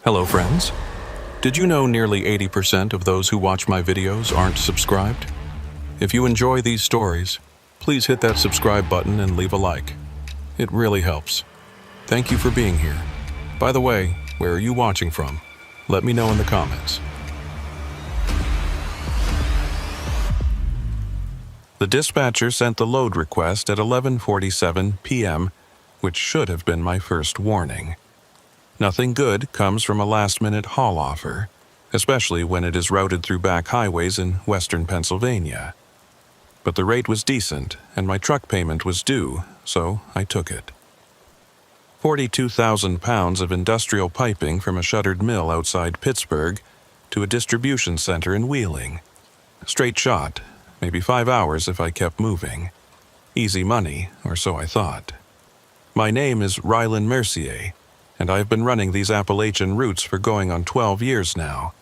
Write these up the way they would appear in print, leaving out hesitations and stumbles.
Hello friends. Did you know nearly 80% of those who watch my videos aren't subscribed? If you enjoy these stories, please hit that subscribe button and leave a like. It really helps. Thank you for being here. By the way, where are you watching from? Let me know in the comments. The dispatcher sent the load request at 11:47 p.m., which should have been my first warning. Nothing good comes from a last-minute haul offer, especially when it is routed through back highways in western Pennsylvania. But the rate was decent, and my truck payment was due, so I took it. 42,000 pounds of industrial piping from a shuttered mill outside Pittsburgh to a distribution center in Wheeling. Straight shot, maybe 5 hours if I kept moving. Easy money, or so I thought. My name is Rylan Mercier, and I've been running these Appalachian routes for going on 12 years now.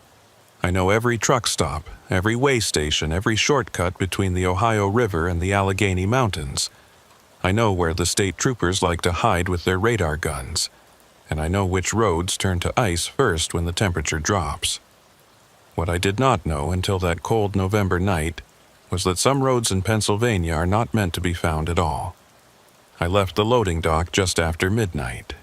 I know every truck stop, every way station, every shortcut between the Ohio River and the Allegheny Mountains. I know where the state troopers like to hide with their radar guns, and I know which roads turn to ice first when the temperature drops. What I did not know until that cold November night was that some roads in Pennsylvania are not meant to be found at all. I left the loading dock just after midnight.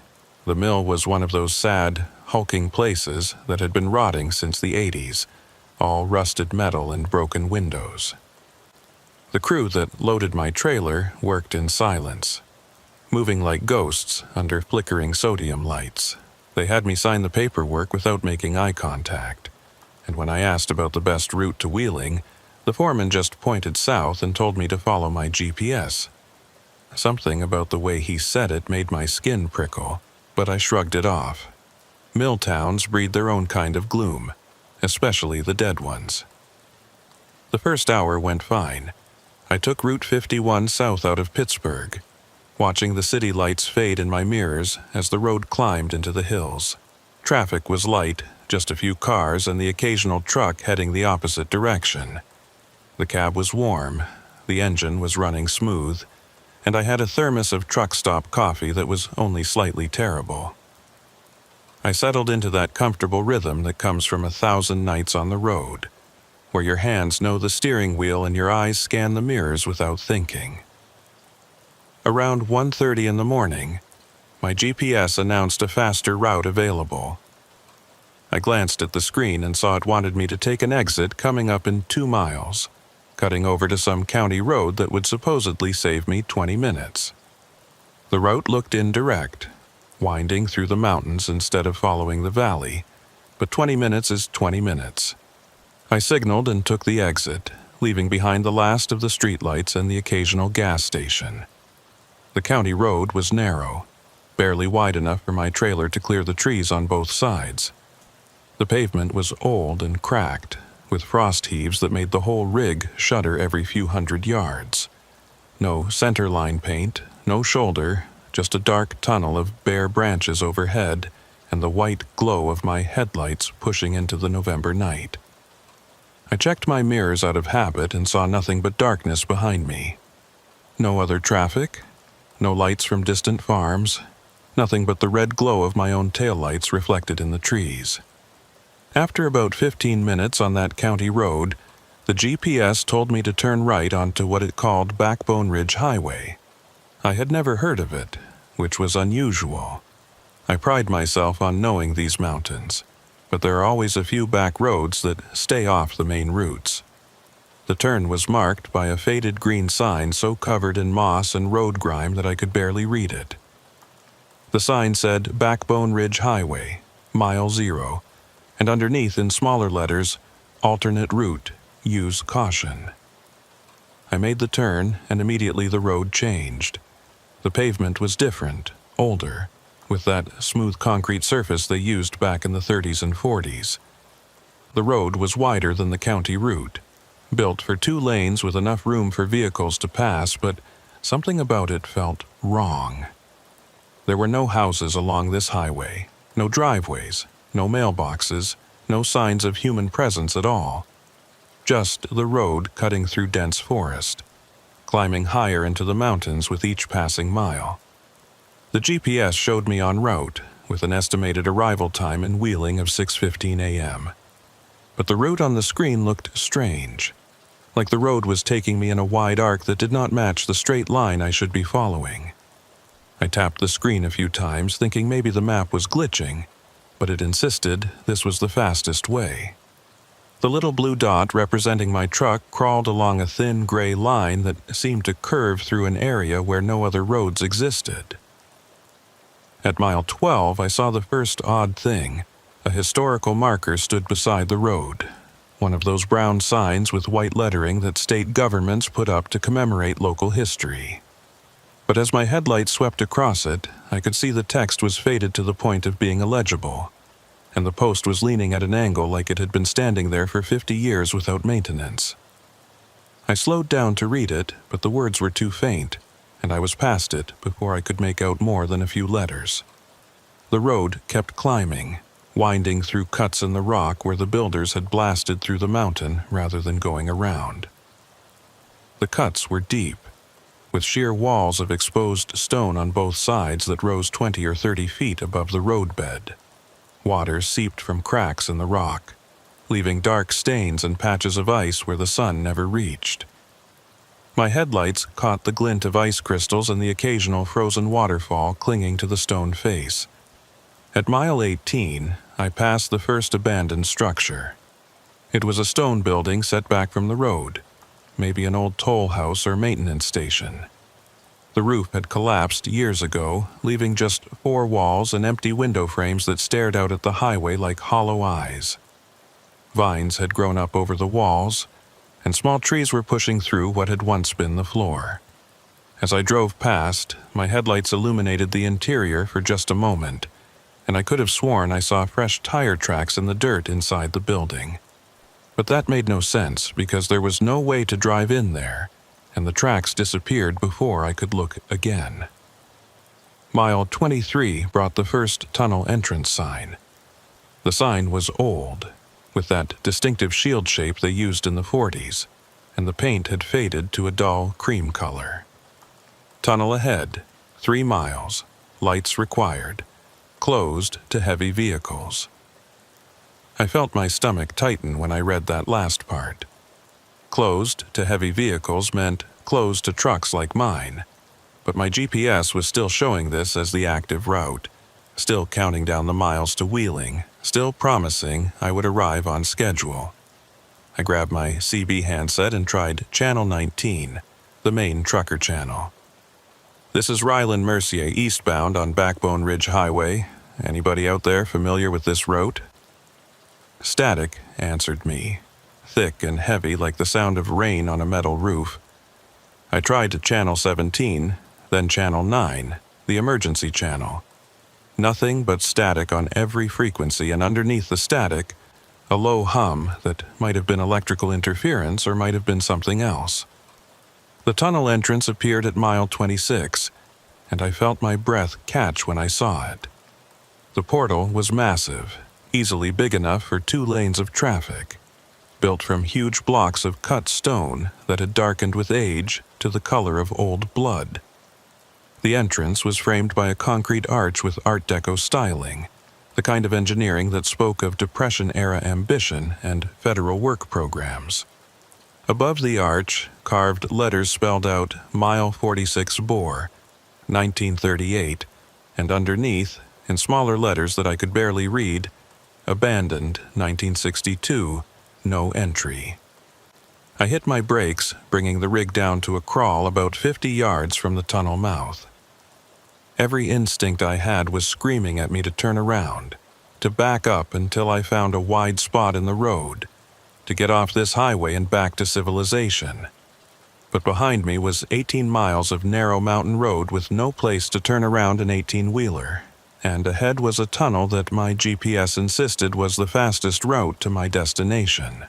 The mill was one of those sad, hulking places that had been rotting since the 80s, all rusted metal and broken windows. The crew that loaded my trailer worked in silence, moving like ghosts under flickering sodium lights. They had me sign the paperwork without making eye contact, and when I asked about the best route to Wheeling, the foreman just pointed south and told me to follow my GPS. Something about the way he said it made my skin prickle, but I shrugged it off. Mill towns breed their own kind of gloom, especially the dead ones. The first hour went fine. I took Route 51 south out of Pittsburgh, watching the city lights fade in my mirrors as the road climbed into the hills. Traffic was light, just a few cars and the occasional truck heading the opposite direction. The cab was warm, the engine was running smooth, and I had a thermos of truck stop coffee that was only slightly terrible. I settled into that comfortable rhythm that comes from 1,000 nights on the road, where your hands know the steering wheel and your eyes scan the mirrors without thinking. Around 1:30 in the morning, my GPS announced a faster route available. I glanced at the screen and saw it wanted me to take an exit coming up in 2 miles. Cutting over to some county road that would supposedly save me 20 minutes. The route looked indirect, winding through the mountains instead of following the valley, but 20 minutes is 20 minutes. I signaled and took the exit, leaving behind the last of the streetlights and the occasional gas station. The county road was narrow, barely wide enough for my trailer to clear the trees on both sides. The pavement was old and cracked, with frost heaves that made the whole rig shudder every few hundred yards. No centerline paint, no shoulder, just a dark tunnel of bare branches overhead and the white glow of my headlights pushing into the November night. I checked my mirrors out of habit and saw nothing but darkness behind me. No other traffic, no lights from distant farms, nothing but the red glow of my own taillights reflected in the trees. After about 15 minutes on that county road, the GPS told me to turn right onto what it called Backbone Ridge Highway. I had never heard of it, which was unusual. I pride myself on knowing these mountains, but there are always a few back roads that stay off the main routes. The turn was marked by a faded green sign so covered in moss and road grime that I could barely read it. The sign said Backbone Ridge Highway, Mile 0, and underneath in smaller letters, alternate route, use caution. I made the turn, and immediately the road changed. The pavement was different, older, with that smooth concrete surface they used back in the 30s and 40s. The road was wider than the county route, built for 2 lanes with enough room for vehicles to pass, but something about it felt wrong. There were no houses along this highway, no driveways, no mailboxes, no signs of human presence at all. Just the road cutting through dense forest, climbing higher into the mountains with each passing mile. The GPS showed me en route, with an estimated arrival time in Wheeling of 6:15 a.m. But the route on the screen looked strange, like the road was taking me in a wide arc that did not match the straight line I should be following. I tapped the screen a few times, thinking maybe the map was glitching, but it insisted this was the fastest way. The little blue dot representing my truck crawled along a thin gray line that seemed to curve through an area where no other roads existed. At mile 12, I saw the first odd thing. A historical marker stood beside the road, one of those brown signs with white lettering that state governments put up to commemorate local history. But as my headlights swept across it, I could see the text was faded to the point of being illegible, and the post was leaning at an angle like it had been standing there for 50 years without maintenance. I slowed down to read it, but the words were too faint, and I was past it before I could make out more than a few letters. The road kept climbing, winding through cuts in the rock where the builders had blasted through the mountain rather than going around. The cuts were deep, with sheer walls of exposed stone on both sides that rose 20 or 30 feet above the roadbed. Water seeped from cracks in the rock, leaving dark stains and patches of ice where the sun never reached. My headlights caught the glint of ice crystals and the occasional frozen waterfall clinging to the stone face. At mile 18, I passed the first abandoned structure. It was a stone building set back from the road, maybe an old toll house or maintenance station. The roof had collapsed years ago, leaving just 4 walls and empty window frames that stared out at the highway like hollow eyes. Vines had grown up over the walls, and small trees were pushing through what had once been the floor. As I drove past, my headlights illuminated the interior for just a moment, and I could have sworn I saw fresh tire tracks in the dirt inside the building. But that made no sense because there was no way to drive in there, and the tracks disappeared before I could look again. Mile 23 brought the first tunnel entrance sign. The sign was old, with that distinctive shield shape they used in the 40s, and the paint had faded to a dull cream color. Tunnel ahead, 3 miles, lights required, closed to heavy vehicles. I felt my stomach tighten when I read that last part. Closed to heavy vehicles meant closed to trucks like mine, but my GPS was still showing this as the active route, still counting down the miles to Wheeling, still promising I would arrive on schedule. I grabbed my CB handset and tried Channel 19, the main trucker channel. "This is Ryland Mercier eastbound on Backbone Ridge Highway. Anybody out there familiar with this route?" Static answered me, thick and heavy like the sound of rain on a metal roof. I tried Channel 17, then Channel 9, the emergency channel. Nothing but static on every frequency, and underneath the static, a low hum that might have been electrical interference or might have been something else. The tunnel entrance appeared at mile 26, and I felt my breath catch when I saw it. The portal was massive, easily big enough for 2 lanes of traffic, built from huge blocks of cut stone that had darkened with age to the color of old blood. The entrance was framed by a concrete arch with Art Deco styling, the kind of engineering that spoke of Depression-era ambition and federal work programs. Above the arch, carved letters spelled out Mile 46 Bore, 1938, and underneath, in smaller letters that I could barely read, Abandoned 1962, no entry. I hit my brakes, bringing the rig down to a crawl about 50 yards from the tunnel mouth. Every instinct I had was screaming at me to turn around, to back up until I found a wide spot in the road, to get off this highway and back to civilization. But behind me was 18 miles of narrow mountain road with no place to turn around an 18-wheeler, and ahead was a tunnel that my GPS insisted was the fastest route to my destination.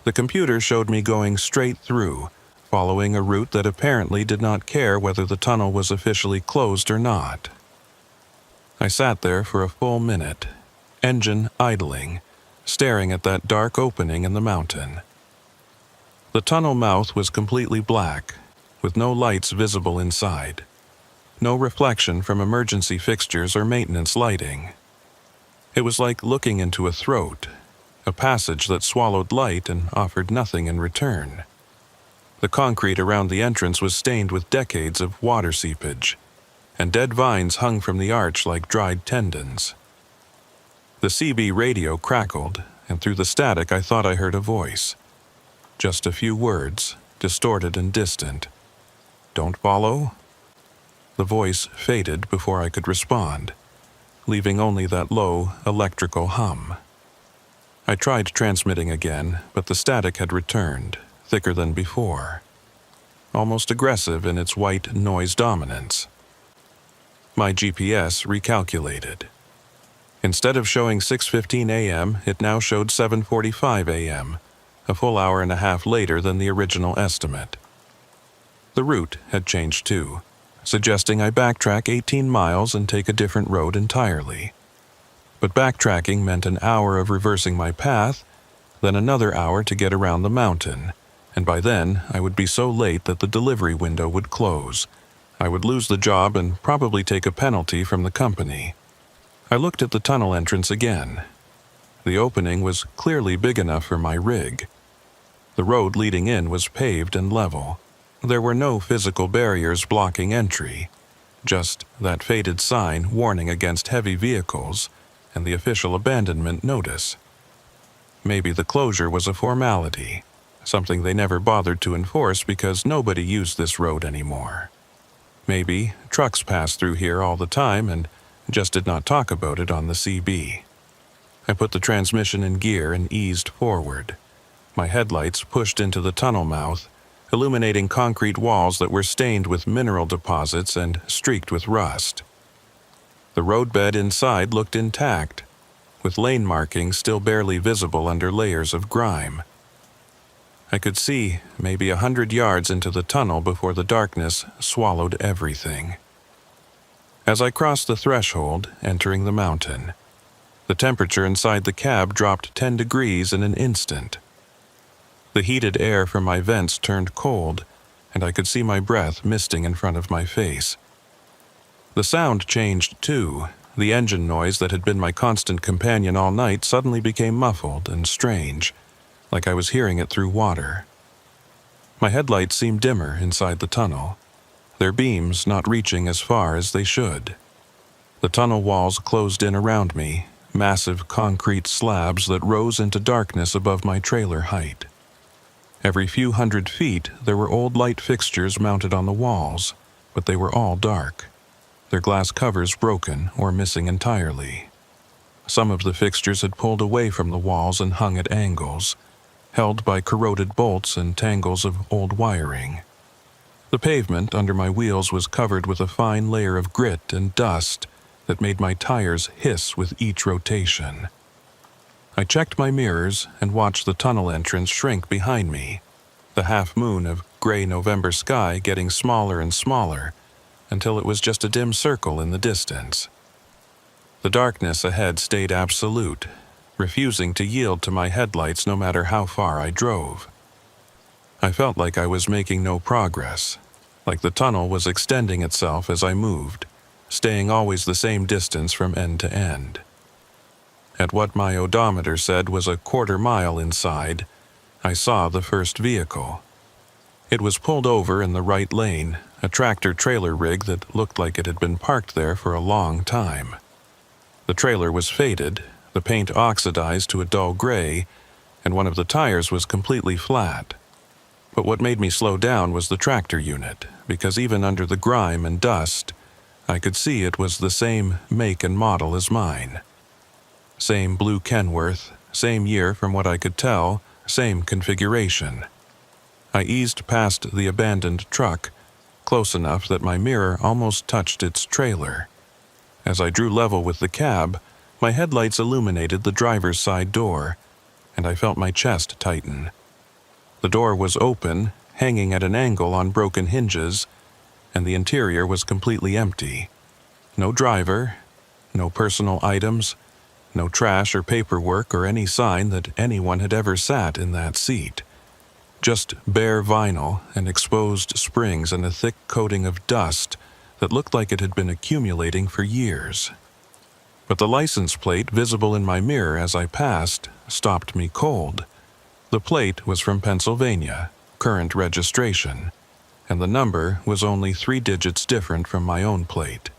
The computer showed me going straight through, following a route that apparently did not care whether the tunnel was officially closed or not. I sat there for a full minute, engine idling, staring at that dark opening in the mountain. The tunnel mouth was completely black, with no lights visible inside. No reflection from emergency fixtures or maintenance lighting. It was like looking into a throat, a passage that swallowed light and offered nothing in return. The concrete around the entrance was stained with decades of water seepage, and dead vines hung from the arch like dried tendons. The CB radio crackled, and through the static I thought I heard a voice. Just a few words, distorted and distant. "Don't follow?" The voice faded before I could respond, leaving only that low, electrical hum. I tried transmitting again, but the static had returned, thicker than before, almost aggressive in its white noise dominance. My GPS recalculated. Instead of showing 6:15 a.m., it now showed 7:45 a.m., a full hour and a half later than the original estimate. The route had changed too, suggesting I backtrack 18 miles and take a different road entirely. But backtracking meant an hour of reversing my path, then another hour to get around the mountain, and by then I would be so late that the delivery window would close. I would lose the job and probably take a penalty from the company. I looked at the tunnel entrance again. The opening was clearly big enough for my rig. The road leading in was paved and level. There were no physical barriers blocking entry, just that faded sign warning against heavy vehicles and the official abandonment notice. Maybe the closure was a formality, something they never bothered to enforce because nobody used this road anymore. Maybe trucks passed through here all the time and just did not talk about it on the CB. I put the transmission in gear and eased forward. My headlights pushed into the tunnel mouth, illuminating concrete walls that were stained with mineral deposits and streaked with rust. The roadbed inside looked intact, with lane markings still barely visible under layers of grime. I could see maybe 100 yards into the tunnel before the darkness swallowed everything. As I crossed the threshold, entering the mountain, the temperature inside the cab dropped 10 degrees in an instant. The heated air from my vents turned cold, and I could see my breath misting in front of my face. The sound changed too. The engine noise that had been my constant companion all night suddenly became muffled and strange, like I was hearing it through water. My headlights seemed dimmer inside the tunnel, their beams not reaching as far as they should. The tunnel walls closed in around me, massive concrete slabs that rose into darkness above my trailer height. Every few hundred feet, there were old light fixtures mounted on the walls, but they were all dark, their glass covers broken or missing entirely. Some of the fixtures had pulled away from the walls and hung at angles, held by corroded bolts and tangles of old wiring. The pavement under my wheels was covered with a fine layer of grit and dust that made my tires hiss with each rotation. I checked my mirrors and watched the tunnel entrance shrink behind me, the half-moon of gray November sky getting smaller and smaller until it was just a dim circle in the distance. The darkness ahead stayed absolute, refusing to yield to my headlights no matter how far I drove. I felt like I was making no progress, like the tunnel was extending itself as I moved, staying always the same distance from end to end. At what my odometer said was a quarter mile inside, I saw the first vehicle. It was pulled over in the right lane, a tractor-trailer rig that looked like it had been parked there for a long time. The trailer was faded, the paint oxidized to a dull gray, and one of the tires was completely flat. But what made me slow down was the tractor unit, because even under the grime and dust, I could see it was the same make and model as mine. Same blue Kenworth, same year from what I could tell, same configuration. I eased past the abandoned truck, close enough that my mirror almost touched its trailer. As I drew level with the cab, my headlights illuminated the driver's side door, and I felt my chest tighten. The door was open, hanging at an angle on broken hinges, and the interior was completely empty. No driver, no personal items, no trash or paperwork or any sign that anyone had ever sat in that seat. Just bare vinyl and exposed springs and a thick coating of dust that looked like it had been accumulating for years. But the license plate visible in my mirror as I passed stopped me cold. The plate was from Pennsylvania, current registration, and the number was only 3 digits different from my own plate.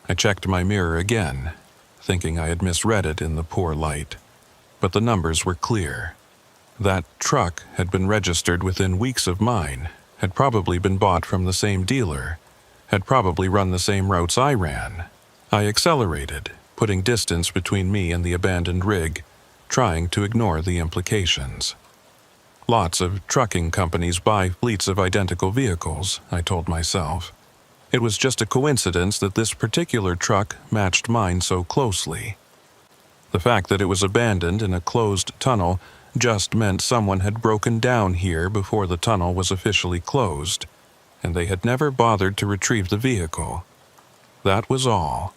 I checked my mirror again, thinking I had misread it in the poor light, but the numbers were clear. That truck had been registered within weeks of mine, had probably been bought from the same dealer, had probably run the same routes I ran. I accelerated, putting distance between me and the abandoned rig, trying to ignore the implications. Lots of trucking companies buy fleets of identical vehicles, I told myself. It was just a coincidence that this particular truck matched mine so closely. The fact that it was abandoned in a closed tunnel just meant someone had broken down here before the tunnel was officially closed, and they had never bothered to retrieve the vehicle. That was all.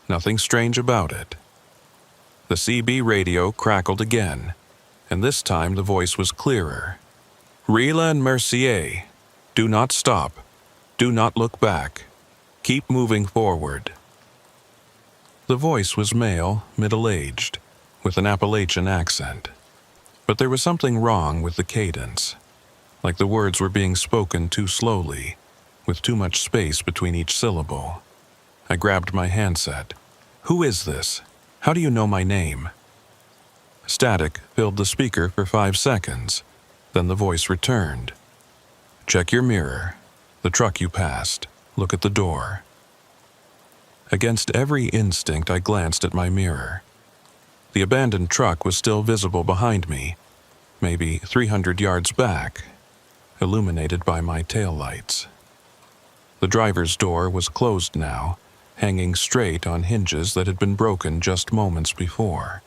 Nothing strange about it. The CB radio crackled again, and this time the voice was clearer. Rila and Mercier, do not stop. Do not look back. Keep moving forward. The voice was male, middle-aged, with an Appalachian accent. But there was something wrong with the cadence, like the words were being spoken too slowly, with too much space between each syllable. I grabbed my handset. Who is this? How do you know my name? Static filled the speaker for 5 seconds. Then the voice returned. Check your mirror. The truck you passed. Look at the door. Against every instinct, I glanced at my mirror. The abandoned truck was still visible behind me, maybe 300 yards back, illuminated by my taillights. The driver's door was closed now, hanging straight on hinges that had been broken just moments before.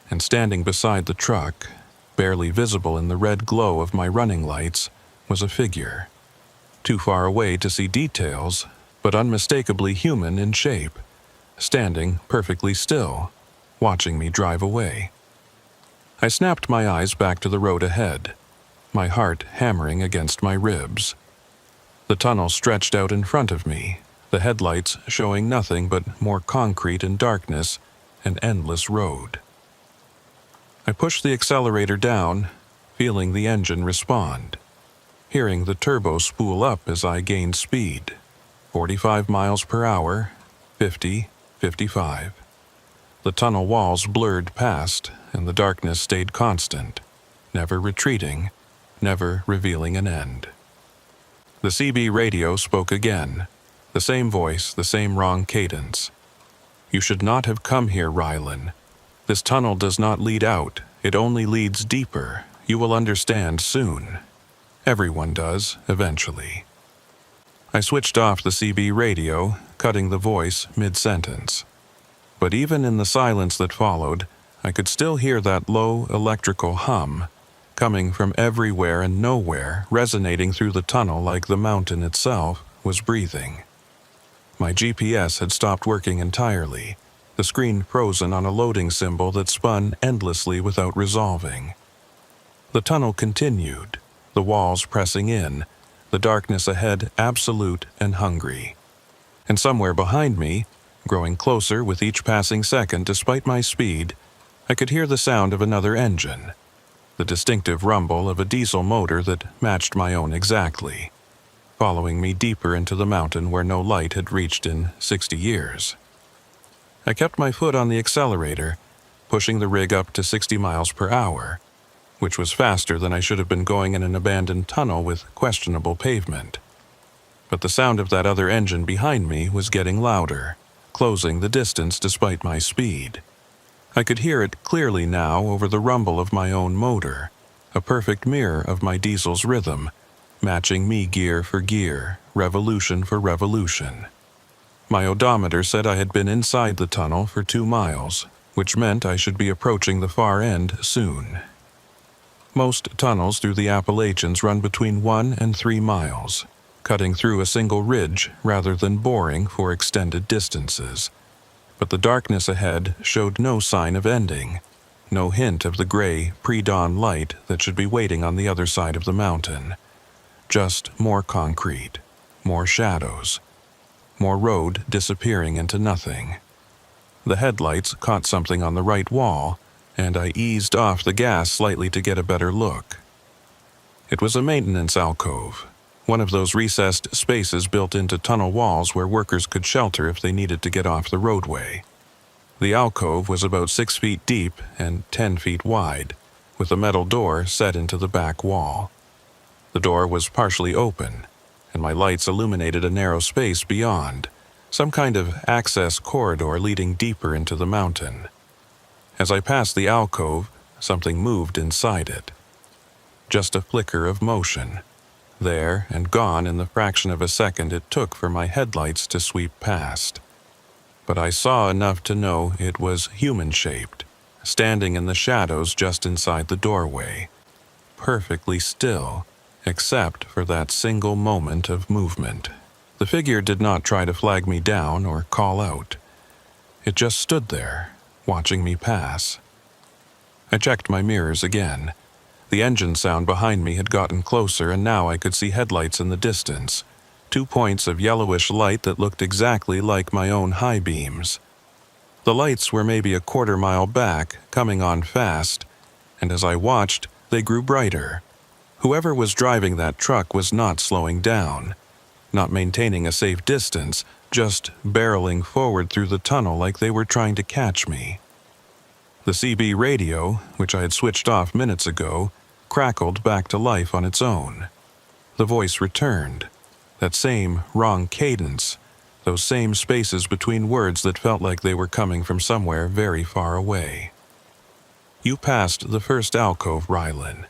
And standing beside the truck, barely visible in the red glow of my running lights, was a figure. Too far away to see details, but unmistakably human in shape, standing perfectly still, watching me drive away. I snapped my eyes back to the road ahead, my heart hammering against my ribs. The tunnel stretched out in front of me, the headlights showing nothing but more concrete and darkness, an endless road. I pushed the accelerator down, feeling the engine respond, hearing the turbo spool up as I gained speed. 45 miles per hour, 50, 55. The tunnel walls blurred past, and the darkness stayed constant, never retreating, never revealing an end. The CB radio spoke again, the same voice, the same wrong cadence. You should not have come here, Rylan. This tunnel does not lead out, it only leads deeper. You will understand soon. Everyone does, eventually. I switched off the CB radio, cutting the voice mid-sentence. But even in the silence that followed, I could still hear that low electrical hum, coming from everywhere and nowhere, resonating through the tunnel like the mountain itself was breathing. My GPS had stopped working entirely, the screen frozen on a loading symbol that spun endlessly without resolving. The tunnel continued, the walls pressing in, the darkness ahead absolute and hungry. And somewhere behind me, growing closer with each passing second despite my speed, I could hear the sound of another engine, the distinctive rumble of a diesel motor that matched my own exactly, following me deeper into the mountain where no light had reached in 60 years. I kept my foot on the accelerator, pushing the rig up to 60 miles per hour, which was faster than I should have been going in an abandoned tunnel with questionable pavement. But the sound of that other engine behind me was getting louder, closing the distance despite my speed. I could hear it clearly now over the rumble of my own motor, a perfect mirror of my diesel's rhythm, matching me gear for gear, revolution for revolution. My odometer said I had been inside the tunnel for 2 miles, which meant I should be approaching the far end soon. Most tunnels through the Appalachians run between 1 and 3 miles, cutting through a single ridge rather than boring for extended distances. But the darkness ahead showed no sign of ending, no hint of the gray, pre-dawn light that should be waiting on the other side of the mountain. Just more concrete, more shadows, more road disappearing into nothing. The headlights caught something on the right wall, and I eased off the gas slightly to get a better look. It was a maintenance alcove, one of those recessed spaces built into tunnel walls where workers could shelter if they needed to get off the roadway. The alcove was about 6 feet deep and 10 feet wide, with a metal door set into the back wall. The door was partially open, and my lights illuminated a narrow space beyond, some kind of access corridor leading deeper into the mountain. As I passed the alcove, something moved inside it. Just a flicker of motion, there and gone in the fraction of a second it took for my headlights to sweep past. But I saw enough to know it was human-shaped, standing in the shadows just inside the doorway, perfectly still, except for that single moment of movement. The figure did not try to flag me down or call out. It just stood there, watching me pass. I checked my mirrors again. The engine sound behind me had gotten closer, and now I could see headlights in the distance, 2 points of yellowish light that looked exactly like my own high beams. The lights were maybe a quarter-mile back, coming on fast, and as I watched, they grew brighter. Whoever was driving that truck was not slowing down, not maintaining a safe distance, just barreling forward through the tunnel like they were trying to catch me. The CB radio, which I had switched off minutes ago, crackled back to life on its own. The voice returned. That same wrong cadence, those same spaces between words that felt like they were coming from somewhere very far away. You passed the first alcove, Rylan.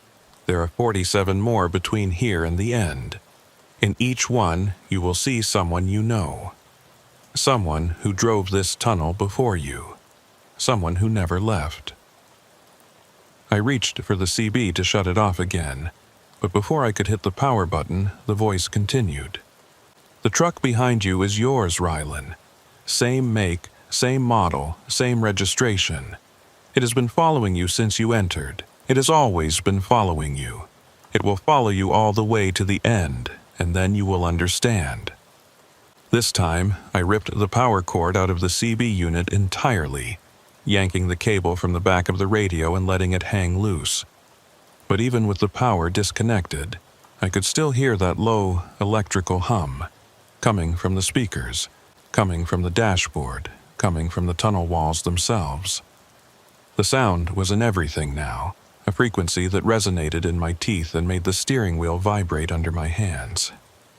There are 47 more between here and the end. In each one, you will see someone you know. Someone who drove this tunnel before you. Someone who never left. I reached for the CB to shut it off again, but before I could hit the power button, the voice continued. The truck behind you is yours, Rylan. Same make, same model, same registration. It has been following you since you entered. It has always been following you. It will follow you all the way to the end, and then you will understand. This time, I ripped the power cord out of the CB unit entirely, yanking the cable from the back of the radio and letting it hang loose. But even with the power disconnected, I could still hear that low electrical hum, coming from the speakers, coming from the dashboard, coming from the tunnel walls themselves. The sound was in everything now, a frequency that resonated in my teeth and made the steering wheel vibrate under my hands.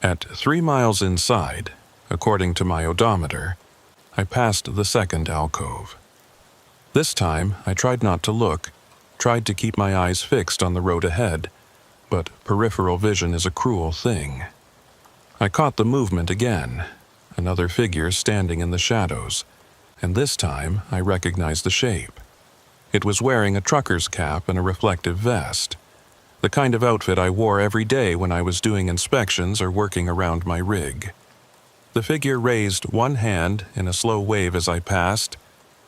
At 3 miles inside, according to my odometer, I passed the second alcove. This time, I tried not to look, tried to keep my eyes fixed on the road ahead, but peripheral vision is a cruel thing. I caught the movement again, another figure standing in the shadows, and this time I recognized the shape. It was wearing a trucker's cap and a reflective vest, the kind of outfit I wore every day when I was doing inspections or working around my rig. The figure raised one hand in a slow wave as I passed,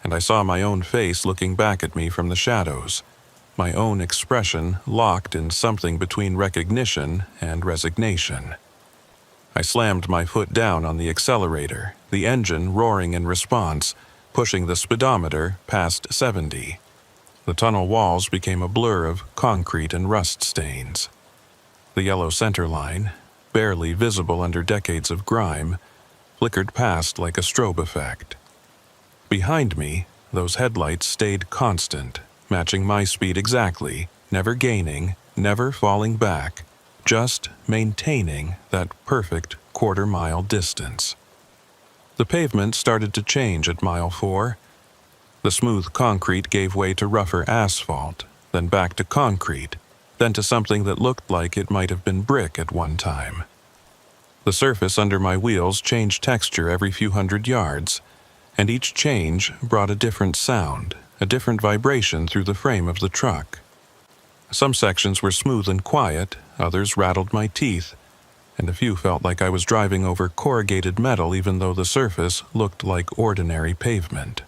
and I saw my own face looking back at me from the shadows, my own expression locked in something between recognition and resignation. I slammed my foot down on the accelerator, the engine roaring in response, pushing the speedometer past 70. The tunnel walls became a blur of concrete and rust stains. The yellow center line, barely visible under decades of grime, flickered past like a strobe effect. Behind me, those headlights stayed constant, matching my speed exactly, never gaining, never falling back, just maintaining that perfect quarter-mile distance. The pavement started to change at mile 4. The smooth concrete gave way to rougher asphalt, then back to concrete, then to something that looked like it might have been brick at one time. The surface under my wheels changed texture every few hundred yards, and each change brought a different sound, a different vibration through the frame of the truck. Some sections were smooth and quiet, others rattled my teeth, and a few felt like I was driving over corrugated metal even though the surface looked like ordinary pavement.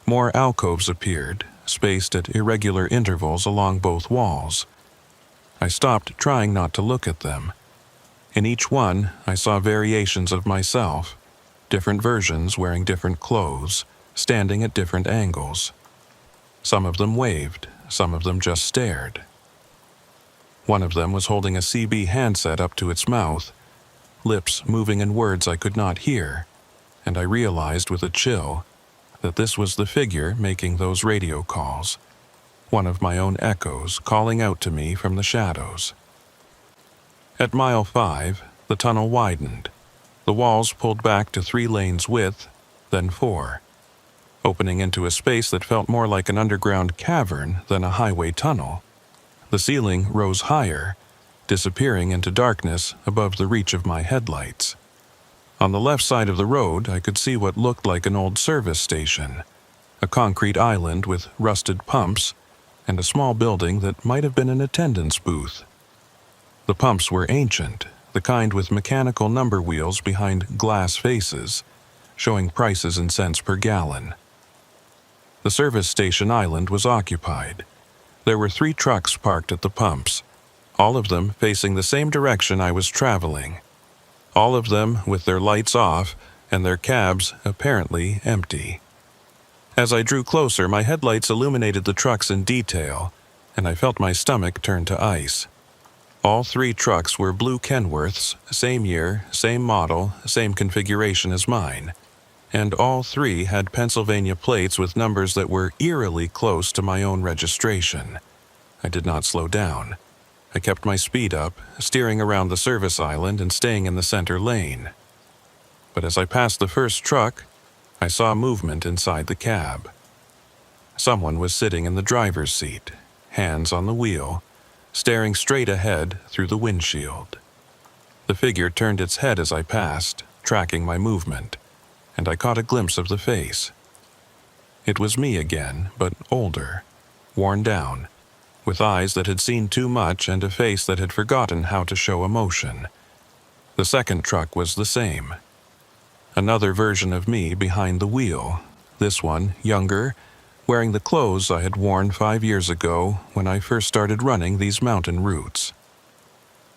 More alcoves appeared, spaced at irregular intervals along both walls. I stopped trying not to look at them. In each one, I saw variations of myself, different versions wearing different clothes, standing at different angles. Some of them waved, some of them just stared. One of them was holding a CB handset up to its mouth, lips moving in words I could not hear, and I realized with a chill that this was the figure making those radio calls, one of my own echoes calling out to me from the shadows. At mile 5, the tunnel widened. The walls pulled back to 3 lanes width, then 4, opening into a space that felt more like an underground cavern than a highway tunnel. The ceiling rose higher, disappearing into darkness above the reach of my headlights. On the left side of the road, I could see what looked like an old service station, a concrete island with rusted pumps, and a small building that might have been an attendance booth. The pumps were ancient, the kind with mechanical number wheels behind glass faces, showing prices in cents per gallon. The service station island was occupied. There were 3 trucks parked at the pumps, all of them facing the same direction I was traveling, all of them with their lights off and their cabs apparently empty. As I drew closer, my headlights illuminated the trucks in detail, and I felt my stomach turn to ice. All 3 trucks were blue Kenworths, same year, same model, same configuration as mine, and all 3 had Pennsylvania plates with numbers that were eerily close to my own registration. I did not slow down. I kept my speed up, steering around the service island and staying in the center lane. But as I passed the first truck, I saw movement inside the cab. Someone was sitting in the driver's seat, hands on the wheel, staring straight ahead through the windshield. The figure turned its head as I passed, tracking my movement, and I caught a glimpse of the face. It was me again, but older, worn down, with eyes that had seen too much and a face that had forgotten how to show emotion. The second truck was the same. Another version of me behind the wheel, this one younger, wearing the clothes I had worn 5 years ago when I first started running these mountain routes.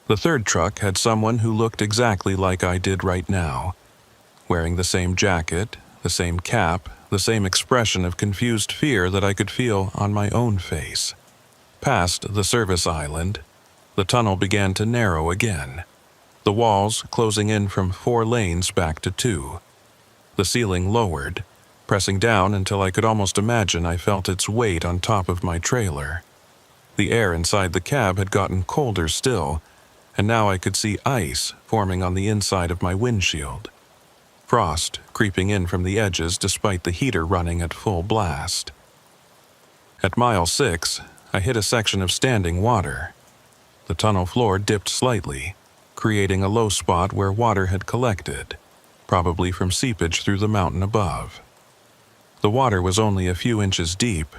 The third truck had someone who looked exactly like I did right now, wearing the same jacket, the same cap, the same expression of confused fear that I could feel on my own face. Past the service island, the tunnel began to narrow again, the walls closing in from 4 lanes back to 2. The ceiling lowered, pressing down until I could almost imagine I felt its weight on top of my trailer. The air inside the cab had gotten colder still, and now I could see ice forming on the inside of my windshield. Frost creeping in from the edges despite the heater running at full blast. At mile 6, I hit a section of standing water. The tunnel floor dipped slightly, creating a low spot where water had collected, probably from seepage through the mountain above. The water was only a few inches deep,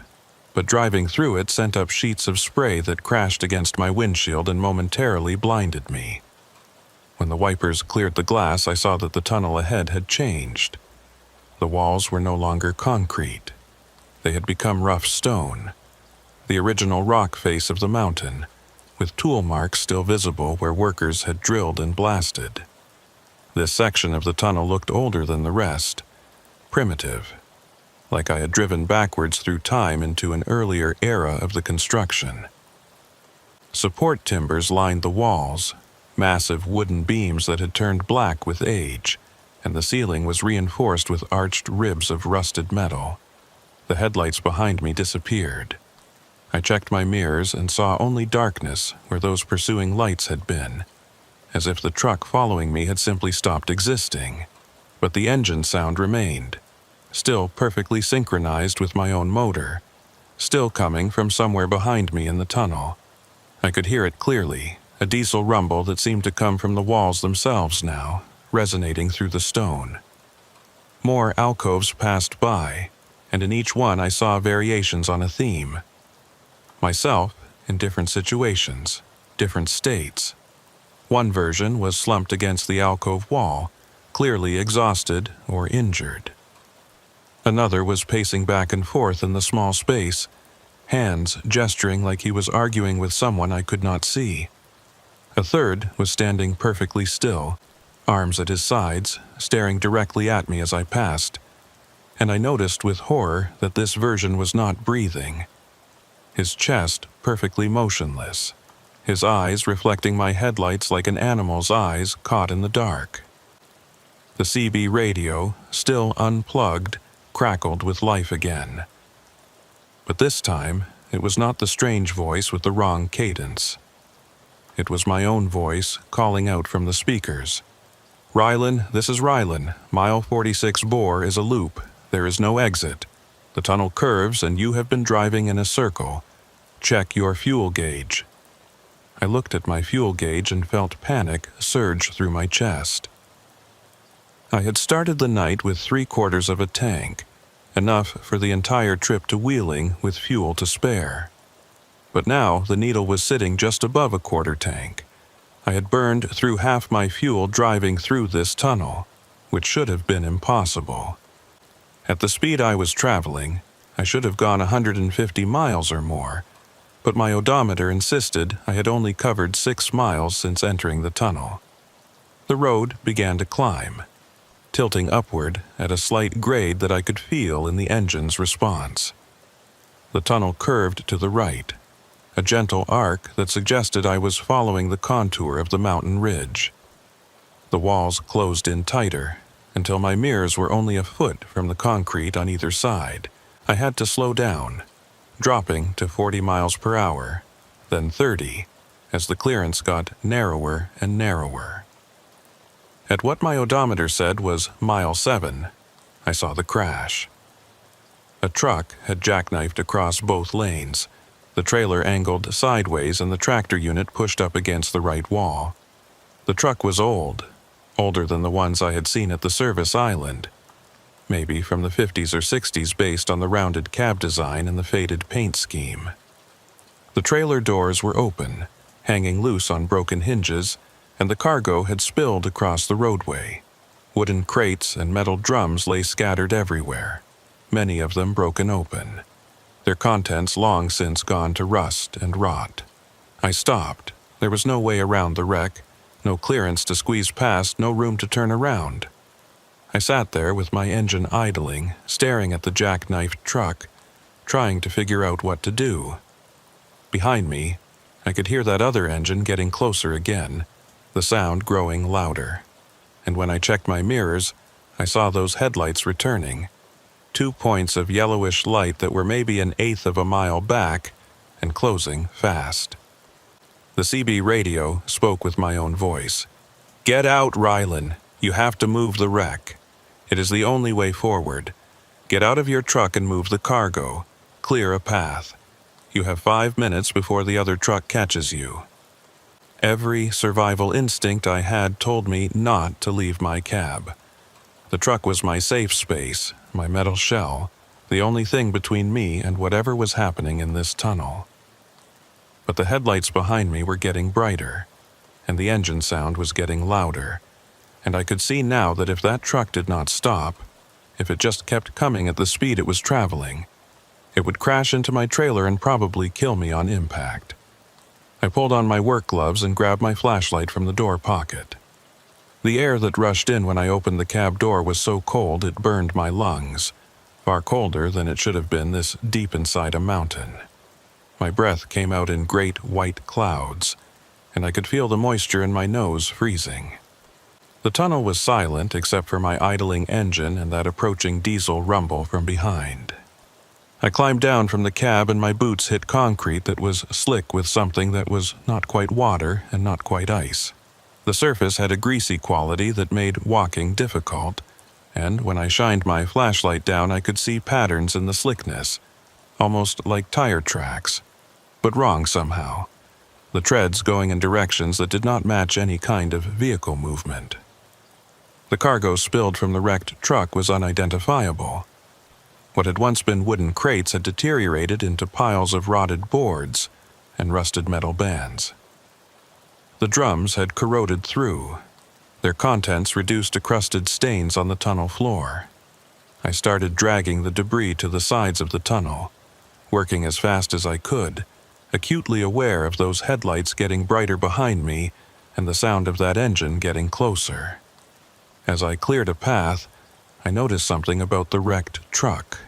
but driving through it sent up sheets of spray that crashed against my windshield and momentarily blinded me. When the wipers cleared the glass, I saw that the tunnel ahead had changed. The walls were no longer concrete. They had become rough stone, the original rock face of the mountain, with tool marks still visible where workers had drilled and blasted. This section of the tunnel looked older than the rest, primitive, like I had driven backwards through time into an earlier era of the construction. Support timbers lined the walls, massive wooden beams that had turned black with age, and the ceiling was reinforced with arched ribs of rusted metal. The headlights behind me disappeared. I checked my mirrors and saw only darkness where those pursuing lights had been, as if the truck following me had simply stopped existing. But the engine sound remained, still perfectly synchronized with my own motor, still coming from somewhere behind me in the tunnel. I could hear it clearly, a diesel rumble that seemed to come from the walls themselves now, resonating through the stone. More alcoves passed by, and in each one I saw variations on a theme. Myself in different situations, different states. One version was slumped against the alcove wall, clearly exhausted or injured. Another was pacing back and forth in the small space, hands gesturing like he was arguing with someone I could not see. A third was standing perfectly still, arms at his sides, staring directly at me as I passed, and I noticed with horror that this version was not breathing. His chest perfectly motionless, his eyes reflecting my headlights like an animal's eyes caught in the dark. The CB radio, still unplugged, crackled with life again. But this time, it was not the strange voice with the wrong cadence. It was my own voice calling out from the speakers. "Rylan, this is Rylan. Mile 46 bore is a loop. There is no exit. The tunnel curves and you have been driving in a circle. Check your fuel gauge." I looked at my fuel gauge and felt panic surge through my chest. I had started the night with 3/4 of a tank, enough for the entire trip to Wheeling with fuel to spare. But now the needle was sitting just above a 1/4 tank. I had burned through half my fuel driving through this tunnel, which should have been impossible. At the speed I was traveling, I should have gone 150 miles or more, but my odometer insisted I had only covered 6 miles since entering the tunnel. The road began to climb, tilting upward at a slight grade that I could feel in the engine's response. The tunnel curved to the right, a gentle arc that suggested I was following the contour of the mountain ridge. The walls closed in tighter, until my mirrors were only a foot from the concrete on either side. I had to slow down, dropping to 40 miles per hour, then 30, as the clearance got narrower and narrower. At what my odometer said was mile 7, I saw the crash. A truck had jackknifed across both lanes, the trailer angled sideways and the tractor unit pushed up against the right wall. The truck was old, older than the ones I had seen at the service island, maybe from the 50s or 60s based on the rounded cab design and the faded paint scheme. The trailer doors were open, hanging loose on broken hinges, and the cargo had spilled across the roadway. Wooden crates and metal drums lay scattered everywhere, many of them broken open, their contents long since gone to rust and rot. I stopped. There was no way around the wreck, no clearance to squeeze past, no room to turn around. I sat there with my engine idling, staring at the jackknifed truck, trying to figure out what to do. Behind me, I could hear that other engine getting closer again, the sound growing louder. And when I checked my mirrors, I saw those headlights returning, 2 points of yellowish light that were maybe 1/8 of a mile back and closing fast. The CB radio spoke with my own voice. "Get out, Rylan. You have to move the wreck. It is the only way forward. Get out of your truck and move the cargo. Clear a path. You have 5 minutes before the other truck catches you." Every survival instinct I had told me not to leave my cab. The truck was my safe space, my metal shell, the only thing between me and whatever was happening in this tunnel. But the headlights behind me were getting brighter, and the engine sound was getting louder, and I could see now that if that truck did not stop, if it just kept coming at the speed it was traveling, it would crash into my trailer and probably kill me on impact. I pulled on my work gloves and grabbed my flashlight from the door pocket. The air that rushed in when I opened the cab door was so cold it burned my lungs, far colder than it should have been this deep inside a mountain. My breath came out in great white clouds, and I could feel the moisture in my nose freezing. The tunnel was silent except for my idling engine and that approaching diesel rumble from behind. I climbed down from the cab and my boots hit concrete that was slick with something that was not quite water and not quite ice. The surface had a greasy quality that made walking difficult, and when I shined my flashlight down I could see patterns in the slickness, almost like tire tracks, but wrong somehow, the treads going in directions that did not match any kind of vehicle movement. The cargo spilled from the wrecked truck was unidentifiable. What had once been wooden crates had deteriorated into piles of rotted boards and rusted metal bands. The drums had corroded through, their contents reduced to crusted stains on the tunnel floor. I started dragging the debris to the sides of the tunnel, working as fast as I could, acutely aware of those headlights getting brighter behind me and the sound of that engine getting closer. As I cleared a path, I noticed something about the wrecked truck.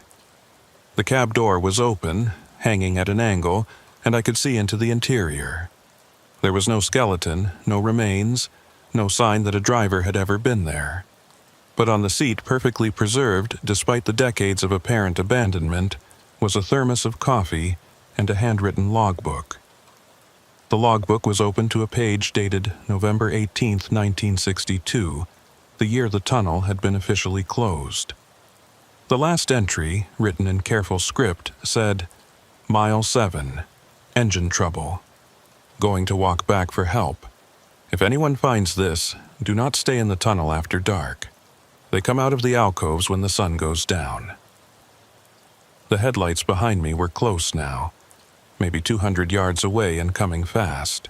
The cab door was open, hanging at an angle, and I could see into the interior. There was no skeleton, no remains, no sign that a driver had ever been there. But on the seat, perfectly preserved despite the decades of apparent abandonment, was a thermos of coffee and a handwritten logbook. The logbook was open to a page dated November 18, 1962, the year the tunnel had been officially closed. The last entry, written in careful script, said, "Mile 7, engine trouble. Going to walk back for help. If anyone finds this, do not stay in the tunnel after dark. They come out of the alcoves when the sun goes down." The headlights behind me were close now, maybe 200 yards away and coming fast.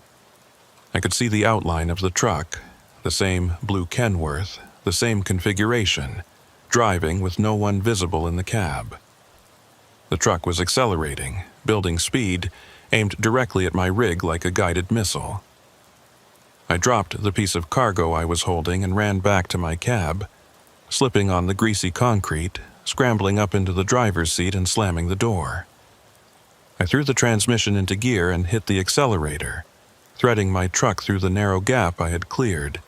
I could see the outline of the truck, the same blue Kenworth, the same configuration, driving with no one visible in the cab. The truck was accelerating, building speed, aimed directly at my rig like a guided missile. I dropped the piece of cargo I was holding and ran back to my cab, slipping on the greasy concrete, scrambling up into the driver's seat and slamming the door. I threw the transmission into gear and hit the accelerator, threading my truck through the narrow gap I had cleared,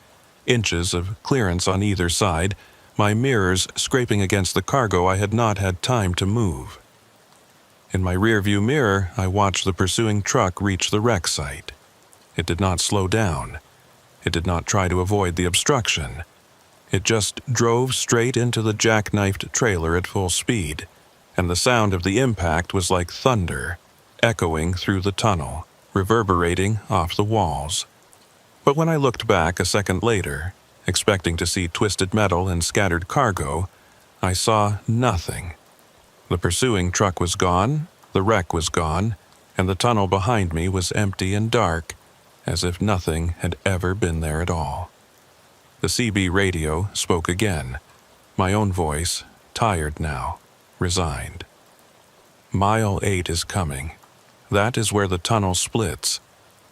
inches of clearance on either side, my mirrors scraping against the cargo I had not had time to move. In my rearview mirror, I watched the pursuing truck reach the wreck site. It did not slow down. It did not try to avoid the obstruction. It just drove straight into the jackknifed trailer at full speed, and the sound of the impact was like thunder, echoing through the tunnel, reverberating off the walls. But when I looked back a second later, expecting to see twisted metal and scattered cargo, I saw nothing. The pursuing truck was gone, the wreck was gone, and the tunnel behind me was empty and dark, as if nothing had ever been there at all. The CB radio spoke again, my own voice, tired now, resigned. "Mile 8 is coming. That is where the tunnel splits.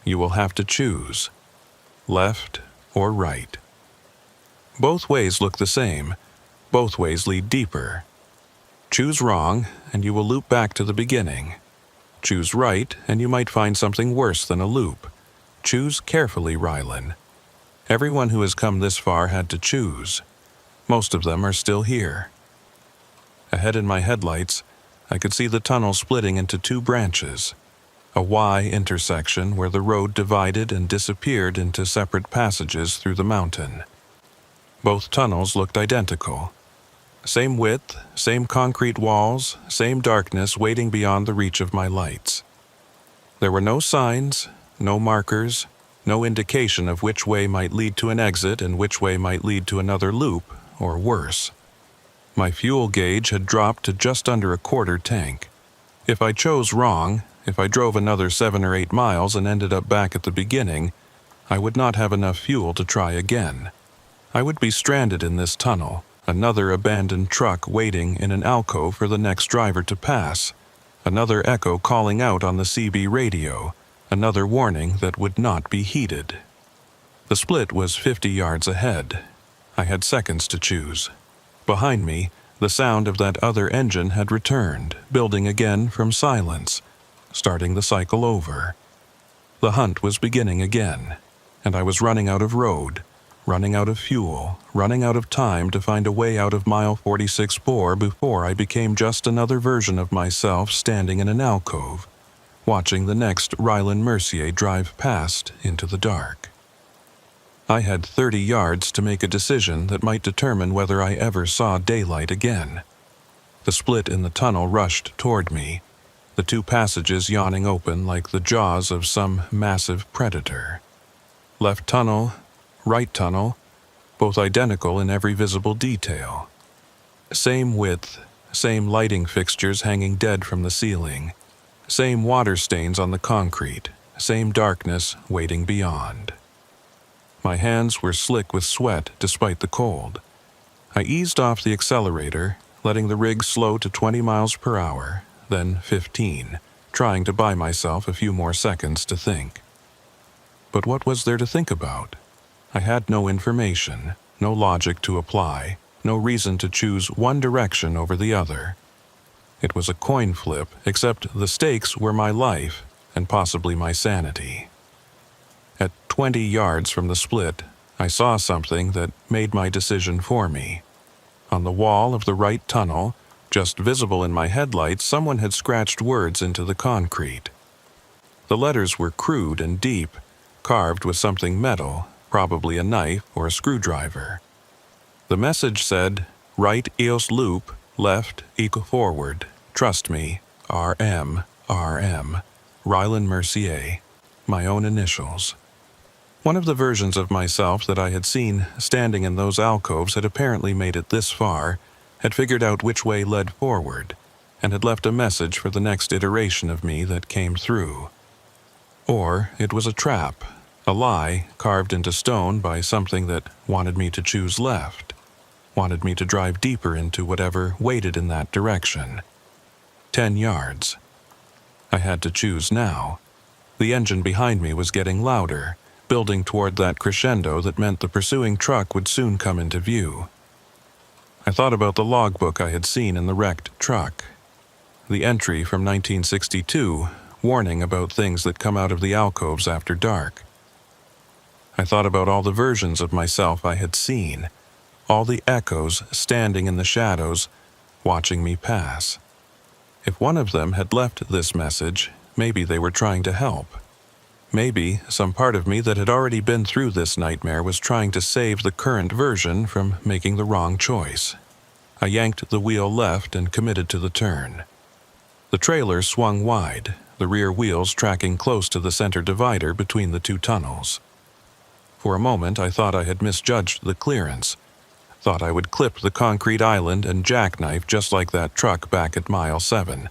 You will have to choose, left or right. Both ways look the same. Both ways lead deeper. Choose wrong, and you will loop back to the beginning. Choose right, and you might find something worse than a loop. Choose carefully, Rylan. Everyone who has come this far had to choose. Most of them are still here." Ahead in my headlights, I could see the tunnel splitting into two branches, a Y intersection where the road divided and disappeared into separate passages through the mountain. Both tunnels looked identical. Same width, same concrete walls, same darkness waiting beyond the reach of my lights. There were no signs, no markers, no indication of which way might lead to an exit and which way might lead to another loop, or worse. My fuel gauge had dropped to just under a quarter tank. If I chose wrong, if I drove another 7 or 8 miles and ended up back at the beginning, I would not have enough fuel to try again. I would be stranded in this tunnel, another abandoned truck waiting in an alcove for the next driver to pass, another echo calling out on the CB radio, another warning that would not be heeded. The split was 50 yards ahead. I had seconds to choose. Behind me, the sound of that other engine had returned, building again from silence, starting the cycle over. The hunt was beginning again, and I was running out of road, running out of fuel, running out of time to find a way out of mile 46-4 before I became just another version of myself standing in an alcove, watching the next Rylan Mercier drive past into the dark. I had 30 yards to make a decision that might determine whether I ever saw daylight again. The split in the tunnel rushed toward me, the two passages yawning open like the jaws of some massive predator. Left tunnel, right tunnel, both identical in every visible detail. Same width, same lighting fixtures hanging dead from the ceiling, same water stains on the concrete, same darkness waiting beyond. My hands were slick with sweat despite the cold. I eased off the accelerator, letting the rig slow to 20 miles per hour, then 15, trying to buy myself a few more seconds to think. But what was there to think about? I had no information, no logic to apply, no reason to choose one direction over the other. It was a coin flip, except the stakes were my life and possibly my sanity. At 20 yards from the split, I saw something that made my decision for me. On the wall of the right tunnel, just visible in my headlights, someone had scratched words into the concrete. The letters were crude and deep, carved with something metal, probably a knife or a screwdriver. The message said, "Right EOS loop, left equal forward, trust me, RM, Rylan Mercier," my own initials. One of the versions of myself that I had seen standing in those alcoves had apparently made it this far, had figured out which way led forward, and had left a message for the next iteration of me that came through. Or it was a trap, a lie carved into stone by something that wanted me to choose left, wanted me to drive deeper into whatever waited in that direction. 10 yards. I had to choose now. The engine behind me was getting louder, building toward that crescendo that meant the pursuing truck would soon come into view. I thought about the logbook I had seen in the wrecked truck. The entry from 1962, warning about things that come out of the alcoves after dark. I thought about all the versions of myself I had seen, all the echoes standing in the shadows, watching me pass. If one of them had left this message, maybe they were trying to help. Maybe some part of me that had already been through this nightmare was trying to save the current version from making the wrong choice. I yanked the wheel left and committed to the turn. The trailer swung wide, the rear wheels tracking close to the center divider between the two tunnels. For a moment I thought I had misjudged the clearance, thought I would clip the concrete island and jackknife just like that truck back at mile 7.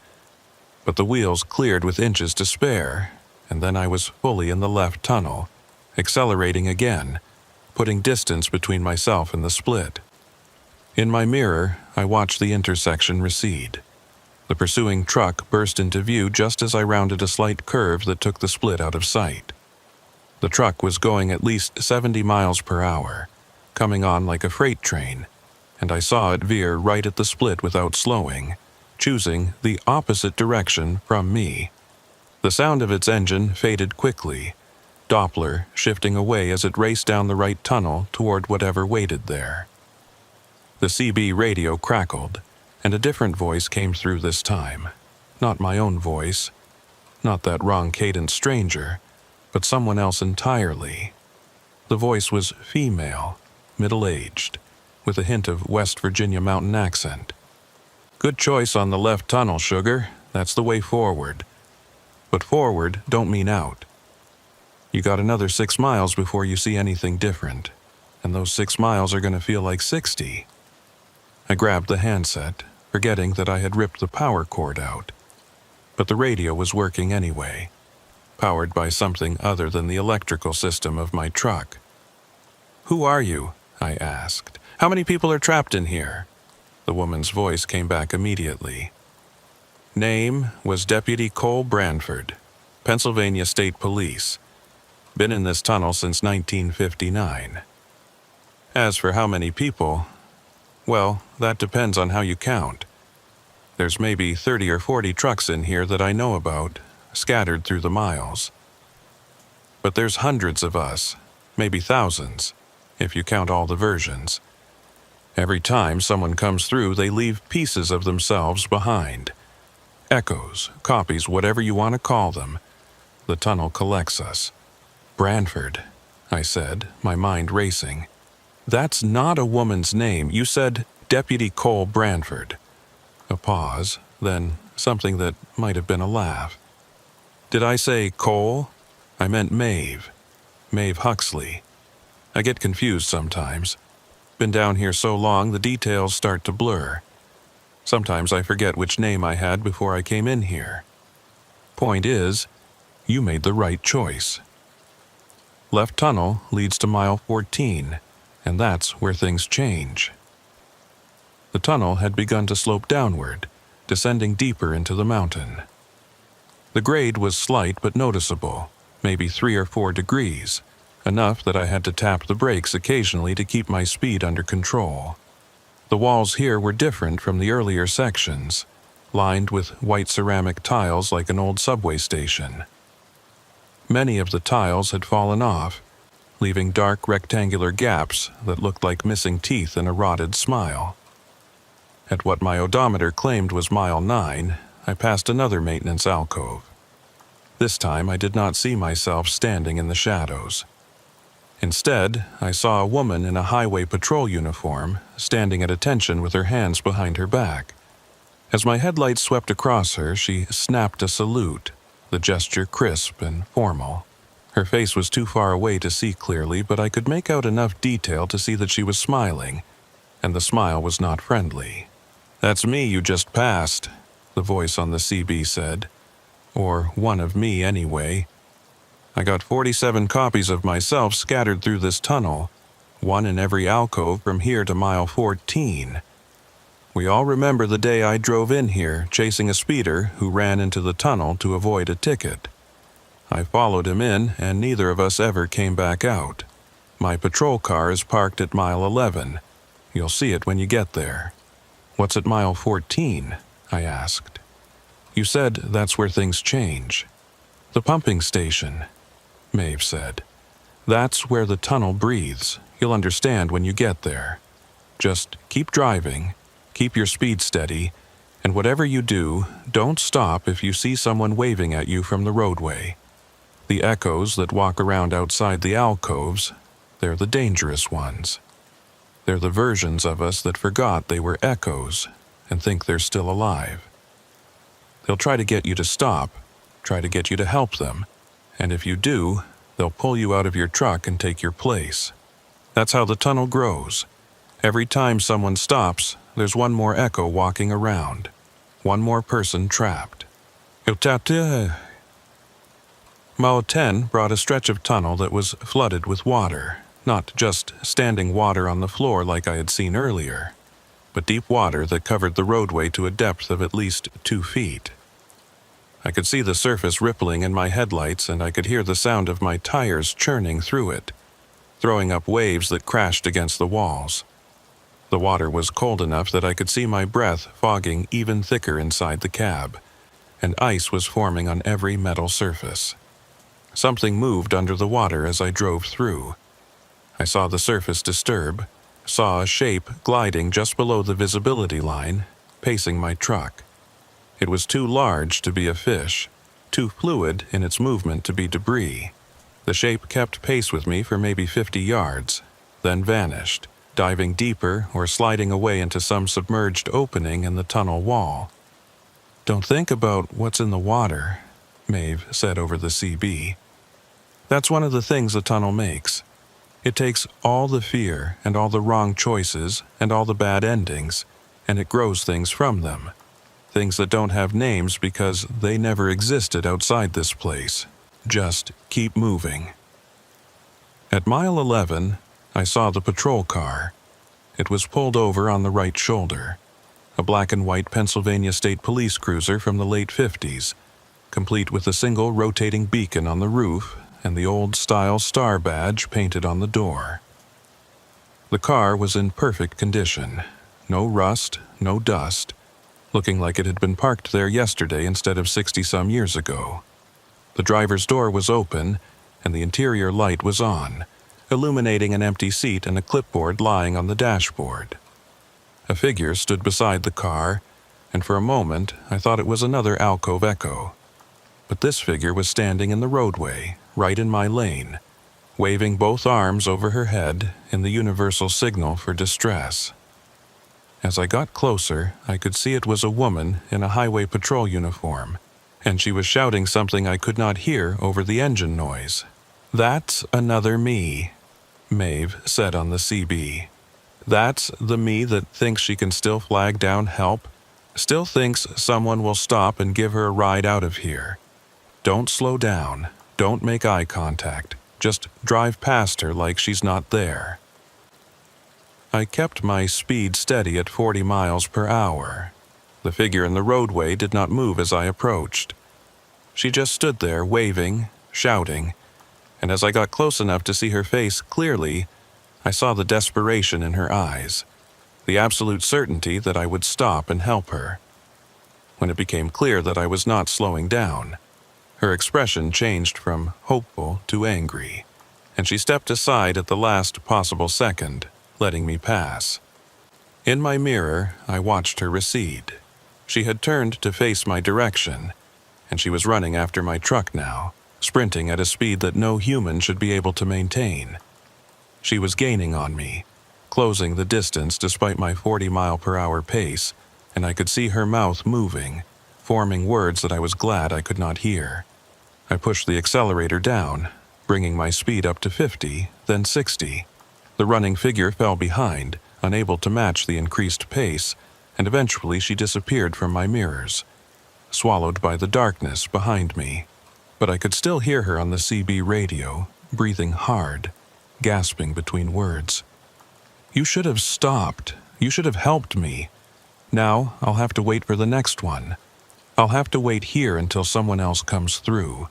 But the wheels cleared with inches to spare, and then I was fully in the left tunnel, accelerating again, putting distance between myself and the split. In my mirror, I watched the intersection recede. The pursuing truck burst into view just as I rounded a slight curve that took the split out of sight. The truck was going at least 70 miles per hour, coming on like a freight train, and I saw it veer right at the split without slowing, choosing the opposite direction from me. The sound of its engine faded quickly, Doppler shifting away as it raced down the right tunnel toward whatever waited there. The CB radio crackled, and a different voice came through this time. Not my own voice, not that wrong cadence stranger, but someone else entirely. The voice was female, middle-aged, with a hint of West Virginia mountain accent. "Good choice on the left tunnel, sugar. That's the way forward. But forward don't mean out. You got another 6 miles before you see anything different, and those 6 miles are going to feel like 60. I grabbed the handset, forgetting that I had ripped the power cord out. But the radio was working anyway, powered by something other than the electrical system of my truck. "Who are you?" I asked. "How many people are trapped in here?" The woman's voice came back immediately. Name was Deputy Cole Branford, Pennsylvania State Police. Been in this tunnel since 1959. As for how many people, well, that depends on how you count. There's maybe 30 or 40 trucks in here that I know about, scattered through the miles. But there's hundreds of us, maybe thousands, if you count all the versions. Every time someone comes through, they leave pieces of themselves behind. Echoes, copies, whatever you want to call them. The tunnel collects us. "Branford," I said, my mind racing. "That's not a woman's name. You said Deputy Cole Branford." A pause, then something that might have been a laugh. "Did I say Cole? I meant Maeve. Maeve Huxley. I get confused sometimes. Been down here so long the details start to blur. Sometimes I forget which name I had before I came in here. Point is, you made the right choice. Left tunnel leads to mile 14, and that's where things change." The tunnel had begun to slope downward, descending deeper into the mountain. The grade was slight but noticeable, maybe 3 or 4 degrees. enough that I had to tap the brakes occasionally to keep my speed under control. The walls here were different from the earlier sections, lined with white ceramic tiles like an old subway station. Many of the tiles had fallen off, leaving dark rectangular gaps that looked like missing teeth in a rotted smile. At what my odometer claimed was mile 9, I passed another maintenance alcove. This time I did not see myself standing in the shadows. Instead, I saw a woman in a highway patrol uniform standing at attention with her hands behind her back. As my headlights swept across her, she snapped a salute, the gesture crisp and formal. Her face was too far away to see clearly, but I could make out enough detail to see that she was smiling, and the smile was not friendly. "That's me you just passed," the voice on the CB said. Or one of me, anyway. I got 47 copies of myself scattered through this tunnel, one in every alcove from here to mile 14. We all remember the day I drove in here chasing a speeder who ran into the tunnel to avoid a ticket. I followed him in, and neither of us ever came back out. My patrol car is parked at mile 11. You'll see it when you get there. "What's at mile 14? I asked. "You said that's where things change." "The pumping station," Maeve said. "That's where the tunnel breathes. You'll understand when you get there. Just keep driving, keep your speed steady, and whatever you do, don't stop if you see someone waving at you from the roadway. The echoes that walk around outside the alcoves, they're the dangerous ones. They're the versions of us that forgot they were echoes and think they're still alive. They'll try to get you to stop, try to get you to help them, and if you do, they'll pull you out of your truck and take your place. That's how the tunnel grows. Every time someone stops, there's one more echo walking around, one more person trapped." Mile 10 brought a stretch of tunnel that was flooded with water, not just standing water on the floor like I had seen earlier, but deep water that covered the roadway to a depth of at least 2 feet. I could see the surface rippling in my headlights, and I could hear the sound of my tires churning through it, throwing up waves that crashed against the walls. The water was cold enough that I could see my breath fogging even thicker inside the cab, and ice was forming on every metal surface. Something moved under the water as I drove through. I saw the surface disturb, saw a shape gliding just below the visibility line, pacing my truck. It was too large to be a fish, too fluid in its movement to be debris. The shape kept pace with me for maybe 50 yards, then vanished, diving deeper or sliding away into some submerged opening in the tunnel wall. "Don't think about what's in the water," Maeve said over the CB. "That's one of the things the tunnel makes. It takes all the fear and all the wrong choices and all the bad endings, and it grows things from them. Things that don't have names because they never existed outside this place. Just keep moving." At mile 11, I saw the patrol car. It was pulled over on the right shoulder. A black and white Pennsylvania State Police cruiser from the late 50s, complete with a single rotating beacon on the roof and the old-style star badge painted on the door. The car was in perfect condition. No rust, no dust, looking like it had been parked there yesterday instead of 60-some years ago. The driver's door was open, and the interior light was on, illuminating an empty seat and a clipboard lying on the dashboard. A figure stood beside the car, and for a moment I thought it was another alcove echo. But this figure was standing in the roadway, right in my lane, waving both arms over her head in the universal signal for distress. As I got closer, I could see it was a woman in a highway patrol uniform, and she was shouting something I could not hear over the engine noise. "That's another me," Maeve said on the CB. "That's the me that thinks she can still flag down help, still thinks someone will stop and give her a ride out of here. Don't slow down, don't make eye contact, just drive past her like she's not there." I kept my speed steady at 40 miles per hour. The figure in the roadway did not move as I approached. She just stood there waving, shouting, and as I got close enough to see her face clearly, I saw the desperation in her eyes, the absolute certainty that I would stop and help her. When it became clear that I was not slowing down, her expression changed from hopeful to angry, and she stepped aside at the last possible second, letting me pass. In my mirror, I watched her recede. She had turned to face my direction, and she was running after my truck now, sprinting at a speed that no human should be able to maintain. She was gaining on me, closing the distance despite my 40-mile-per-hour pace, and I could see her mouth moving, forming words that I was glad I could not hear. I pushed the accelerator down, bringing my speed up to 50, then 60. The running figure fell behind, unable to match the increased pace, and eventually she disappeared from my mirrors, swallowed by the darkness behind me. But I could still hear her on the CB radio, breathing hard, gasping between words. "You should have stopped. You should have helped me. Now I'll have to wait for the next one. I'll have to wait here until someone else comes through.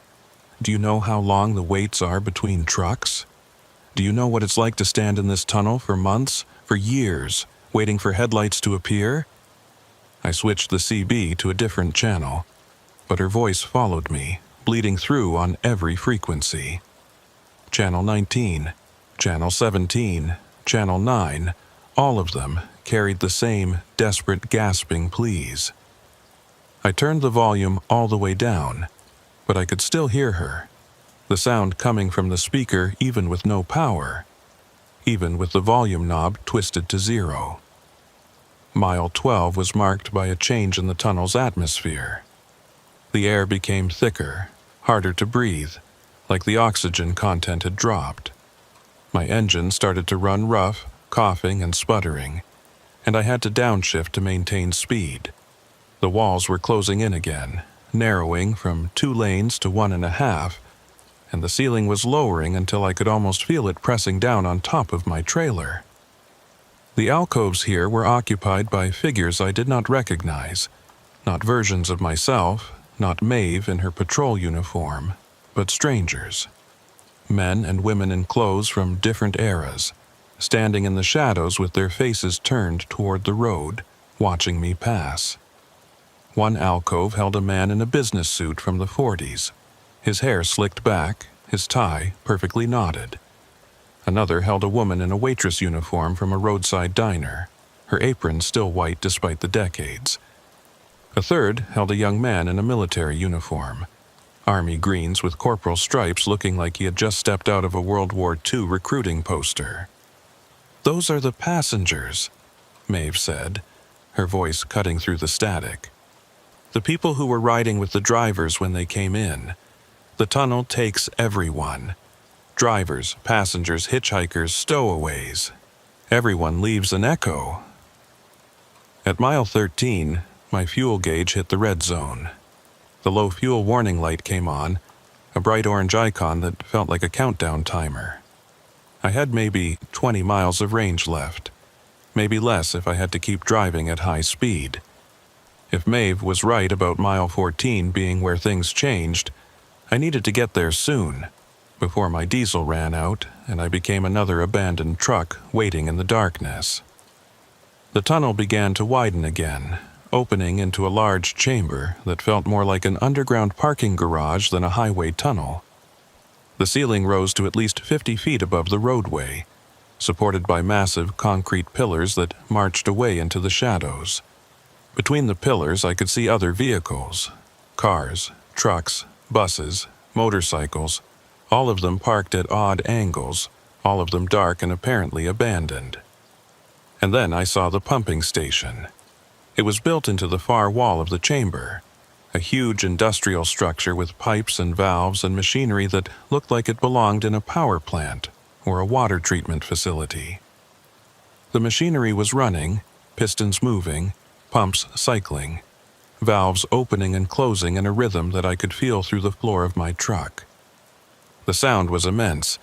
Do you know how long the waits are between trucks? Do you know what it's like to stand in this tunnel for months, for years, waiting for headlights to appear?" I switched the CB to a different channel, but her voice followed me, bleeding through on every frequency. Channel 19, Channel 17, Channel 9, all of them carried the same desperate gasping pleas. I turned the volume all the way down, but I could still hear her, the sound coming from the speaker even with no power, even with the volume knob twisted to 0. Mile 12 was marked by a change in the tunnel's atmosphere. The air became thicker, harder to breathe, like the oxygen content had dropped. My engine started to run rough, coughing and sputtering, and I had to downshift to maintain speed. The walls were closing in again, narrowing from 2 lanes to 1.5, and the ceiling was lowering until I could almost feel it pressing down on top of my trailer. The alcoves here were occupied by figures I did not recognize, not versions of myself, not Maeve in her patrol uniform, but strangers. Men and women in clothes from different eras, standing in the shadows with their faces turned toward the road, watching me pass. One alcove held a man in a business suit from the 40s, his hair slicked back, his tie perfectly knotted. Another held a woman in a waitress uniform from a roadside diner, her apron still white despite the decades. A third held a young man in a military uniform, army greens with corporal stripes looking like he had just stepped out of a World War II recruiting poster. "Those are the passengers," Maeve said, her voice cutting through the static. "The people who were riding with the drivers when they came in. The tunnel takes everyone. Drivers, passengers, hitchhikers, stowaways. Everyone leaves an echo." At mile 13, my fuel gauge hit the red zone. The low fuel warning light came on, a bright orange icon that felt like a countdown timer. I had maybe 20 miles of range left, maybe less if I had to keep driving at high speed. If Maeve was right about mile 14 being where things changed, I needed to get there soon, before my diesel ran out and I became another abandoned truck waiting in the darkness. The tunnel began to widen again, opening into a large chamber that felt more like an underground parking garage than a highway tunnel. The ceiling rose to at least 50 feet above the roadway, supported by massive concrete pillars that marched away into the shadows. Between the pillars I could see other vehicles, cars, trucks, buses, motorcycles, all of them parked at odd angles, all of them dark and apparently abandoned. And then I saw the pumping station. It was built into the far wall of the chamber, a huge industrial structure with pipes and valves and machinery that looked like it belonged in a power plant or a water treatment facility. The machinery was running, pistons moving, pumps cycling, valves opening and closing in a rhythm that I could feel through the floor of my truck. The sound was immense,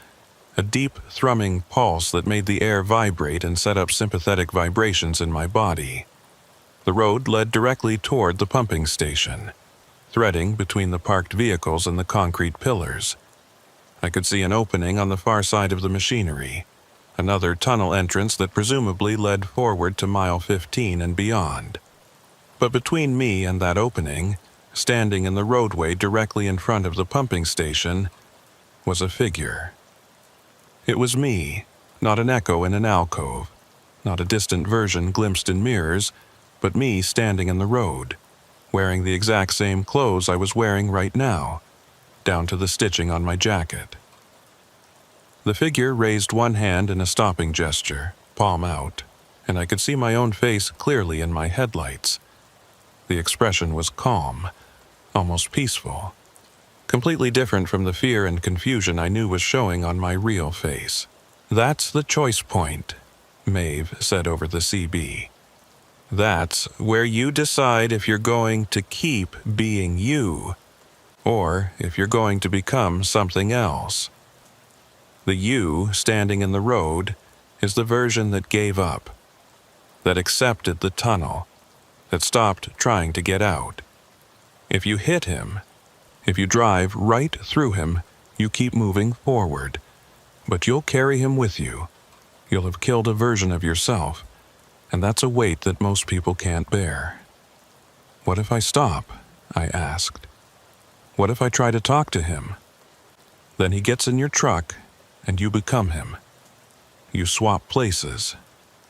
a deep, thrumming pulse that made the air vibrate and set up sympathetic vibrations in my body. The road led directly toward the pumping station, threading between the parked vehicles and the concrete pillars. I could see an opening on the far side of the machinery, another tunnel entrance that presumably led forward to mile 15 and beyond. But between me and that opening, standing in the roadway directly in front of the pumping station, was a figure. It was me, not an echo in an alcove, not a distant version glimpsed in mirrors, but me standing in the road, wearing the exact same clothes I was wearing right now, down to the stitching on my jacket. The figure raised one hand in a stopping gesture, palm out, and I could see my own face clearly in my headlights. The expression was calm, almost peaceful, completely different from the fear and confusion I knew was showing on my real face. "That's the choice point," Maeve said over the CB. "That's where you decide if you're going to keep being you, or if you're going to become something else. The you standing in the road is the version that gave up, that accepted the tunnel, that stopped trying to get out. If you hit him, if you drive right through him, you keep moving forward, but you'll carry him with you. You'll have killed a version of yourself, and that's a weight that most people can't bear." "What if I stop?" I asked. "What if I try to talk to him?" "Then he gets in your truck, and you become him. You swap places.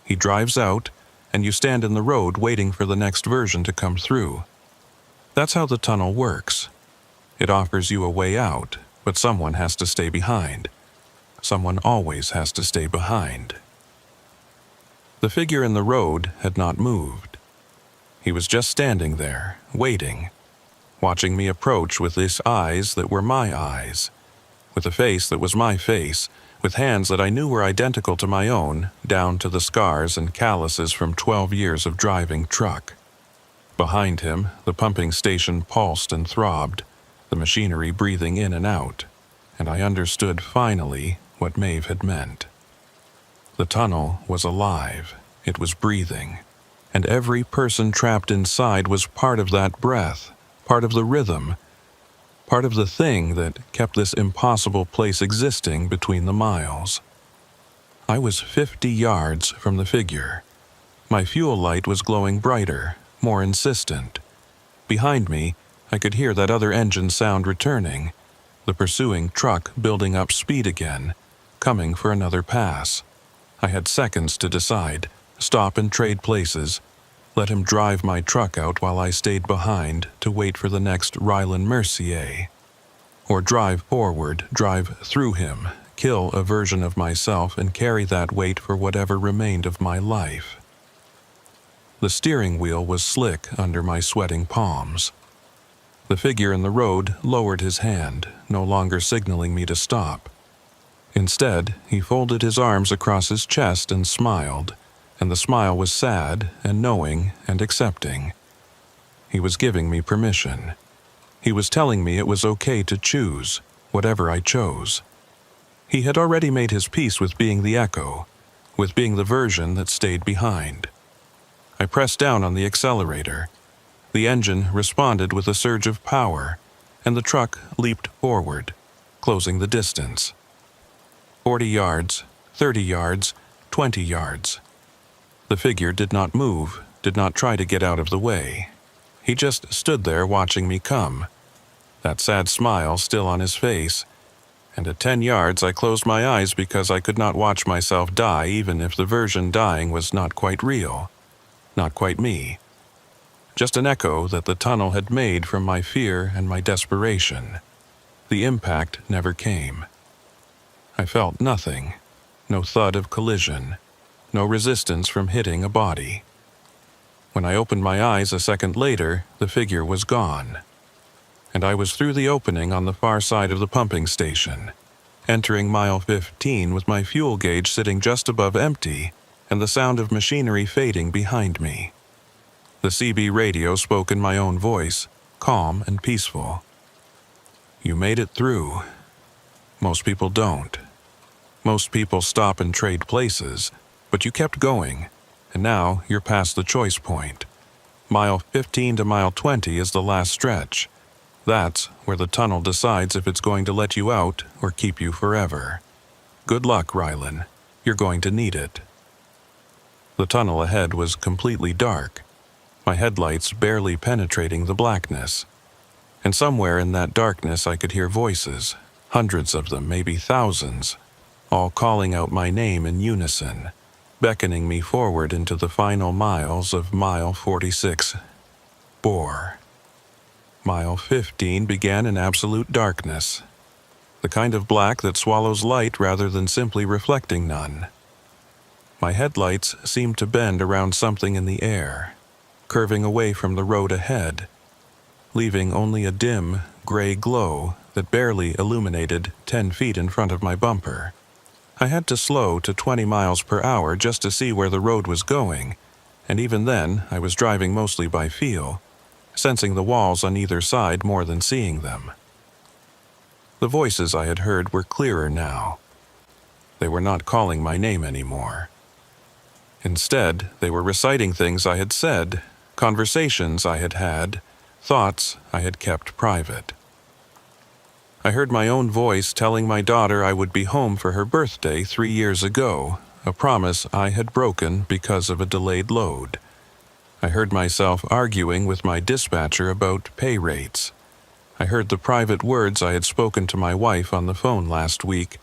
He drives out, and you stand in the road waiting for the next version to come through. That's how the tunnel works. It offers you a way out, but someone has to stay behind. Someone always has to stay behind." The figure in the road had not moved. He was just standing there, waiting, watching me approach with his eyes that were my eyes, with a face that was my face, with hands that I knew were identical to my own, down to the scars and calluses from 12 years of driving truck. Behind him, the pumping station pulsed and throbbed, the machinery breathing in and out, and I understood finally what Maeve had meant. The tunnel was alive, it was breathing, and every person trapped inside was part of that breath, part of the rhythm, part of the thing that kept this impossible place existing between the miles. I was 50 yards from the figure. My fuel light was glowing brighter, more insistent. Behind me, I could hear that other engine sound returning, the pursuing truck building up speed again, coming for another pass. I had seconds to decide, stop and trade places, let him drive my truck out while I stayed behind to wait for the next Ryland Mercier. Or drive forward, drive through him, kill a version of myself and carry that weight for whatever remained of my life. The steering wheel was slick under my sweating palms. The figure in the road lowered his hand, no longer signaling me to stop. Instead, he folded his arms across his chest and smiled, and the smile was sad and knowing and accepting. He was giving me permission. He was telling me it was okay to choose, whatever I chose. He had already made his peace with being the echo, with being the version that stayed behind. I pressed down on the accelerator. The engine responded with a surge of power, and the truck leaped forward, closing the distance. 40 yards, 30 yards, 20 yards. The figure did not move, did not try to get out of the way. He just stood there watching me come, that sad smile still on his face, and at 10 yards I closed my eyes because I could not watch myself die even if the version dying was not quite real, not quite me. Just an echo that the tunnel had made from my fear and my desperation. The impact never came. I felt nothing, no thud of collision, no resistance from hitting a body. When I opened my eyes a second later, the figure was gone. And I was through the opening on the far side of the pumping station, entering mile 15 with my fuel gauge sitting just above empty and the sound of machinery fading behind me. The CB radio spoke in my own voice, calm and peaceful. "You made it through. Most people don't. Most people stop and trade places, but you kept going, and now you're past the choice point. Mile 15 to mile 20 is the last stretch. That's where the tunnel decides if it's going to let you out or keep you forever. Good luck, Rylan. You're going to need it. The tunnel ahead was completely dark, my headlights barely penetrating the blackness. And somewhere in that darkness I could hear voices, hundreds of them, maybe thousands, all calling out my name in unison, beckoning me forward into the final miles of mile 46. Bore. Mile 15 began in absolute darkness, the kind of black that swallows light rather than simply reflecting none. My headlights seemed to bend around something in the air, curving away from the road ahead, leaving only a dim, gray glow that barely illuminated 10 feet in front of my bumper. I had to slow to 20 miles per hour just to see where the road was going, and even then I was driving mostly by feel, sensing the walls on either side more than seeing them. The voices I had heard were clearer now. They were not calling my name anymore. Instead, they were reciting things I had said, conversations I had had, thoughts I had kept private. I heard my own voice telling my daughter I would be home for her birthday 3 years ago, a promise I had broken because of a delayed load. I heard myself arguing with my dispatcher about pay rates. I heard the private words I had spoken to my wife on the phone last week,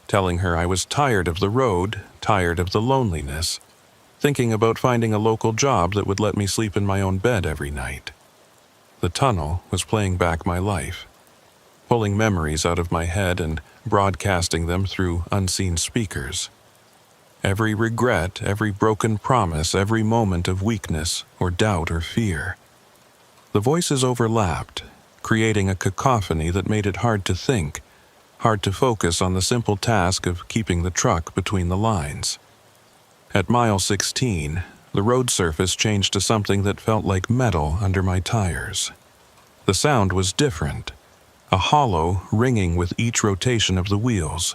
telling her I was tired of the road, tired of the loneliness, thinking about finding a local job that would let me sleep in my own bed every night. The tunnel was playing back my life, pulling memories out of my head and broadcasting them through unseen speakers. Every regret, every broken promise, every moment of weakness or doubt or fear. The voices overlapped, creating a cacophony that made it hard to think, hard to focus on the simple task of keeping the truck between the lines. At mile 16, the road surface changed to something that felt like metal under my tires. The sound was different, a hollow ringing with each rotation of the wheels,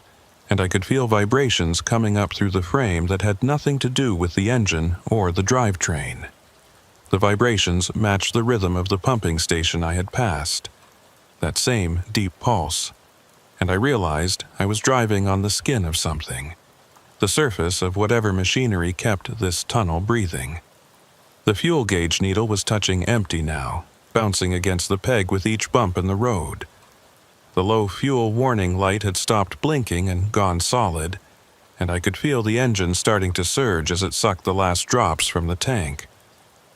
and I could feel vibrations coming up through the frame that had nothing to do with the engine or the drivetrain. The vibrations matched the rhythm of the pumping station I had passed, that same deep pulse, and I realized I was driving on the skin of something, the surface of whatever machinery kept this tunnel breathing. The fuel gauge needle was touching empty now, bouncing against the peg with each bump in the road. The low fuel warning light had stopped blinking and gone solid, and I could feel the engine starting to surge as it sucked the last drops from the tank.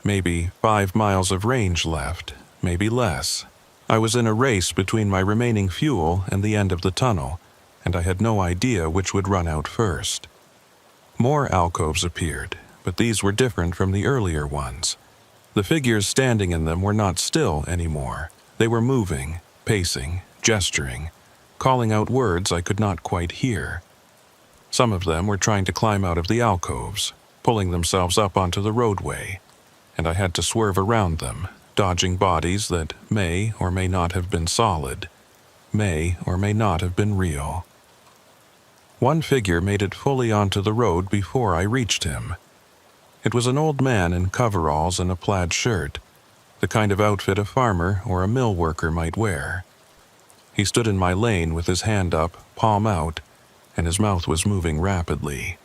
Maybe 5 miles of range left, maybe less. I was in a race between my remaining fuel and the end of the tunnel, and I had no idea which would run out first. More alcoves appeared, but these were different from the earlier ones. The figures standing in them were not still anymore. They were moving, pacing, gesturing, calling out words I could not quite hear. Some of them were trying to climb out of the alcoves, pulling themselves up onto the roadway, and I had to swerve around them, dodging bodies that may or may not have been solid, may or may not have been real. One figure made it fully onto the road before I reached him. It was an old man in coveralls and a plaid shirt, the kind of outfit a farmer or a mill worker might wear. He stood in my lane with his hand up, palm out, and his mouth was moving rapidly.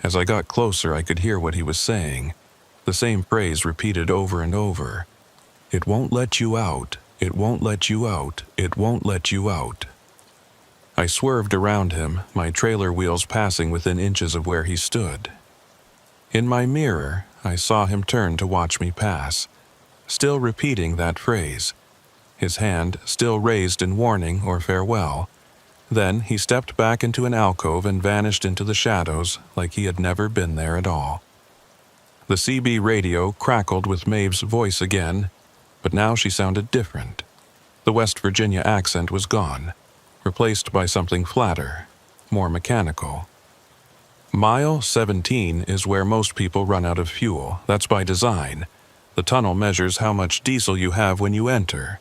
As I got closer, I could hear what he was saying, the same phrase repeated over and over. "It won't let you out. It won't let you out. It won't let you out." I swerved around him, my trailer wheels passing within inches of where he stood. In my mirror, I saw him turn to watch me pass, still repeating that phrase, his hand still raised in warning or farewell. Then he stepped back into an alcove and vanished into the shadows like he had never been there at all. The CB radio crackled with Maeve's voice again, but now she sounded different. The West Virginia accent was gone, replaced by something flatter, more mechanical. Mile 17 is where most people run out of fuel. That's by design. The tunnel measures how much diesel you have when you enter,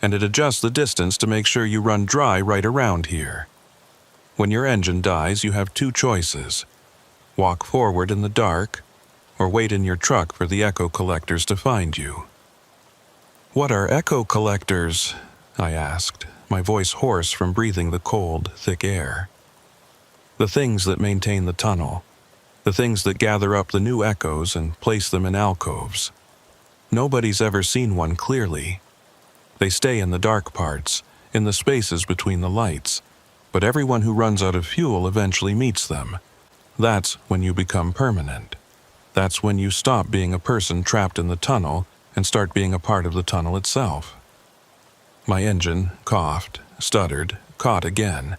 and it adjusts the distance to make sure you run dry right around here. When your engine dies, you have 2 choices: walk forward in the dark, or wait in your truck for the echo collectors to find you. What are echo collectors? I asked, my voice hoarse from breathing the cold, thick air. The things that maintain the tunnel. The things that gather up the new echoes and place them in alcoves. Nobody's ever seen one clearly. They stay in the dark parts, in the spaces between the lights, but everyone who runs out of fuel eventually meets them. That's when you become permanent. That's when you stop being a person trapped in the tunnel and start being a part of the tunnel itself. My engine coughed, stuttered, caught again.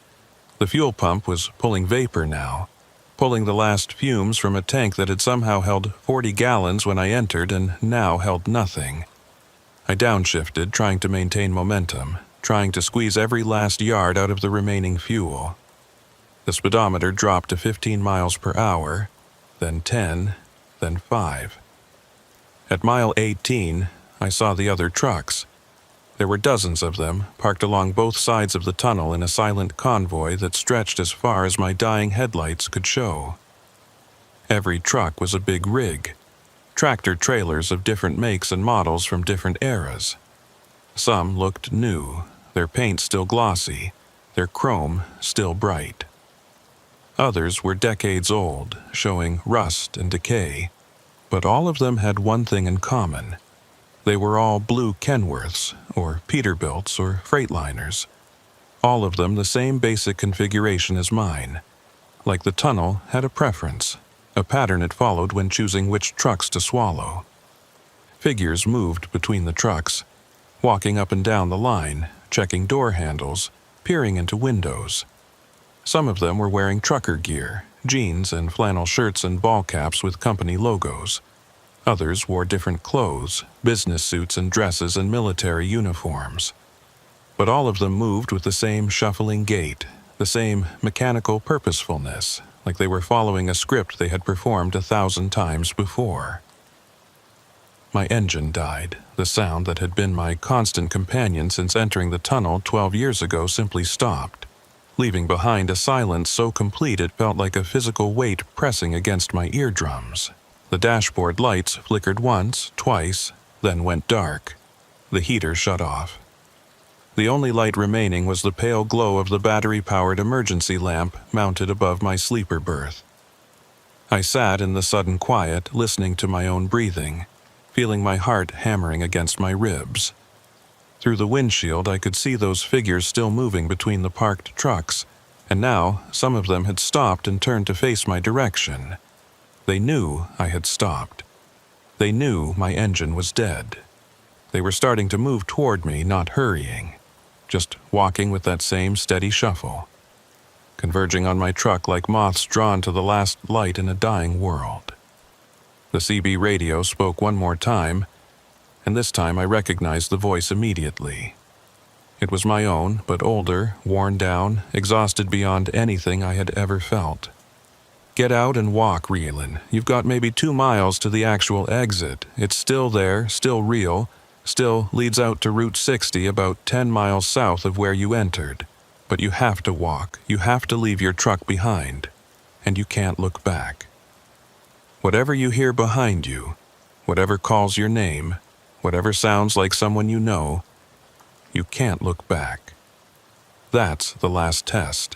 The fuel pump was pulling vapor now, pulling the last fumes from a tank that had somehow held 40 gallons when I entered and now held nothing. I downshifted, trying to maintain momentum, trying to squeeze every last yard out of the remaining fuel. The speedometer dropped to 15 miles per hour, then 10, then 5. At mile 18, I saw the other trucks. There were dozens of them, parked along both sides of the tunnel in a silent convoy that stretched as far as my dying headlights could show. Every truck was a big rig, tractor-trailers of different makes and models from different eras. Some looked new, their paint still glossy, their chrome still bright. Others were decades old, showing rust and decay, but all of them had one thing in common. They were all blue Kenworths, or Peterbilts, or Freightliners. All of them the same basic configuration as mine. Like the tunnel had a preference, a pattern it followed when choosing which trucks to swallow. Figures moved between the trucks, walking up and down the line, checking door handles, peering into windows. Some of them were wearing trucker gear, jeans and flannel shirts and ball caps with company logos. Others wore different clothes, business suits and dresses and military uniforms. But all of them moved with the same shuffling gait, the same mechanical purposefulness, like they were following a script they had performed 1,000 times before. My engine died. The sound that had been my constant companion since entering the tunnel 12 years ago simply stopped, leaving behind a silence so complete it felt like a physical weight pressing against my eardrums. The dashboard lights flickered once, twice, then went dark. The heater shut off. The only light remaining was the pale glow of the battery-powered emergency lamp mounted above my sleeper berth. I sat in the sudden quiet, listening to my own breathing, feeling my heart hammering against my ribs. Through the windshield, I could see those figures still moving between the parked trucks, and now some of them had stopped and turned to face my direction. They knew I had stopped. They knew my engine was dead. They were starting to move toward me, not hurrying, just walking with that same steady shuffle, converging on my truck like moths drawn to the last light in a dying world. The CB radio spoke one more time, and this time I recognized the voice immediately. It was my own, but older, worn down, exhausted beyond anything I had ever felt. Get out and walk, Rielan. You've got maybe 2 miles to the actual exit. It's still there, still real, still leads out to Route 60 about 10 miles south of where you entered. But you have to walk. You have to leave your truck behind. And you can't look back. Whatever you hear behind you, whatever calls your name, whatever sounds like someone you know, you can't look back. That's the last test.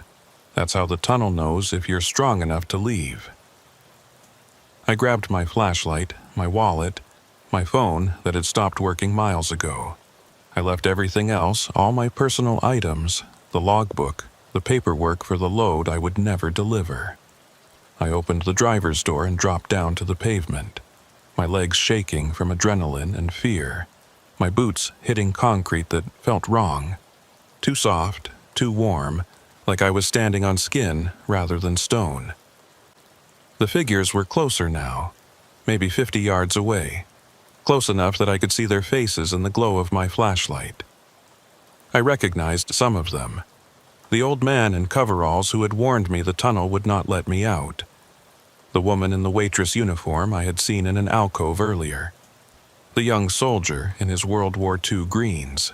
That's how the tunnel knows if you're strong enough to leave. I grabbed my flashlight, my wallet, my phone that had stopped working miles ago. I left everything else, all my personal items, the logbook, the paperwork for the load I would never deliver. I opened the driver's door and dropped down to the pavement, my legs shaking from adrenaline and fear, my boots hitting concrete that felt wrong, too soft, too warm, like I was standing on skin rather than stone. The figures were closer now, maybe 50 yards away, close enough that I could see their faces in the glow of my flashlight. I recognized some of them. The old man in coveralls who had warned me the tunnel would not let me out. The woman in the waitress uniform I had seen in an alcove earlier. The young soldier in his World War II greens.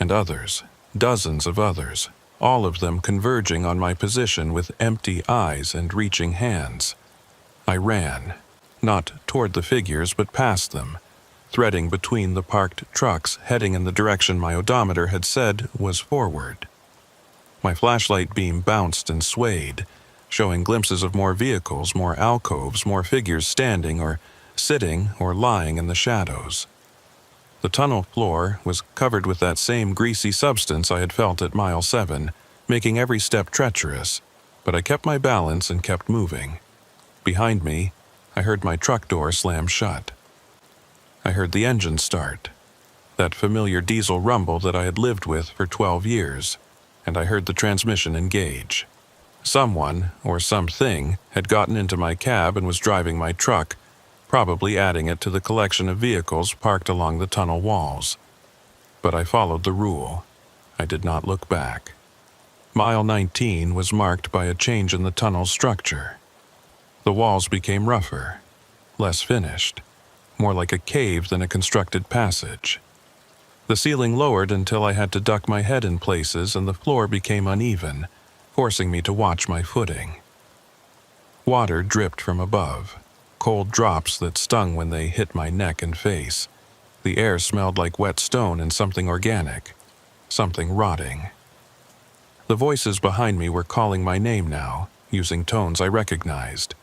And others, dozens of others, all of them converging on my position with empty eyes and reaching hands. I ran, not toward the figures but past them, threading between the parked trucks heading in the direction my odometer had said was forward. My flashlight beam bounced and swayed, showing glimpses of more vehicles, more alcoves, more figures standing or sitting or lying in the shadows. The tunnel floor was covered with that same greasy substance I had felt at mile 7, making every step treacherous, but I kept my balance and kept moving. Behind me, I heard my truck door slam shut. I heard the engine start, that familiar diesel rumble that I had lived with for 12 years, and I heard the transmission engage. Someone, or something, had gotten into my cab and was driving my truck, probably adding it to the collection of vehicles parked along the tunnel walls. But I followed the rule. I did not look back. Mile 19 was marked by a change in the tunnel's structure. The walls became rougher, less finished, more like a cave than a constructed passage. The ceiling lowered until I had to duck my head in places and the floor became uneven, forcing me to watch my footing. Water dripped from above, cold drops that stung when they hit my neck and face. The air smelled like wet stone and something organic, something rotting. The voices behind me were calling my name now, using tones I recognized.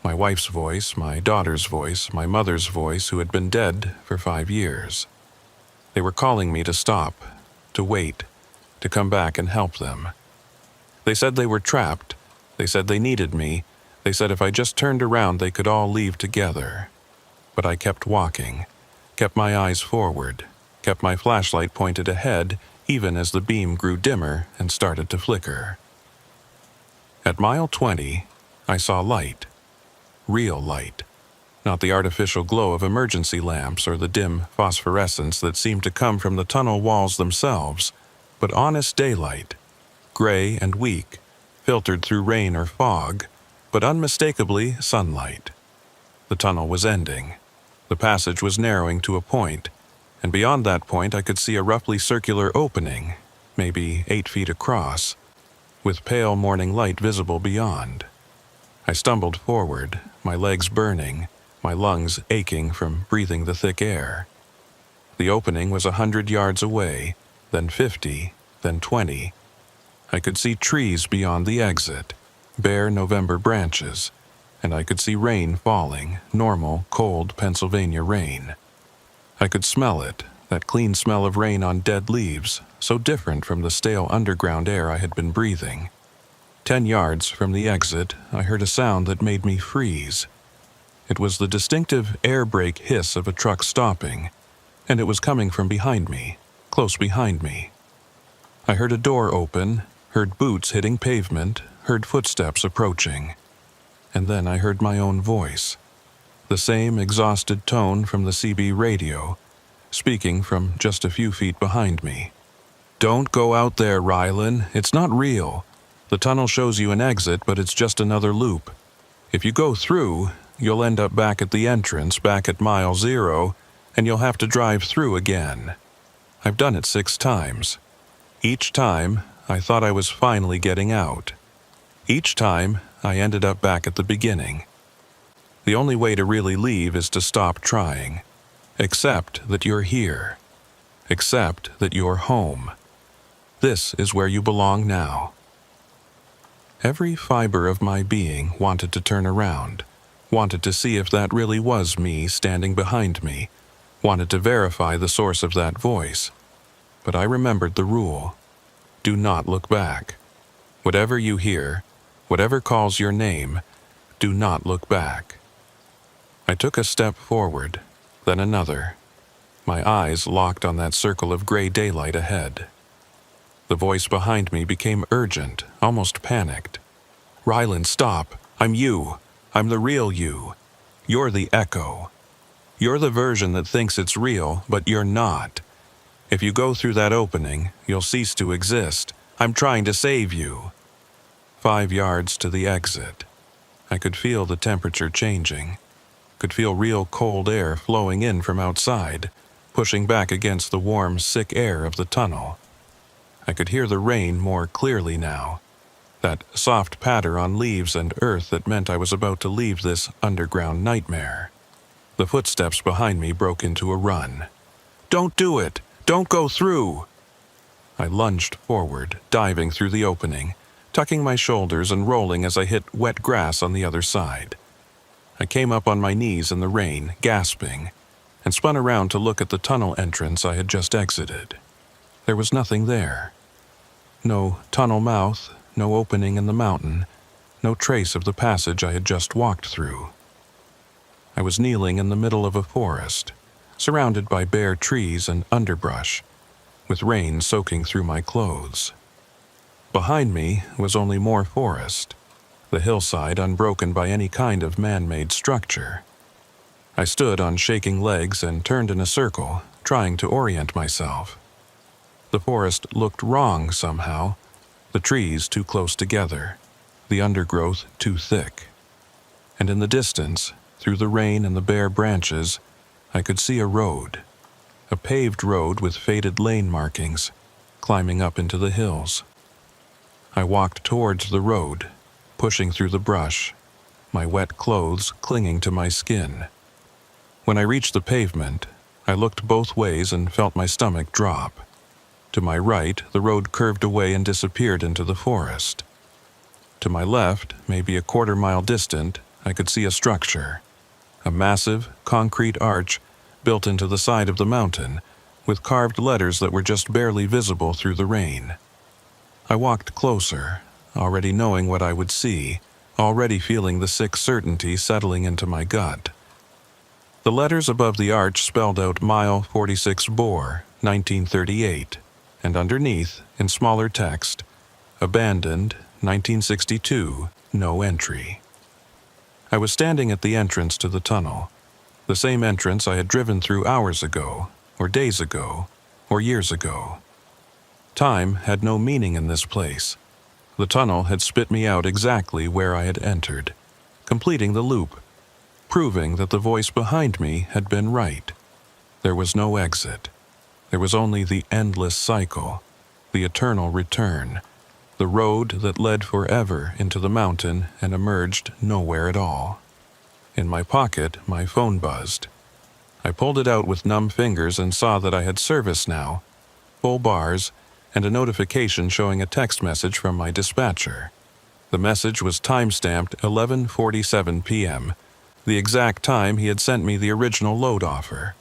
My wife's voice, my daughter's voice, my mother's voice who had been dead for 5 years. They were calling me to stop, to wait, to come back and help them. They said they were trapped. They said they needed me. They said if I just turned around they could all leave together. But I kept walking, kept my eyes forward, kept my flashlight pointed ahead even as the beam grew dimmer and started to flicker. At mile 20, I saw light. Real light. Not the artificial glow of emergency lamps or the dim phosphorescence that seemed to come from the tunnel walls themselves, but honest daylight, gray and weak, filtered through rain or fog, but unmistakably sunlight. The tunnel was ending. The passage was narrowing to a point, and beyond that point I could see a roughly circular opening, maybe 8 feet across, with pale morning light visible beyond. I stumbled forward, my legs burning, my lungs aching from breathing the thick air. The opening was 100 yards away, then 50, then 20. I could see trees beyond the exit, bare November branches, and I could see rain falling, normal, cold Pennsylvania rain. I could smell it, that clean smell of rain on dead leaves, so different from the stale underground air I had been breathing. 10 yards from the exit, I heard a sound that made me freeze. It was the distinctive air brake hiss of a truck stopping, and it was coming from behind me, close behind me. I heard a door open, heard boots hitting pavement, heard footsteps approaching. And then I heard my own voice, the same exhausted tone from the CB radio, speaking from just a few feet behind me. "Don't go out there, Rylan. It's not real. The tunnel shows you an exit, but it's just another loop. If you go through, you'll end up back at the entrance, back at mile 0, and you'll have to drive through again. I've done it 6 times. Each time, I thought I was finally getting out. Each time, I ended up back at the beginning. The only way to really leave is to stop trying. Accept that you're here. Accept that you're home. This is where you belong now." Every fiber of my being wanted to turn around, wanted to see if that really was me standing behind me, wanted to verify the source of that voice. But I remembered the rule. Do not look back. Whatever you hear, whatever calls your name, do not look back. I took a step forward, then another. My eyes locked on that circle of gray daylight ahead. The voice behind me became urgent, almost panicked. "Rylan, stop. I'm you. I'm the real you. You're the echo. You're the version that thinks it's real, but you're not. If you go through that opening, you'll cease to exist. I'm trying to save you." 5 yards to the exit. I could feel the temperature changing. Could feel real cold air flowing in from outside, pushing back against the warm, sick air of the tunnel. I could hear the rain more clearly now, that soft patter on leaves and earth that meant I was about to leave this underground nightmare. The footsteps behind me broke into a run. "Don't do it! Don't go through!" I lunged forward, diving through the opening, tucking my shoulders and rolling as I hit wet grass on the other side. I came up on my knees in the rain, gasping, and spun around to look at the tunnel entrance I had just exited. There was nothing there. No tunnel mouth, no opening in the mountain, no trace of the passage I had just walked through. I was kneeling in the middle of a forest, surrounded by bare trees and underbrush, with rain soaking through my clothes. Behind me was only more forest, the hillside unbroken by any kind of man-made structure. I stood on shaking legs and turned in a circle, trying to orient myself. The forest looked wrong somehow, the trees too close together, the undergrowth too thick. And in the distance, through the rain and the bare branches, I could see a road, a paved road with faded lane markings, climbing up into the hills. I walked towards the road, pushing through the brush, my wet clothes clinging to my skin. When I reached the pavement, I looked both ways and felt my stomach drop. To my right, the road curved away and disappeared into the forest. To my left, maybe a quarter-mile distant, I could see a structure, a massive, concrete arch built into the side of the mountain, with carved letters that were just barely visible through the rain. I walked closer, already knowing what I would see, already feeling the sick certainty settling into my gut. The letters above the arch spelled out Mile 46 Bore, 1938, and underneath, in smaller text, Abandoned, 1962, no entry. I was standing at the entrance to the tunnel, the same entrance I had driven through hours ago, or days ago, or years ago. Time had no meaning in this place. The tunnel had spit me out exactly where I had entered, completing the loop, proving that the voice behind me had been right. There was no exit. There was only the endless cycle, the eternal return, the road that led forever into the mountain and emerged nowhere at all. In my pocket, my phone buzzed. I pulled it out with numb fingers and saw that I had service now, full bars, and a notification showing a text message from my dispatcher. The message was time-stamped 11:47 p.m., the exact time he had sent me the original load offer.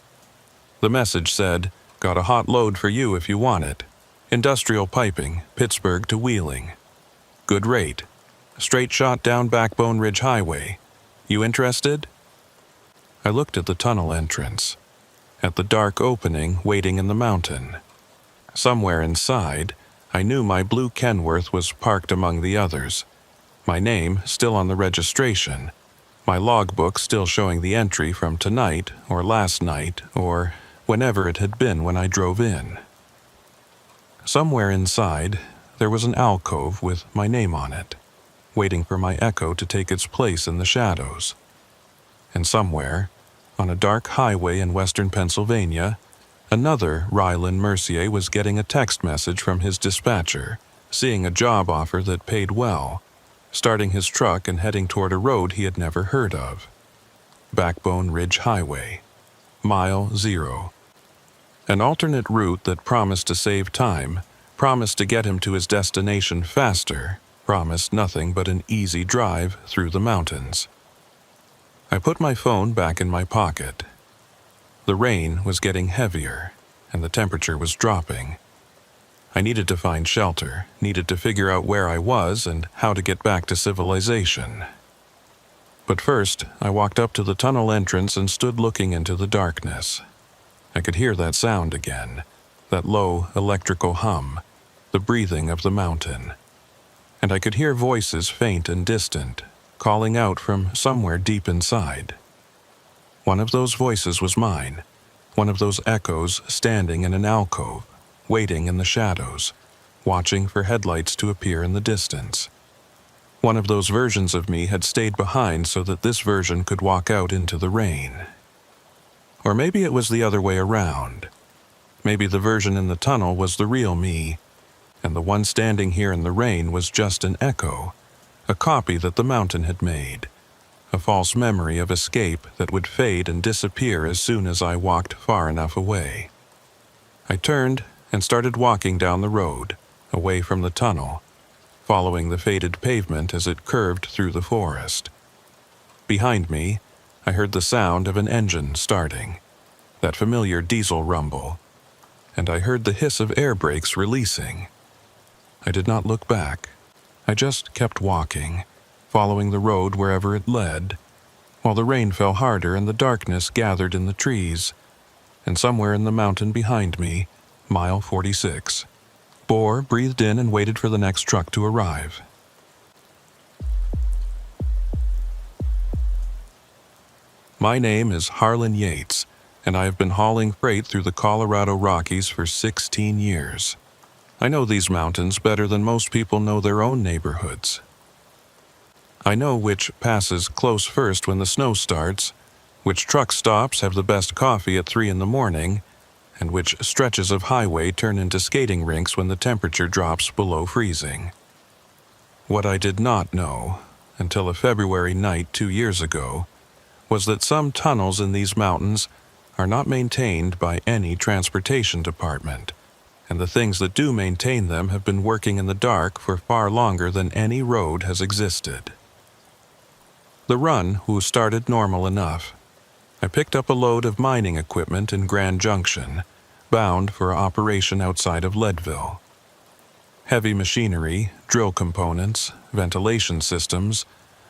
The message said, "Got a hot load for you if you want it. Industrial piping, Pittsburgh to Wheeling. Good rate. Straight shot down Backbone Ridge Highway. You interested?" I looked at the tunnel entrance, at the dark opening waiting in the mountain. Somewhere inside, I knew my blue Kenworth was parked among the others, my name still on the registration, my logbook still showing the entry from tonight or last night or whenever it had been when I drove in. Somewhere inside, there was an alcove with my name on it, waiting for my echo to take its place in the shadows. And somewhere, on a dark highway in western Pennsylvania, another Rylan Mercier was getting a text message from his dispatcher, seeing a job offer that paid well, starting his truck and heading toward a road he had never heard of. Backbone Ridge Highway, Mile 0. An alternate route that promised to save time, promised to get him to his destination faster, promised nothing but an easy drive through the mountains. I put my phone back in my pocket. The rain was getting heavier, and the temperature was dropping. I needed to find shelter, needed to figure out where I was and how to get back to civilization. But first, I walked up to the tunnel entrance and stood looking into the darkness. I could hear that sound again, that low electrical hum, the breathing of the mountain. And I could hear voices faint and distant, calling out from somewhere deep inside. One of those voices was mine, one of those echoes standing in an alcove, waiting in the shadows, watching for headlights to appear in the distance. One of those versions of me had stayed behind so that this version could walk out into the rain. Or maybe it was the other way around. Maybe the version in the tunnel was the real me, and the one standing here in the rain was just an echo, a copy that the mountain had made, a false memory of escape that would fade and disappear as soon as I walked far enough away. I turned and started walking down the road, away from the tunnel, following the faded pavement as it curved through the forest. Behind me, I heard the sound of an engine starting, that familiar diesel rumble, and I heard the hiss of air brakes releasing. I did not look back. I just kept walking, following the road wherever it led, while the rain fell harder and the darkness gathered in the trees, and somewhere in the mountain behind me, mile 46, Boar breathed in and waited for the next truck to arrive. My name is Harlan Yates, and I have been hauling freight through the Colorado Rockies for 16 years. I know these mountains better than most people know their own neighborhoods. I know which passes close first when the snow starts, which truck stops have the best coffee at 3 in the morning, and which stretches of highway turn into skating rinks when the temperature drops below freezing. What I did not know, until a February night 2 years ago, was that some tunnels in these mountains are not maintained by any transportation department, and the things that do maintain them have been working in the dark for far longer than any road has existed. The run started normal enough. I picked up a load of mining equipment in Grand Junction, bound for operation outside of Leadville. Heavy machinery, drill components, ventilation systems,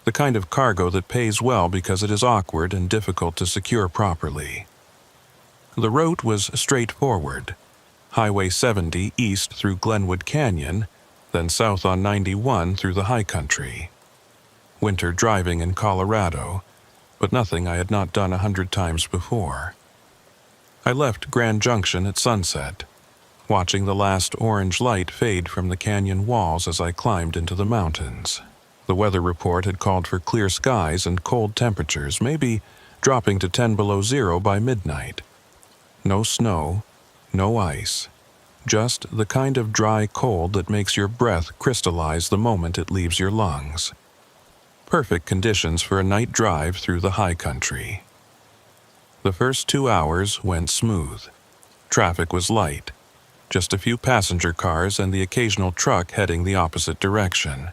the kind of cargo that pays well because it is awkward and difficult to secure properly. The route was straightforward. Highway 70 east through Glenwood Canyon, then south on 91 through the high country. Winter driving in Colorado, but nothing I had not done 100 times before. I left Grand Junction at sunset, watching the last orange light fade from the canyon walls as I climbed into the mountains. The weather report had called for clear skies and cold temperatures, maybe dropping to 10 below zero by midnight. No snow, no ice, just the kind of dry cold that makes your breath crystallize the moment it leaves your lungs. Perfect conditions for a night drive through the high country. The first 2 hours went smooth. Traffic was light, just a few passenger cars and the occasional truck heading the opposite direction.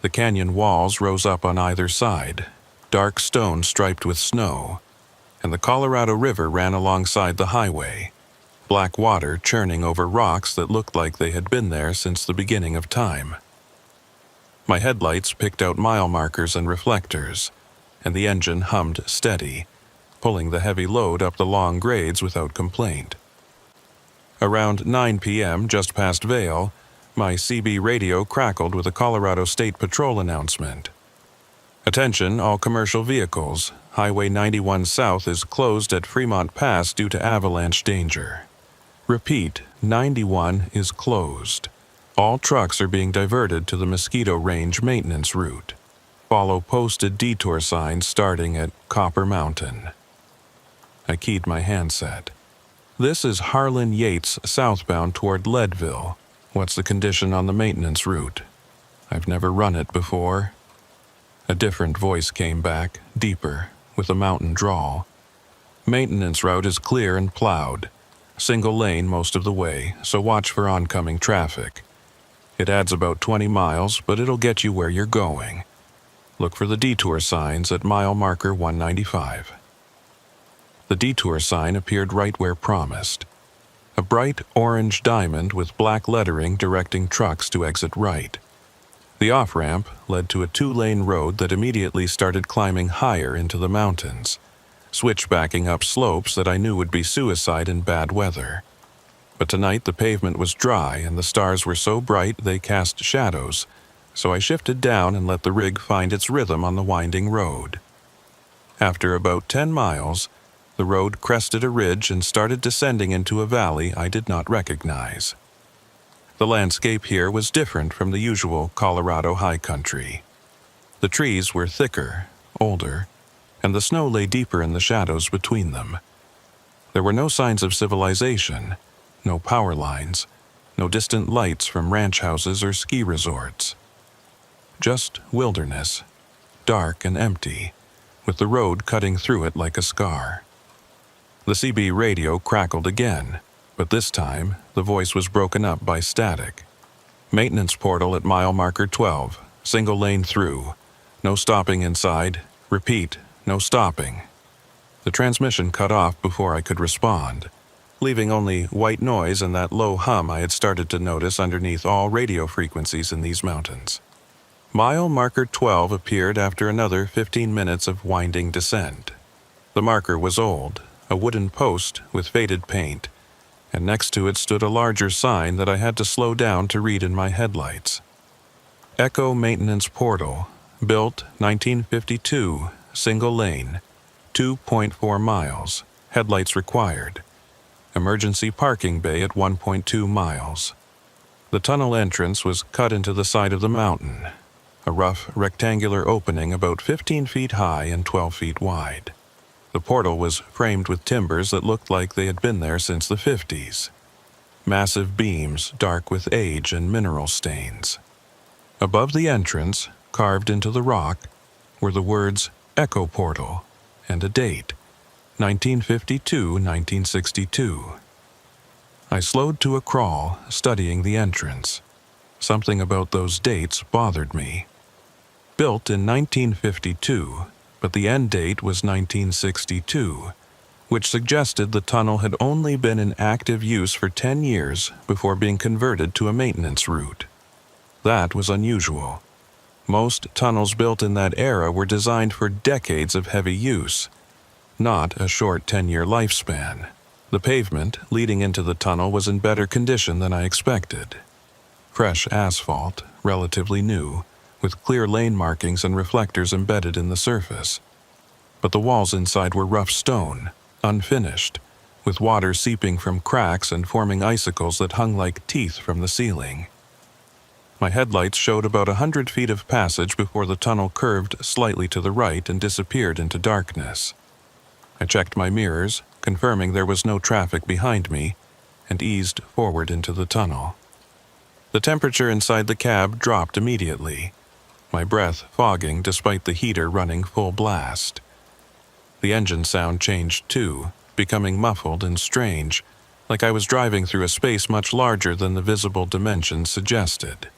The canyon walls rose up on either side, dark stone striped with snow, and the Colorado River ran alongside the highway, black water churning over rocks that looked like they had been there since the beginning of time. My headlights picked out mile markers and reflectors, and the engine hummed steady, pulling the heavy load up the long grades without complaint. Around 9 p.m., just past Vail, my CB radio crackled with a Colorado State Patrol announcement. Attention, all commercial vehicles. Highway 91 South is closed at Fremont Pass due to avalanche danger. Repeat, 91 is closed. All trucks are being diverted to the Mosquito Range maintenance route. Follow posted detour signs starting at Copper Mountain. I keyed my handset. This is Harlan Yates southbound toward Leadville. What's the condition on the maintenance route? I've never run it before. A different voice came back, deeper, with a mountain drawl. Maintenance route is clear and plowed. Single lane most of the way, so watch for oncoming traffic. It adds about 20 miles, but it'll get you where you're going. Look for the detour signs at mile marker 195. The detour sign appeared right where promised. A bright orange diamond with black lettering directing trucks to exit right. The off-ramp led to a 2-lane road that immediately started climbing higher into the mountains, switchbacking up slopes that I knew would be suicide in bad weather. But tonight the pavement was dry and the stars were so bright they cast shadows, so I shifted down and let the rig find its rhythm on the winding road. After about 10 miles, the road crested a ridge and started descending into a valley I did not recognize. The landscape here was different from the usual Colorado high country. The trees were thicker, older, and the snow lay deeper in the shadows between them. There were no signs of civilization, no power lines, no distant lights from ranch houses or ski resorts. Just wilderness, dark and empty, with the road cutting through it like a scar. The CB radio crackled again, but this time the voice was broken up by static. Maintenance portal at mile marker 12, single lane through. No stopping inside. Repeat, no stopping. The transmission cut off before I could respond, leaving only white noise and that low hum I had started to notice underneath all radio frequencies in these mountains. Mile marker 12 appeared after another 15 minutes of winding descent. The marker was old, a wooden post with faded paint, and next to it stood a larger sign that I had to slow down to read in my headlights. Echo Maintenance Portal, built 1952, single lane, 2.4 miles, headlights required. Emergency parking bay at 1.2 miles. The tunnel entrance was cut into the side of the mountain, a rough rectangular opening about 15 feet high and 12 feet wide. The portal was framed with timbers that looked like they had been there since the 50s. Massive beams dark with age and mineral stains. Above the entrance, carved into the rock, were the words Echo Portal and a date, 1952-1962. I slowed to a crawl, studying the entrance. Something about those dates bothered me. Built in 1952, but the end date was 1962, which suggested the tunnel had only been in active use for 10 years before being converted to a maintenance route. That was unusual. Most tunnels built in that era were designed for decades of heavy use, not a short 10-year lifespan. The pavement leading into the tunnel was in better condition than I expected. Fresh asphalt, relatively new, with clear lane markings and reflectors embedded in the surface. But the walls inside were rough stone, unfinished, with water seeping from cracks and forming icicles that hung like teeth from the ceiling. My headlights showed about 100 feet of passage before the tunnel curved slightly to the right and disappeared into darkness. I checked my mirrors, confirming there was no traffic behind me, and eased forward into the tunnel. The temperature inside the cab dropped immediately, my breath fogging despite the heater running full blast. The engine sound changed too, becoming muffled and strange, like I was driving through a space much larger than the visible dimensions suggested.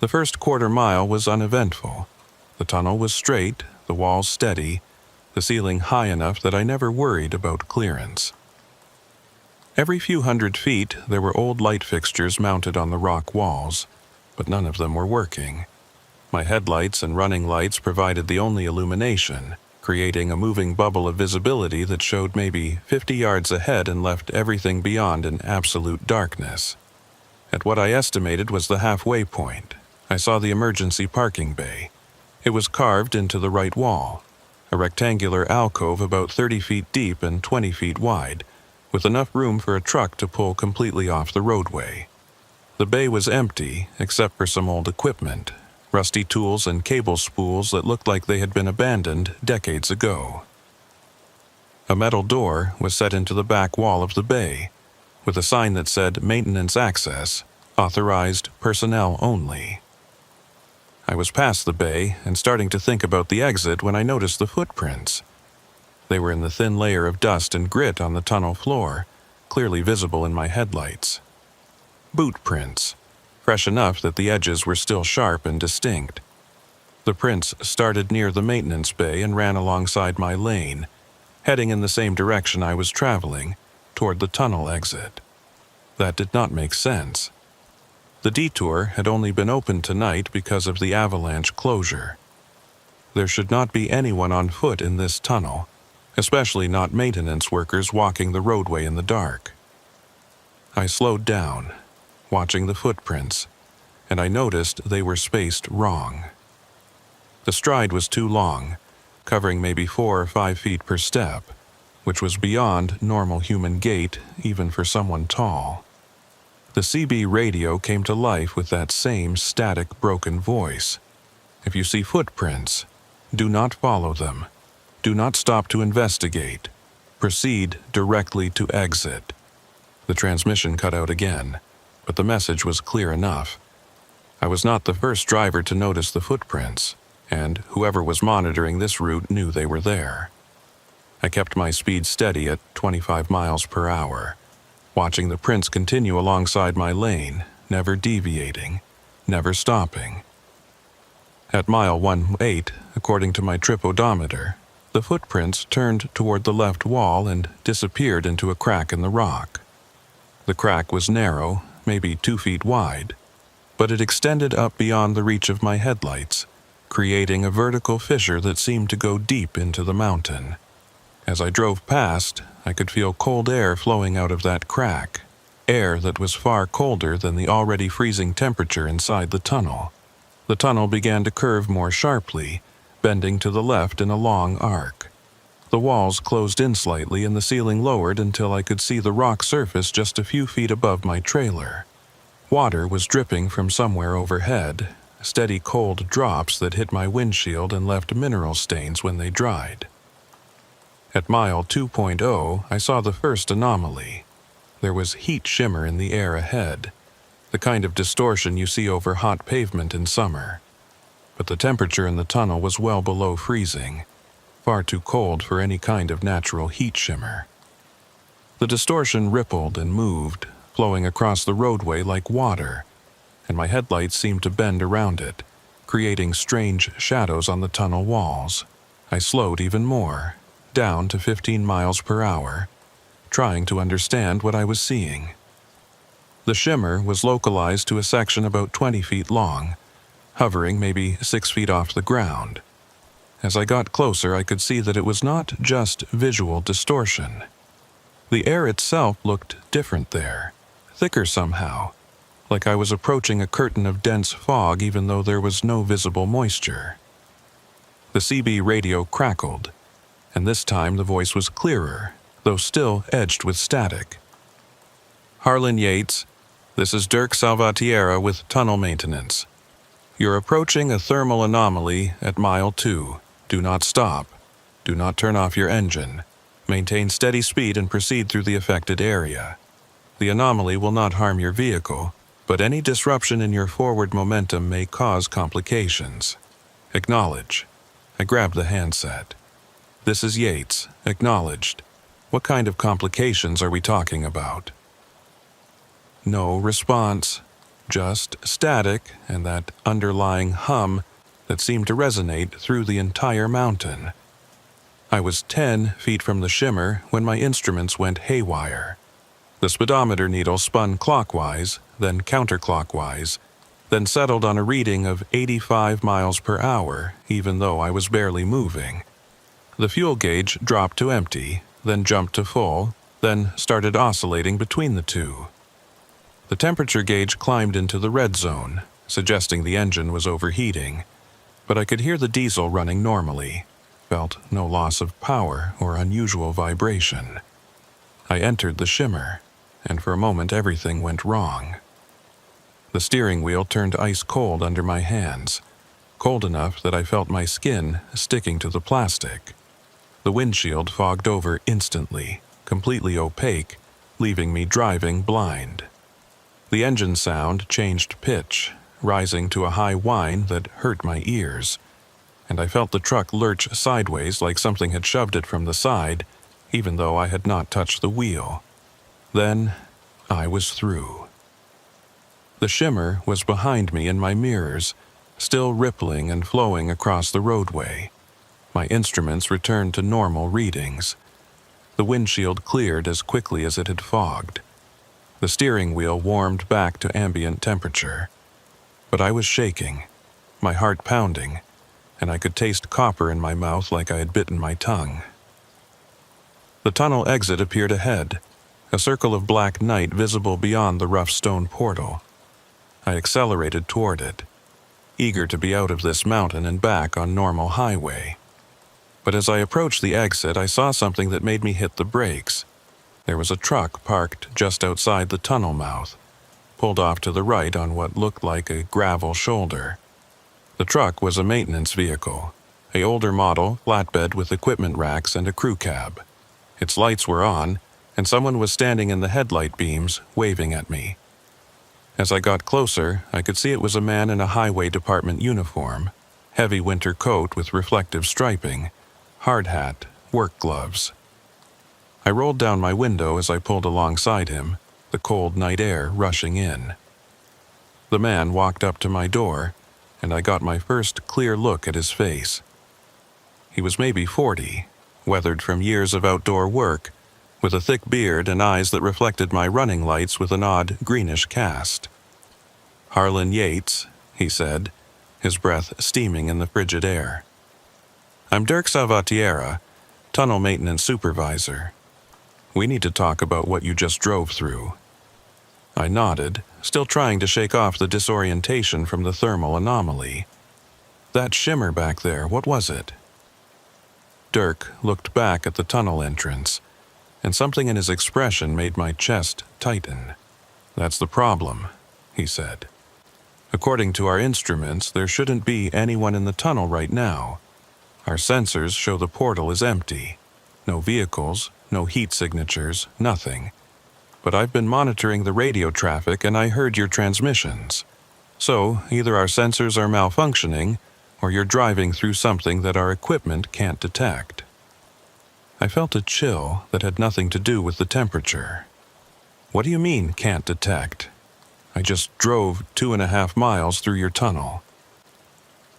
The first quarter mile was uneventful. The tunnel was straight, the walls steady, the ceiling high enough that I never worried about clearance. Every few hundred feet, there were old light fixtures mounted on the rock walls, but none of them were working. My headlights and running lights provided the only illumination, creating a moving bubble of visibility that showed maybe 50 yards ahead and left everything beyond in absolute darkness. At what I estimated was the halfway point, I saw the emergency parking bay. It was carved into the right wall, a rectangular alcove about 30 feet deep and 20 feet wide, with enough room for a truck to pull completely off the roadway. The bay was empty, except for some old equipment, rusty tools and cable spools that looked like they had been abandoned decades ago. A metal door was set into the back wall of the bay, with a sign that said Maintenance Access, Authorized Personnel Only. I was past the bay and starting to think about the exit when I noticed the footprints. They were in the thin layer of dust and grit on the tunnel floor, clearly visible in my headlights. Boot prints, fresh enough that the edges were still sharp and distinct. The prints started near the maintenance bay and ran alongside my lane, heading in the same direction I was traveling, toward the tunnel exit. That did not make sense. The detour had only been opened tonight because of the avalanche closure. There should not be anyone on foot in this tunnel, especially not maintenance workers walking the roadway in the dark. I slowed down, watching the footprints, and I noticed they were spaced wrong. The stride was too long, covering maybe 4 or 5 feet per step, which was beyond normal human gait even for someone tall. The CB radio came to life with that same static, broken voice. If you see footprints, do not follow them. Do not stop to investigate. Proceed directly to exit. The transmission cut out again, but the message was clear enough. I was not the first driver to notice the footprints. and whoever was monitoring this route knew they were there. I kept my speed steady at 25 miles per hour, watching the prints continue alongside my lane, never deviating, never stopping. At mile 18, according to my trip odometer, the footprints turned toward the left wall and disappeared into a crack in the rock. The crack was narrow, maybe 2 feet wide, but it extended up beyond the reach of my headlights, creating a vertical fissure that seemed to go deep into the mountain. As I drove past, I could feel cold air flowing out of that crack, air that was far colder than the already freezing temperature inside the tunnel. The tunnel began to curve more sharply, bending to the left in a long arc. The walls closed in slightly and the ceiling lowered until I could see the rock surface just a few feet above my trailer. Water was dripping from somewhere overhead, steady cold drops that hit my windshield and left mineral stains when they dried. At mile 2.0, I saw the first anomaly. There was heat shimmer in the air ahead, the kind of distortion you see over hot pavement in summer. But the temperature in the tunnel was well below freezing, far too cold for any kind of natural heat shimmer. The distortion rippled and moved, flowing across the roadway like water, and my headlights seemed to bend around it, creating strange shadows on the tunnel walls. I slowed even more, down to 15 miles per hour, trying to understand what I was seeing. The shimmer was localized to a section about 20 feet long, hovering maybe 6 feet off the ground. As I got closer, I could see that it was not just visual distortion. The air itself looked different there, thicker somehow, like I was approaching a curtain of dense fog even though there was no visible moisture. The CB radio crackled, and this time the voice was clearer, though still edged with static. "Harlan Yates, this is Dirk Salvatierra with Tunnel Maintenance. You're approaching a thermal anomaly at mile 2. Do not stop. Do not turn off your engine. Maintain steady speed and proceed through the affected area. The anomaly will not harm your vehicle, but any disruption in your forward momentum may cause complications. Acknowledge." I grabbed the handset. "This is Yates. Acknowledged. What kind of complications are we talking about?" No response. Just static and that underlying hum that seemed to resonate through the entire mountain. I was 10 feet from the shimmer when my instruments went haywire. The speedometer needle spun clockwise, then counterclockwise, then settled on a reading of 85 miles per hour, even though I was barely moving. The fuel gauge dropped to empty, then jumped to full, then started oscillating between the two. The temperature gauge climbed into the red zone, suggesting the engine was overheating, but I could hear the diesel running normally, felt no loss of power or unusual vibration. I entered the shimmer, and for a moment everything went wrong. The steering wheel turned ice cold under my hands, cold enough that I felt my skin sticking to the plastic. The windshield fogged over instantly, completely opaque, leaving me driving blind. The engine sound changed pitch, rising to a high whine that hurt my ears, and I felt the truck lurch sideways like something had shoved it from the side, even though I had not touched the wheel. Then I was through. The shimmer was behind me in my mirrors, still rippling and flowing across the roadway. My instruments returned to normal readings. The windshield cleared as quickly as it had fogged. The steering wheel warmed back to ambient temperature. But I was shaking, my heart pounding, and I could taste copper in my mouth like I had bitten my tongue. The tunnel exit appeared ahead, a circle of black night visible beyond the rough stone portal. I accelerated toward it, eager to be out of this mountain and back on normal highway. But as I approached the exit, I saw something that made me hit the brakes. There was a truck parked just outside the tunnel mouth, pulled off to the right on what looked like a gravel shoulder. The truck was a maintenance vehicle, an older model flatbed with equipment racks and a crew cab. Its lights were on, and someone was standing in the headlight beams, waving at me. As I got closer, I could see it was a man in a highway department uniform, heavy winter coat with reflective striping, hard hat, work gloves. I rolled down my window as I pulled alongside him, the cold night air rushing in. The man walked up to my door, and I got my first clear look at his face. He was maybe 40, weathered from years of outdoor work, with a thick beard and eyes that reflected my running lights with an odd greenish cast. "Harlan Yates," he said, his breath steaming in the frigid air. "I'm Dirk Salvatierra, tunnel maintenance supervisor. We need to talk about what you just drove through." I nodded, still trying to shake off the disorientation from the thermal anomaly. "That shimmer back there, what was it?" Dirk looked back at the tunnel entrance, and something in his expression made my chest tighten. "That's the problem," he said. "According to our instruments, there shouldn't be anyone in the tunnel right now. Our sensors show the portal is empty. No vehicles, no heat signatures, nothing. But I've been monitoring the radio traffic and I heard your transmissions. So, either our sensors are malfunctioning, or you're driving through something that our equipment can't detect." I felt a chill that had nothing to do with the temperature. "What do you mean, can't detect? I just drove 2.5 miles through your tunnel."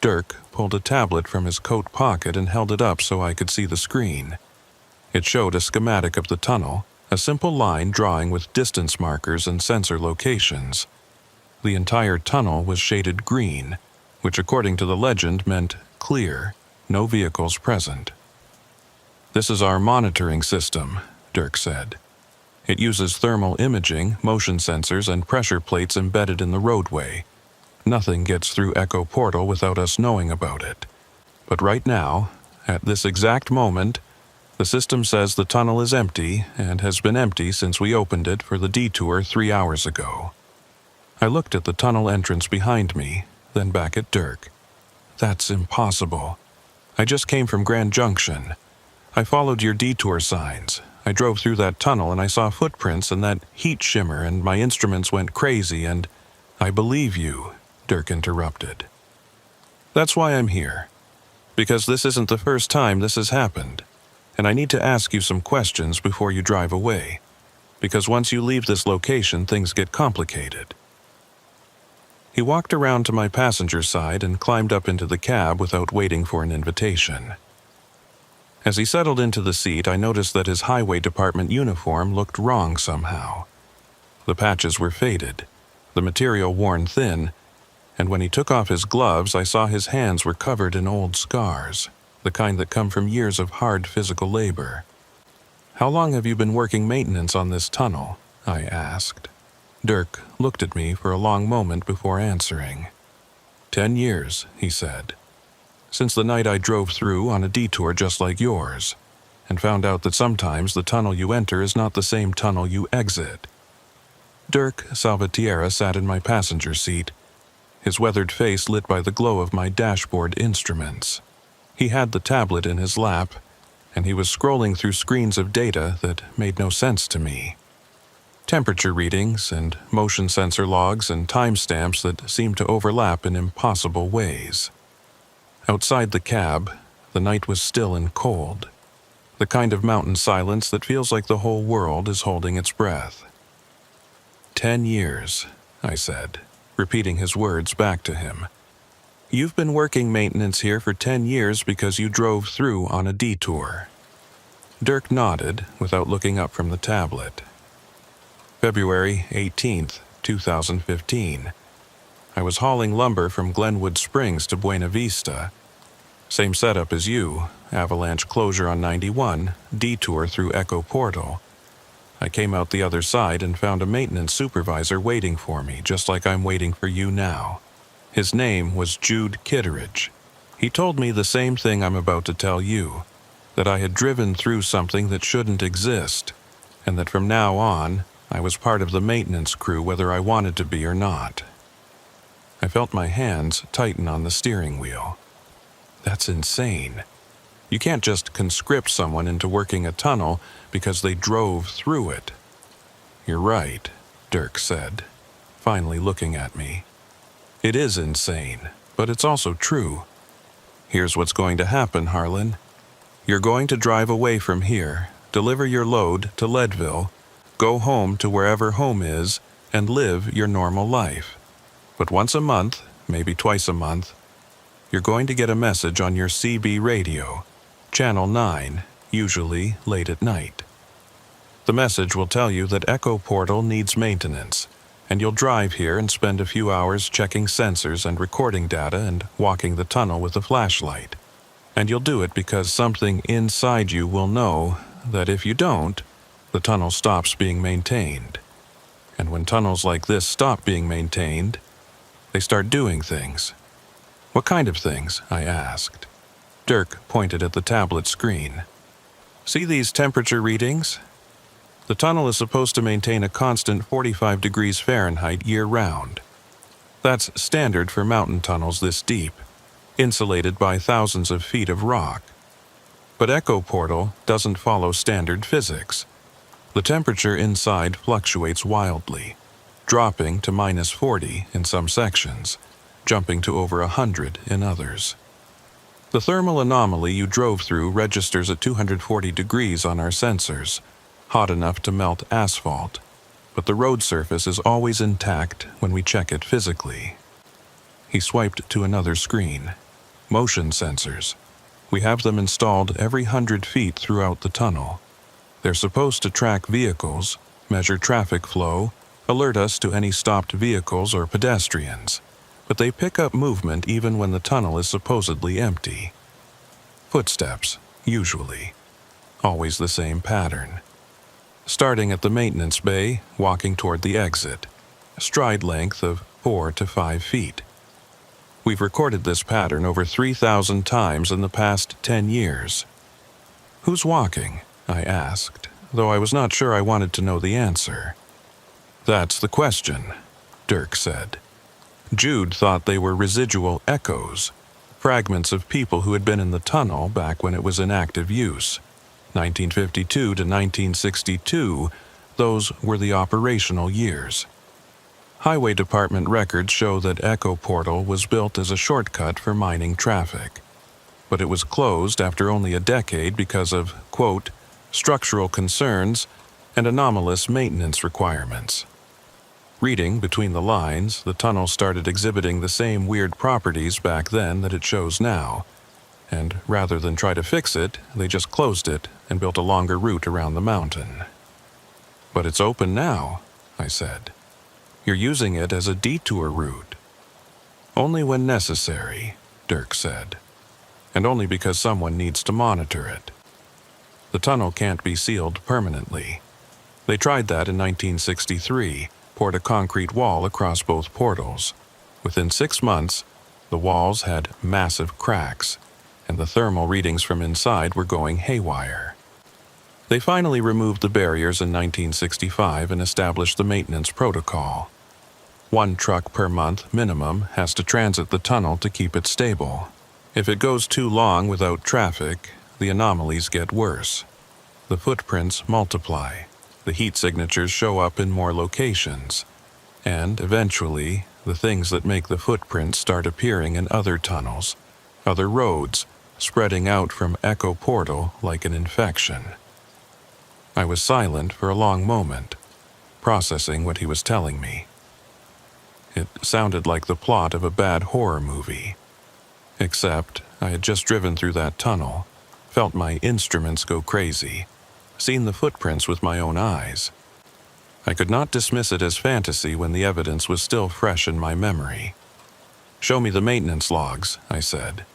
Dirk pulled a tablet from his coat pocket and held it up so I could see the screen. It showed a schematic of the tunnel, a simple line drawing with distance markers and sensor locations. The entire tunnel was shaded green, which according to the legend meant clear, no vehicles present. "This is our monitoring system," Dirk said. "It uses thermal imaging, motion sensors, and pressure plates embedded in the roadway. Nothing gets through Echo Portal without us knowing about it. But right now, at this exact moment, the system says the tunnel is empty and has been empty since we opened it for the detour 3 hours ago." I looked at the tunnel entrance behind me, then back at Dirk. "That's impossible. I just came from Grand Junction. I followed your detour signs. I drove through that tunnel and I saw footprints and that heat shimmer and my instruments went crazy and—" "I believe you," Dirk interrupted. "That's why I'm here. Because this isn't the first time this has happened. And I need to ask you some questions before you drive away. Because once you leave this location, things get complicated." He walked around to my passenger side and climbed up into the cab without waiting for an invitation. As he settled into the seat, I noticed that his highway department uniform looked wrong somehow. The patches were faded, the material worn thin, and when he took off his gloves, I saw his hands were covered in old scars, the kind that come from years of hard physical labor. "How long have you been working maintenance on this tunnel?" I asked. Dirk looked at me for a long moment before answering. 10 years, he said. "Since the night I drove through on a detour just like yours, and found out that sometimes the tunnel you enter is not the same tunnel you exit." Dirk Salvatierra sat in my passenger seat, his weathered face lit by the glow of my dashboard instruments. He had the tablet in his lap, and he was scrolling through screens of data that made no sense to me. Temperature readings and motion sensor logs and timestamps that seemed to overlap in impossible ways. Outside the cab, the night was still and cold, the kind of mountain silence that feels like the whole world is holding its breath. 10 years, I said, repeating his words back to him. "You've been working maintenance here for 10 years because you drove through on a detour." Dirk nodded without looking up from the tablet. February 18th, 2015. I was hauling lumber from Glenwood Springs to Buena Vista. Same setup as you, avalanche closure on 91, detour through Echo Portal. I came out the other side and found a maintenance supervisor waiting for me, just like I'm waiting for you now. His name was Jude Kitteridge. He told me the same thing I'm about to tell you, that I had driven through something that shouldn't exist, and that from now on, I was part of the maintenance crew whether I wanted to be or not. I felt my hands tighten on the steering wheel. That's insane. You can't just conscript someone into working a tunnel because they drove through it. "You're right," Dirk said, finally looking at me. "It is insane, but it's also true. Here's what's going to happen, Harlan. You're going to drive away from here, deliver your load to Leadville, go home to wherever home is, and live your normal life. But once a month, maybe twice a month, you're going to get a message on your CB radio, Channel 9, usually late at night. The message will tell you that Echo Portal needs maintenance, and you'll drive here and spend a few hours checking sensors and recording data and walking the tunnel with a flashlight. And you'll do it because something inside you will know that if you don't, the tunnel stops being maintained. And when tunnels like this stop being maintained, they start doing things. What kind of things? I asked. Dirk pointed at the tablet screen. See these temperature readings? The tunnel is supposed to maintain a constant 45 degrees Fahrenheit year-round. That's standard for mountain tunnels this deep, insulated by thousands of feet of rock. But Echo Portal doesn't follow standard physics. The temperature inside fluctuates wildly, dropping to -40 in some sections, jumping to over 100 in others. The thermal anomaly you drove through registers at 240 degrees on our sensors, hot enough to melt asphalt, but the road surface is always intact when we check it physically. He swiped to another screen. Motion sensors. We have them installed every 100 feet throughout the tunnel. They're supposed to track vehicles, measure traffic flow, alert us to any stopped vehicles or pedestrians, but they pick up movement even when the tunnel is supposedly empty. Footsteps, usually. Always the same pattern. Starting at the maintenance bay, walking toward the exit. Stride length of 4 to 5 feet. We've recorded this pattern over 3,000 times in the past 10 years. Who's walking? I asked, though I was not sure I wanted to know the answer. That's the question, Dirk said. Jude thought they were residual echoes, fragments of people who had been in the tunnel back when it was in active use. 1952 to 1962, those were the operational years. Highway Department records show that Echo Portal was built as a shortcut for mining traffic, but it was closed after only a decade because of, quote, structural concerns and anomalous maintenance requirements. Reading between the lines, the tunnel started exhibiting the same weird properties back then that it shows now, and rather than try to fix it, they just closed it and built a longer route around the mountain. But it's open now, I said. You're using it as a detour route. Only when necessary, Dirk said, and only because someone needs to monitor it. The tunnel can't be sealed permanently. They tried that in 1963, poured a concrete wall across both portals. Within 6 months, the walls had massive cracks, and the thermal readings from inside were going haywire. They finally removed the barriers in 1965 and established the maintenance protocol. 1 truck per month minimum has to transit the tunnel to keep it stable. If it goes too long without traffic, the anomalies get worse. The footprints multiply, the heat signatures show up in more locations, and eventually, the things that make the footprints start appearing in other tunnels, other roads, spreading out from Echo Portal like an infection. I was silent for a long moment, processing what he was telling me. It sounded like the plot of a bad horror movie. Except I had just driven through that tunnel, felt my instruments go crazy, seen the footprints with my own eyes. I could not dismiss it as fantasy when the evidence was still fresh in my memory. Show me the maintenance logs, I said.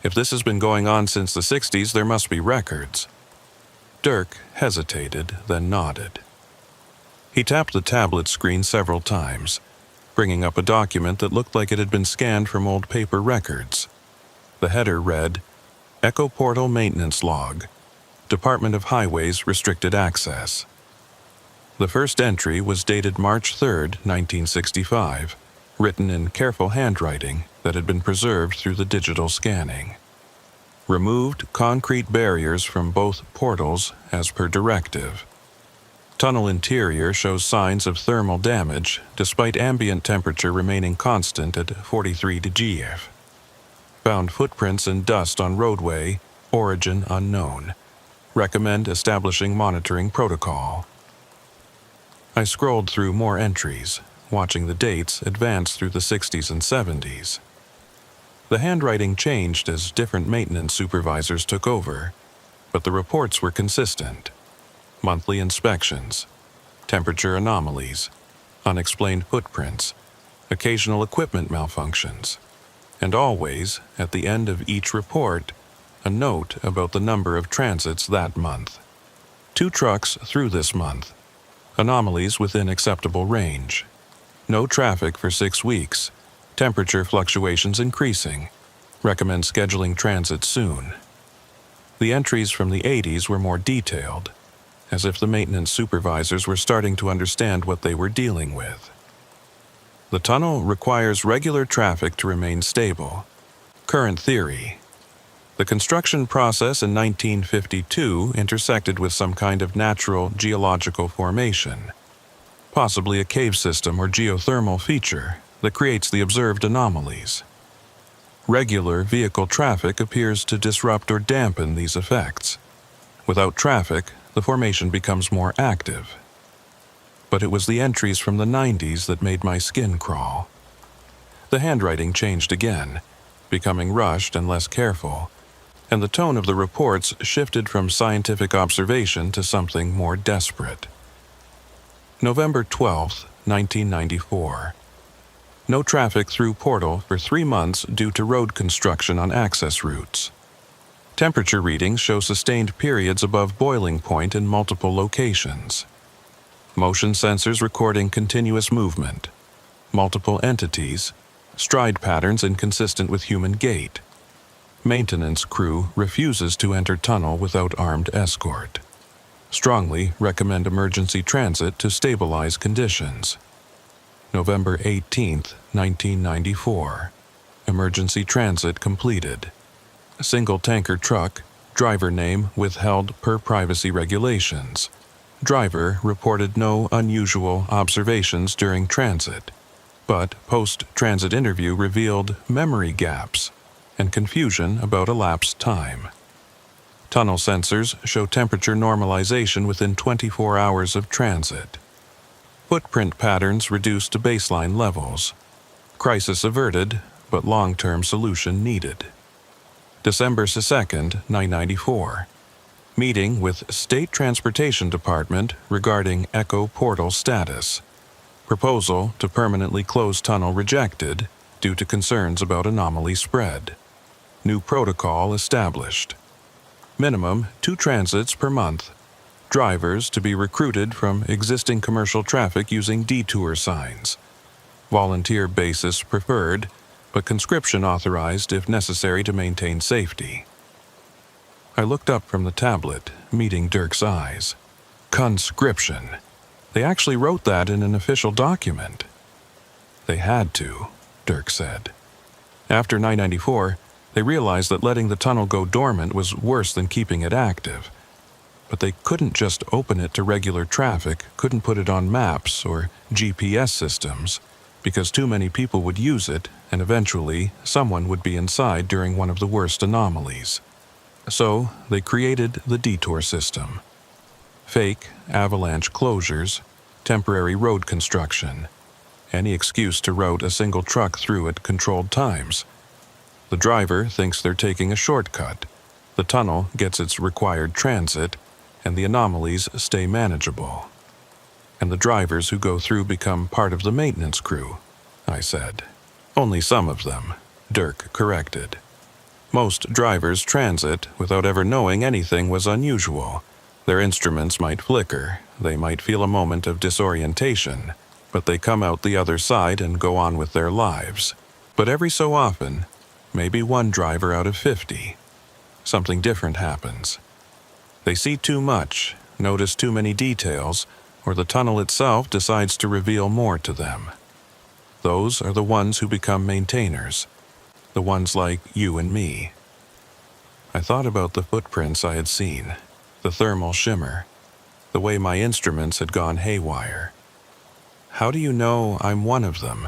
If this has been going on since the 60s, there must be records. Dirk hesitated, then nodded. He tapped the tablet screen several times, bringing up a document that looked like it had been scanned from old paper records. The header read, Echo Portal Maintenance Log, Department of Highways Restricted Access. The first entry was dated March 3, 1965, written in careful handwriting that had been preserved through the digital scanning. Removed concrete barriers from both portals as per directive. Tunnel interior shows signs of thermal damage despite ambient temperature remaining constant at 43 degrees. Found footprints and dust on roadway, origin unknown. Recommend establishing monitoring protocol. I scrolled through more entries, watching the dates advance through the 60s and 70s. The handwriting changed as different maintenance supervisors took over, but the reports were consistent. Monthly inspections, temperature anomalies, unexplained footprints, occasional equipment malfunctions, and always, at the end of each report, a note about the number of transits that month. 2 trucks through this month. Anomalies within acceptable range. No traffic for 6 weeks. Temperature fluctuations increasing. Recommend scheduling transit soon. The entries from the 80s were more detailed, as if the maintenance supervisors were starting to understand what they were dealing with. The tunnel requires regular traffic to remain stable. Current theory. The construction process in 1952 intersected with some kind of natural geological formation, possibly a cave system or geothermal feature that creates the observed anomalies. Regular vehicle traffic appears to disrupt or dampen these effects. Without traffic, the formation becomes more active. But it was the entries from the 90s that made my skin crawl. The handwriting changed again, becoming rushed and less careful, and the tone of the reports shifted from scientific observation to something more desperate. November 12, 1994. No traffic through portal for 3 months due to road construction on access routes. Temperature readings show sustained periods above boiling point in multiple locations. Motion sensors recording continuous movement. Multiple entities. Stride patterns inconsistent with human gait. Maintenance crew refuses to enter tunnel without armed escort. Strongly recommend emergency transit to stabilize conditions. November 18, 1994. Emergency transit completed. Single tanker truck, driver name withheld per privacy regulations. Driver reported no unusual observations during transit, but post-transit interview revealed memory gaps and confusion about elapsed time. Tunnel sensors show temperature normalization within 24 hours of transit. Footprint patterns reduced to baseline levels. Crisis averted, but long-term solution needed. December 2, 1994. Meeting with State Transportation Department regarding Echo Portal status. Proposal to permanently close tunnel rejected due to concerns about anomaly spread. New protocol established. Minimum 2 transits per month. Drivers to be recruited from existing commercial traffic using detour signs. Volunteer basis preferred, but conscription authorized if necessary to maintain safety. I looked up from the tablet, meeting Dirk's eyes. Conscription. They actually wrote that in an official document. They had to, Dirk said. After 994, they realized that letting the tunnel go dormant was worse than keeping it active. But they couldn't just open it to regular traffic, couldn't put it on maps or GPS systems, because too many people would use it, and eventually someone would be inside during one of the worst anomalies. So they created the detour system. Fake avalanche closures, temporary road construction, any excuse to route a single truck through at controlled times. The driver thinks they're taking a shortcut. The tunnel gets its required transit, and the anomalies stay manageable. And the drivers who go through become part of the maintenance crew, I said. Only some of them, Dirk corrected. Most drivers transit without ever knowing anything was unusual. Their instruments might flicker, they might feel a moment of disorientation, but they come out the other side and go on with their lives. But every so often, maybe one driver out of 50, something different happens. They see too much, notice too many details, or the tunnel itself decides to reveal more to them. Those are the ones who become maintainers, the ones like you and me. I thought about the footprints I had seen, the thermal shimmer, the way my instruments had gone haywire. How do you know I'm one of them?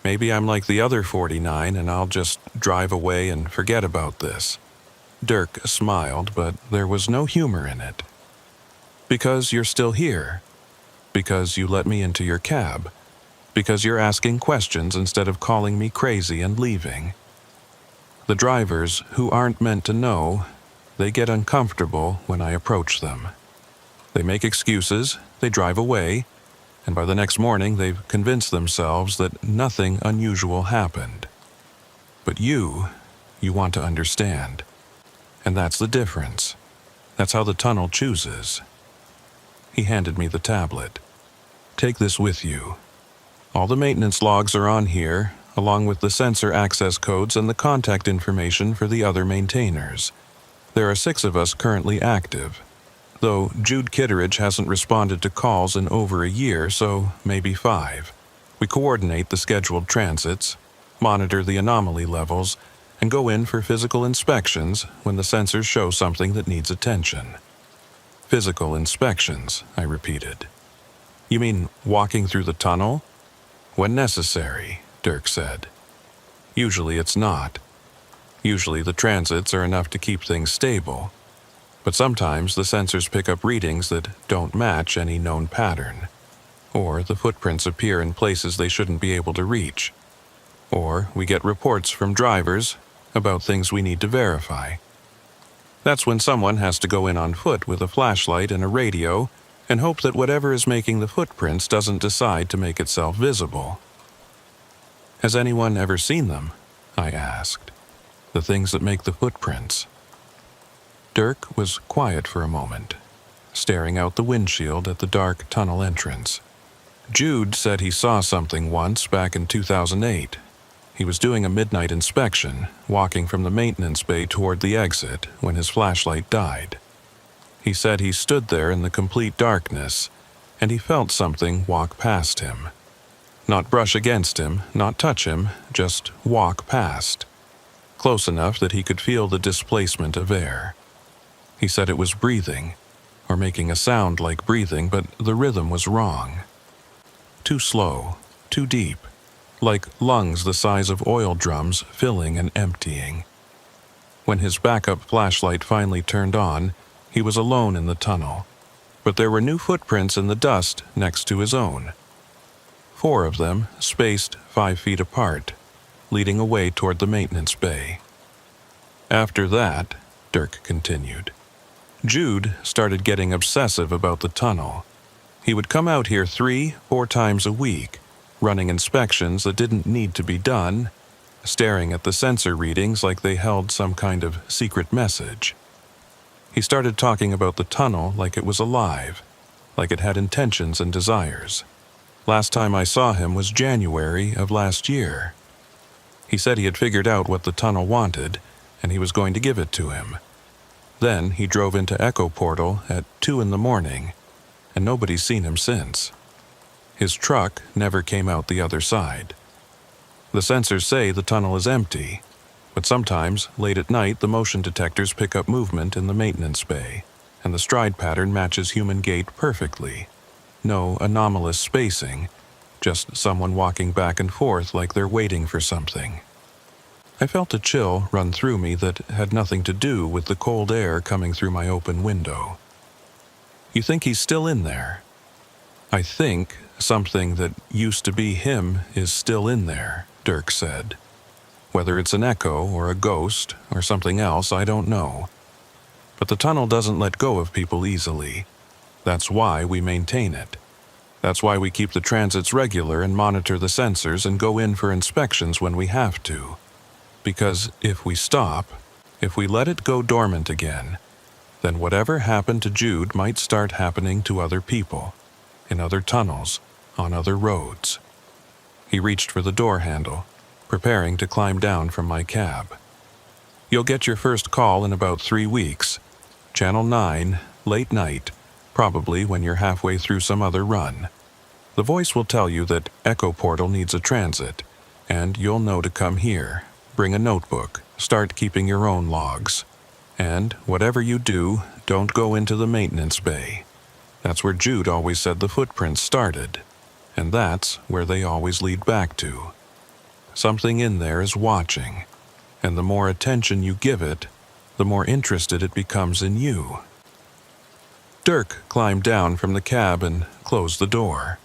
Maybe I'm like the other 49 and I'll just drive away and forget about this. Dirk smiled, but there was no humor in it. Because you're still here. Because you let me into your cab. Because you're asking questions instead of calling me crazy and leaving. The drivers, who aren't meant to know, they get uncomfortable when I approach them. They make excuses, they drive away, and by the next morning they've convinced themselves that nothing unusual happened. But you want to understand. And that's the difference. That's how the tunnel chooses. He handed me the tablet. Take this with you. All the maintenance logs are on here, along with the sensor access codes and the contact information for the other maintainers. There are 6 of us currently active, though Jude Kitteridge hasn't responded to calls in over a year, so maybe 5. We coordinate the scheduled transits, monitor the anomaly levels, and go in for physical inspections when the sensors show something that needs attention. Physical inspections, I repeated. You mean walking through the tunnel? When necessary, Dirk said. Usually it's not. Usually the transits are enough to keep things stable, but sometimes the sensors pick up readings that don't match any known pattern, or the footprints appear in places they shouldn't be able to reach, or we get reports from drivers about things we need to verify. That's when someone has to go in on foot with a flashlight and a radio and hope that whatever is making the footprints doesn't decide to make itself visible. Has anyone ever seen them? I asked. The things that make the footprints. Dirk was quiet for a moment, staring out the windshield at the dark tunnel entrance. Jude said he saw something once back in 2008. He was doing a midnight inspection, walking from the maintenance bay toward the exit when his flashlight died. He said he stood there in the complete darkness, and he felt something walk past him. Not brush against him, not touch him, just walk past. Close enough that he could feel the displacement of air. He said it was breathing, or making a sound like breathing, but the rhythm was wrong. Too slow, too deep, like lungs the size of oil drums filling and emptying. When his backup flashlight finally turned on, he was alone in the tunnel, but there were new footprints in the dust next to his own. 4 of them, spaced 5 feet apart, leading away toward the maintenance bay. After that, Dirk continued, Jude started getting obsessive about the tunnel. He would come out here 3-4 times a week, running inspections that didn't need to be done, staring at the sensor readings like they held some kind of secret message. He started talking about the tunnel like it was alive, like it had intentions and desires. Last time I saw him was January of last year. He said he had figured out what the tunnel wanted, and he was going to give it to him. Then he drove into Echo Portal at 2 in the morning, and nobody's seen him since. His truck never came out the other side. The sensors say the tunnel is empty, but sometimes, late at night, the motion detectors pick up movement in the maintenance bay, and the stride pattern matches human gait perfectly. No anomalous spacing, just someone walking back and forth like they're waiting for something. I felt a chill run through me that had nothing to do with the cold air coming through my open window. You think he's still in there? I think something that used to be him is still in there, Dirk said. Whether it's an echo or a ghost or something else, I don't know. But the tunnel doesn't let go of people easily. That's why we maintain it. That's why we keep the transits regular and monitor the sensors and go in for inspections when we have to. Because if we stop, if we let it go dormant again, then whatever happened to Jude might start happening to other people, in other tunnels, on other roads. He reached for the door handle, preparing to climb down from my cab. You'll get your first call in about 3 weeks. Channel 9, late night, probably when you're halfway through some other run. The voice will tell you that Echo Portal needs a transit, and you'll know to come here. Bring a notebook, start keeping your own logs. And whatever you do, don't go into the maintenance bay. That's where Jude always said the footprints started, and that's where they always lead back to. Something in there is watching, and the more attention you give it, the more interested it becomes in you. Dirk climbed down from the cab and closed the door.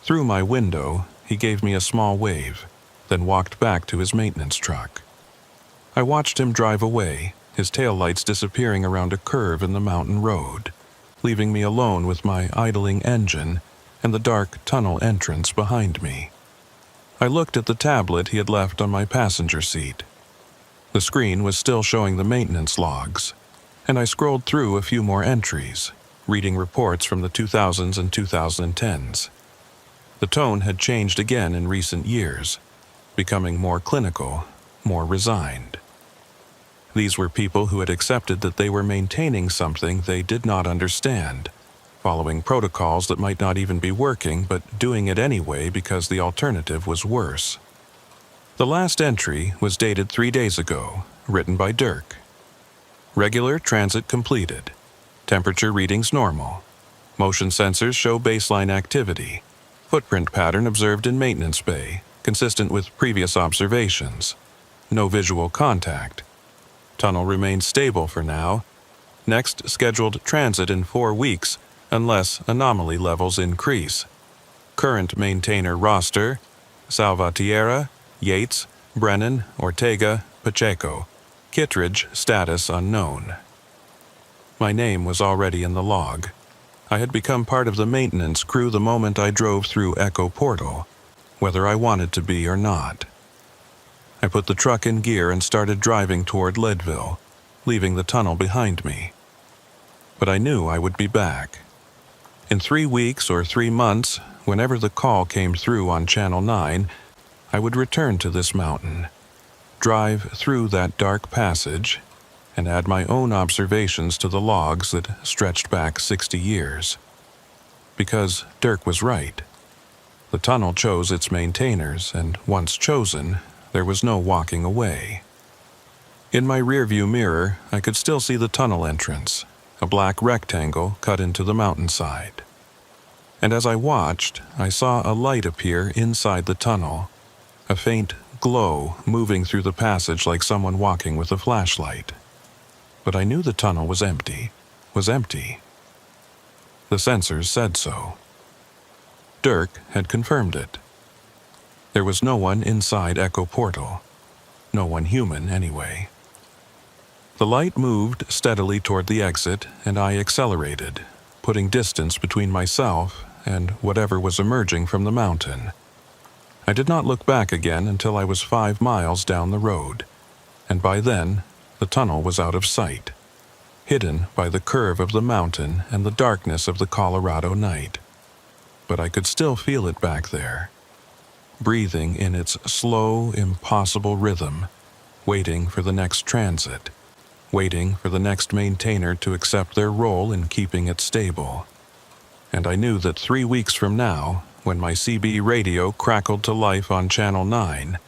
Through my window, he gave me a small wave, then walked back to his maintenance truck. I watched him drive away, his taillights disappearing around a curve in the mountain road, leaving me alone with my idling engine and the dark tunnel entrance behind me. I looked at the tablet he had left on my passenger seat. The screen was still showing the maintenance logs, and I scrolled through a few more entries, reading reports from the 2000s and 2010s. The tone had changed again in recent years, becoming more clinical, more resigned. These were people who had accepted that they were maintaining something they did not understand, following protocols that might not even be working, but doing it anyway because the alternative was worse. The last entry was dated 3 days ago, written by Dirk. Regular transit completed. Temperature readings normal. Motion sensors show baseline activity. Footprint pattern observed in maintenance bay, consistent with previous observations. No visual contact. Tunnel remains stable for now. Next scheduled transit in 4 weeks, unless anomaly levels increase. Current maintainer roster: Salvatierra, Yates, Brennan, Ortega, Pacheco. Kittredge status unknown. My name was already in the log. I had become part of the maintenance crew the moment I drove through Echo Portal, whether I wanted to be or not. I put the truck in gear and started driving toward Leadville, leaving the tunnel behind me. But I knew I would be back. In 3 weeks or 3 months, whenever the call came through on Channel 9, I would return to this mountain, drive through that dark passage, and add my own observations to the logs that stretched back 60 years. Because Dirk was right. The tunnel chose its maintainers, and once chosen, there was no walking away. In my rearview mirror, I could still see the tunnel entrance, a black rectangle cut into the mountainside. And as I watched, I saw a light appear inside the tunnel, a faint glow moving through the passage like someone walking with a flashlight. But I knew the tunnel was empty. The sensors said so. Dirk had confirmed it. There was no one inside Echo Portal. No one human, anyway. The light moved steadily toward the exit, and I accelerated, putting distance between myself and whatever was emerging from the mountain. I did not look back again until I was 5 miles down the road, and by then, the tunnel was out of sight, hidden by the curve of the mountain and the darkness of the Colorado night. But I could still feel it back there, breathing in its slow, impossible rhythm, waiting for the next transit, waiting for the next maintainer to accept their role in keeping it stable. And I knew that 3 weeks from now, when my CB radio crackled to life on Channel 9,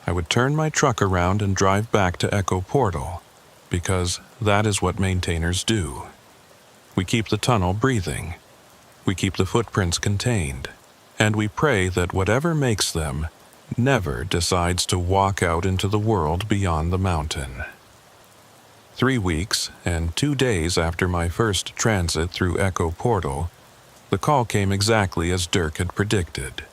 I would turn my truck around and drive back to Echo Portal, because that is what maintainers do. We keep the tunnel breathing. We keep the footprints contained. And we pray that whatever makes them never decides to walk out into the world beyond the mountain. 3 weeks and 2 days after my first transit through Echo Portal, the call came exactly as Dirk had predicted.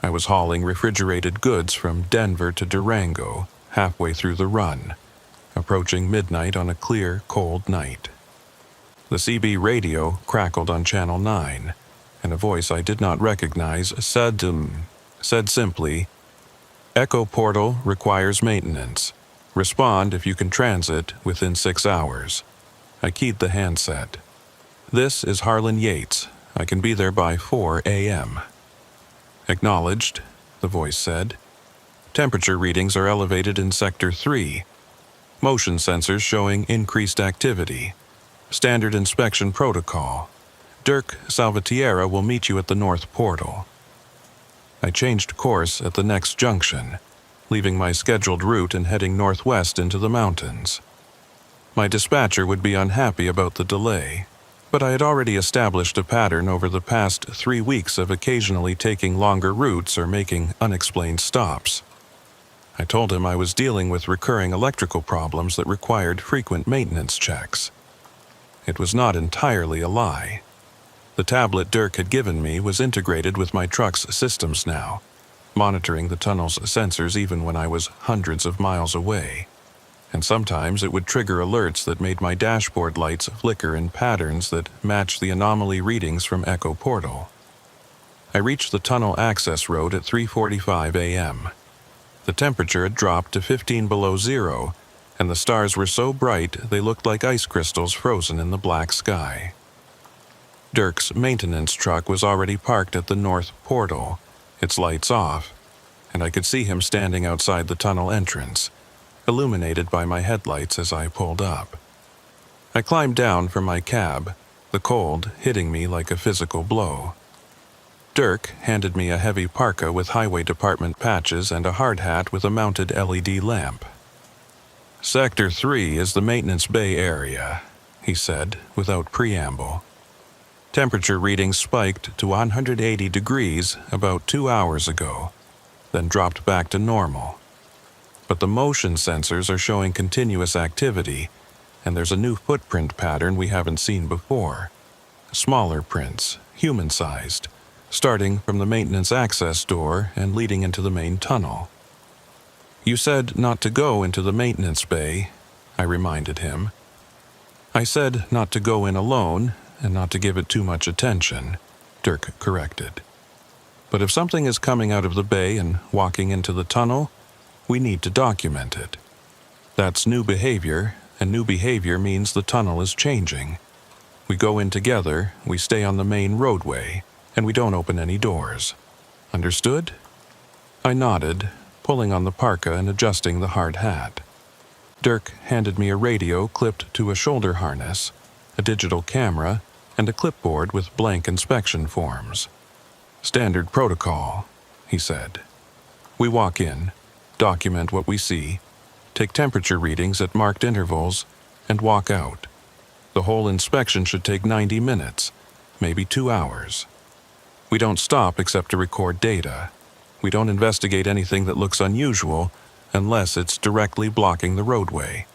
I was hauling refrigerated goods from Denver to Durango, halfway through the run, approaching midnight on a clear, cold night. The CB radio crackled on Channel 9, and a voice I did not recognize said simply, "Echo Portal requires maintenance. Respond if you can transit within 6 hours." I keyed the handset. "This is Harlan Yates. I can be there by 4 a.m. "Acknowledged," the voice said. "Temperature readings are elevated in Sector 3. Motion sensors showing increased activity. Standard inspection protocol. Dirk Salvatierra will meet you at the North Portal." I changed course at the next junction, leaving my scheduled route and heading northwest into the mountains. My dispatcher would be unhappy about the delay, but I had already established a pattern over the past 3 weeks of occasionally taking longer routes or making unexplained stops. I told him I was dealing with recurring electrical problems that required frequent maintenance checks. It was not entirely a lie. The tablet Dirk had given me was integrated with my truck's systems now, monitoring the tunnel's sensors even when I was hundreds of miles away. And sometimes it would trigger alerts that made my dashboard lights flicker in patterns that matched the anomaly readings from Echo Portal. I reached the tunnel access road at 3:45 a.m. The temperature had dropped to 15 below zero, and the stars were so bright they looked like ice crystals frozen in the black sky. Dirk's maintenance truck was already parked at the north portal, its lights off, and I could see him standing outside the tunnel entrance, illuminated by my headlights as I pulled up. I climbed down from my cab, the cold hitting me like a physical blow. Dirk handed me a heavy parka with highway department patches and a hard hat with a mounted LED lamp. "Sector 3 is the maintenance bay area," he said, without preamble. Temperature readings spiked to 180 degrees about 2 hours ago, then dropped back to normal. But the motion sensors are showing continuous activity, and there's a new footprint pattern we haven't seen before. Smaller prints, human-sized, starting from the maintenance access door and leading into the main tunnel. "You said not to go into the maintenance bay," I reminded him. "I said not to go in alone and not to give it too much attention," Dirk corrected. "But if something is coming out of the bay and walking into the tunnel, we need to document it. That's new behavior, and new behavior means the tunnel is changing. We go in together, we stay on the main roadway, and we don't open any doors. Understood?" I nodded, pulling on the parka and adjusting the hard hat. Dirk handed me a radio clipped to a shoulder harness, a digital camera, and a clipboard with blank inspection forms. "Standard protocol," he said. "We walk in, document what we see, take temperature readings at marked intervals, and walk out. The whole inspection should take 90 minutes, maybe 2 hours. We don't stop except to record data. We don't investigate anything that looks unusual unless it's directly blocking the roadway.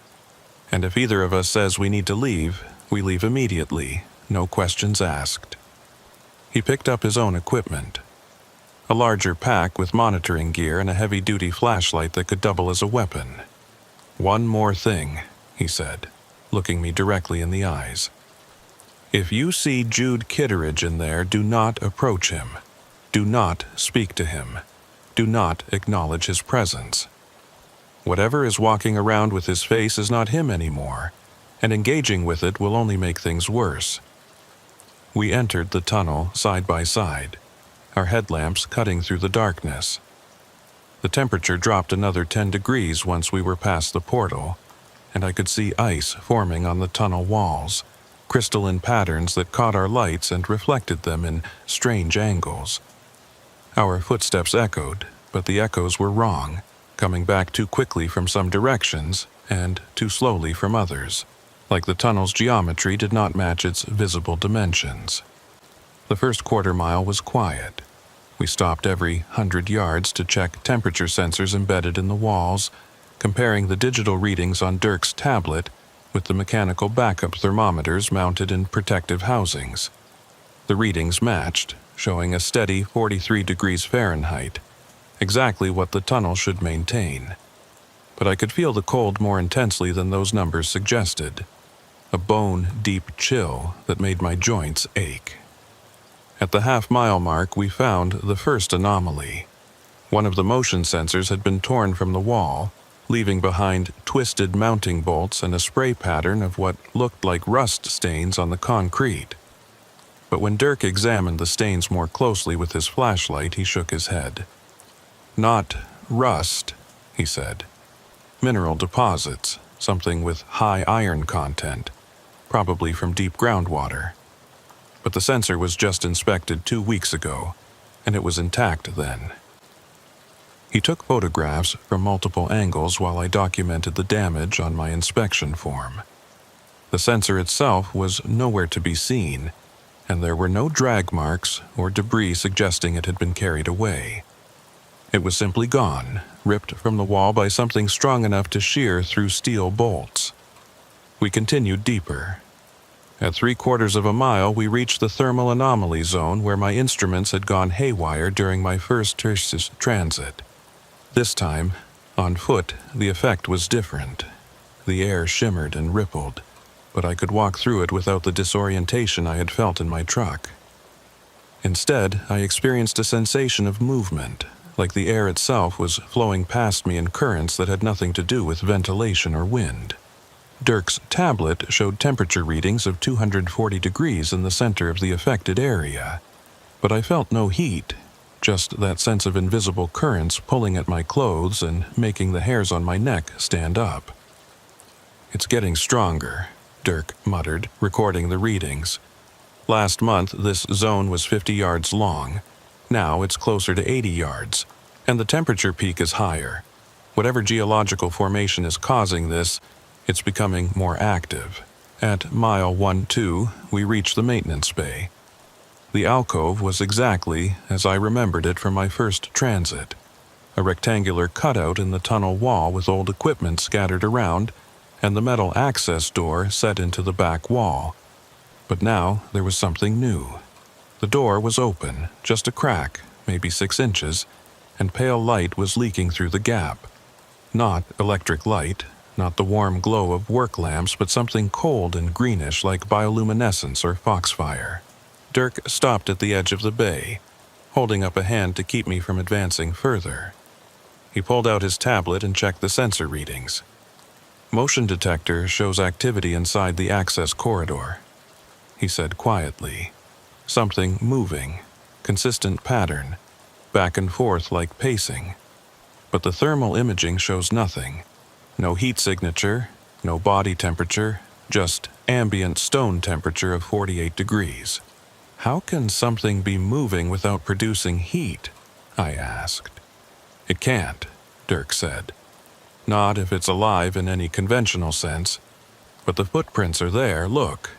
And if either of us says we need to leave, we leave immediately, no questions asked." He picked up his own equipment. A larger pack with monitoring gear and a heavy-duty flashlight that could double as a weapon. "One more thing," he said, looking me directly in the eyes. "If you see Jude Kitteridge in there, do not approach him. Do not speak to him. Do not acknowledge his presence. Whatever is walking around with his face is not him anymore, and engaging with it will only make things worse." We entered the tunnel side by side, our headlamps cutting through the darkness. The temperature dropped another 10 degrees once we were past the portal, and I could see ice forming on the tunnel walls, crystalline patterns that caught our lights and reflected them in strange angles. Our footsteps echoed, but the echoes were wrong, coming back too quickly from some directions and too slowly from others, like the tunnel's geometry did not match its visible dimensions. The first quarter mile was quiet. We stopped every 100 yards to check temperature sensors embedded in the walls, comparing the digital readings on Dirk's tablet with the mechanical backup thermometers mounted in protective housings. The readings matched, showing a steady 43 degrees Fahrenheit, exactly what the tunnel should maintain. But I could feel the cold more intensely than those numbers suggested, a bone-deep chill that made my joints ache. At the half-mile mark, we found the first anomaly. One of the motion sensors had been torn from the wall, leaving behind twisted mounting bolts and a spray pattern of what looked like rust stains on the concrete. But when Dirk examined the stains more closely with his flashlight, he shook his head. "Not rust," he said. "Mineral deposits, something with high iron content, probably from deep groundwater. But the sensor was just inspected 2 weeks ago, and it was intact then." He took photographs from multiple angles while I documented the damage on my inspection form. The sensor itself was nowhere to be seen, and there were no drag marks or debris suggesting it had been carried away. It was simply gone, ripped from the wall by something strong enough to shear through steel bolts. We continued deeper. At 3/4 of a mile, we reached the thermal anomaly zone where my instruments had gone haywire during my first tertius transit. This time, on foot, the effect was different. The air shimmered and rippled, but I could walk through it without the disorientation I had felt in my truck. Instead, I experienced a sensation of movement, like the air itself was flowing past me in currents that had nothing to do with ventilation or wind. Dirk's tablet showed temperature readings of 240 degrees in the center of the affected area, but I felt no heat, just that sense of invisible currents pulling at my clothes and making the hairs on my neck stand up. "It's getting stronger," Dirk muttered, recording the readings. "Last month, this zone was 50 yards long. Now it's closer to 80 yards, and the temperature peak is higher. Whatever geological formation is causing this, it's becoming more active." At mile 1-2, we reached the maintenance bay. The alcove was exactly as I remembered it from my first transit. A rectangular cutout in the tunnel wall with old equipment scattered around, and the metal access door set into the back wall. But now there was something new. The door was open, just a crack, maybe 6 inches, and pale light was leaking through the gap. Not electric light, not the warm glow of work lamps, but something cold and greenish like bioluminescence or foxfire. Dirk stopped at the edge of the bay, holding up a hand to keep me from advancing further. He pulled out his tablet and checked the sensor readings. "Motion detector shows activity inside the access corridor," he said quietly. "Something moving, consistent pattern, back and forth like pacing. But the thermal imaging shows nothing. No heat signature, no body temperature, just ambient stone temperature of 48 degrees. How can something be moving without producing heat?" I asked. "It can't," Dirk said. "Not if it's alive in any conventional sense. But the footprints are there, look."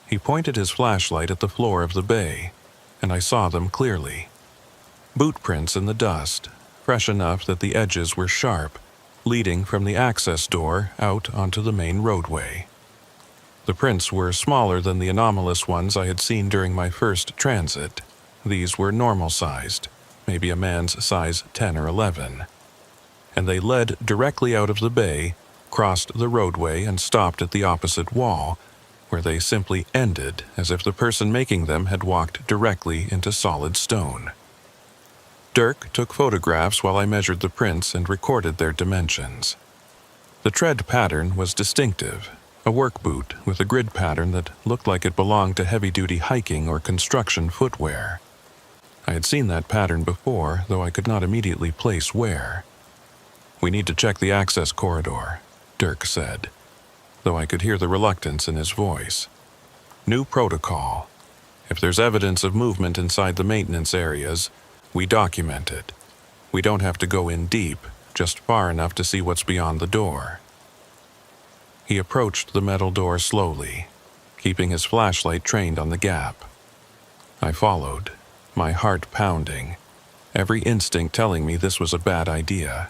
He pointed his flashlight at the floor of the bay, and I saw them clearly. Boot prints in the dust, fresh enough that the edges were sharp, leading from the access door out onto the main roadway. The prints were smaller than the anomalous ones I had seen during my first transit. These were normal-sized, maybe a man's size 10 or 11. And they led directly out of the bay, crossed the roadway, and stopped at the opposite wall, where they simply ended as if the person making them had walked directly into solid stone. Dirk took photographs while I measured the prints and recorded their dimensions. The tread pattern was distinctive, a work boot with a grid pattern that looked like it belonged to heavy-duty hiking or construction footwear. I had seen that pattern before, though I could not immediately place where. "We need to check the access corridor," Dirk said, though I could hear the reluctance in his voice. "New protocol. If there's evidence of movement inside the maintenance areas, we document it. We don't have to go in deep, just far enough to see what's beyond the door." He approached the metal door slowly, keeping his flashlight trained on the gap. I followed, my heart pounding, every instinct telling me this was a bad idea.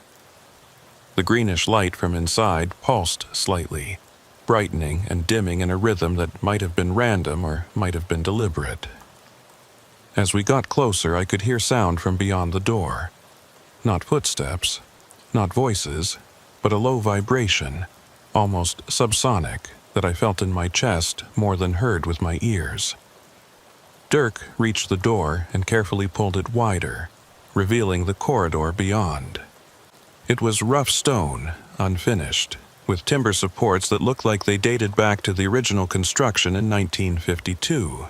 The greenish light from inside pulsed slightly, brightening and dimming in a rhythm that might have been random or might have been deliberate. As we got closer, I could hear sound from beyond the door. Not footsteps, not voices, but a low vibration, almost subsonic, that I felt in my chest more than heard with my ears. Dirk reached the door and carefully pulled it wider, revealing the corridor beyond. It was rough stone, unfinished, with timber supports that looked like they dated back to the original construction in 1952.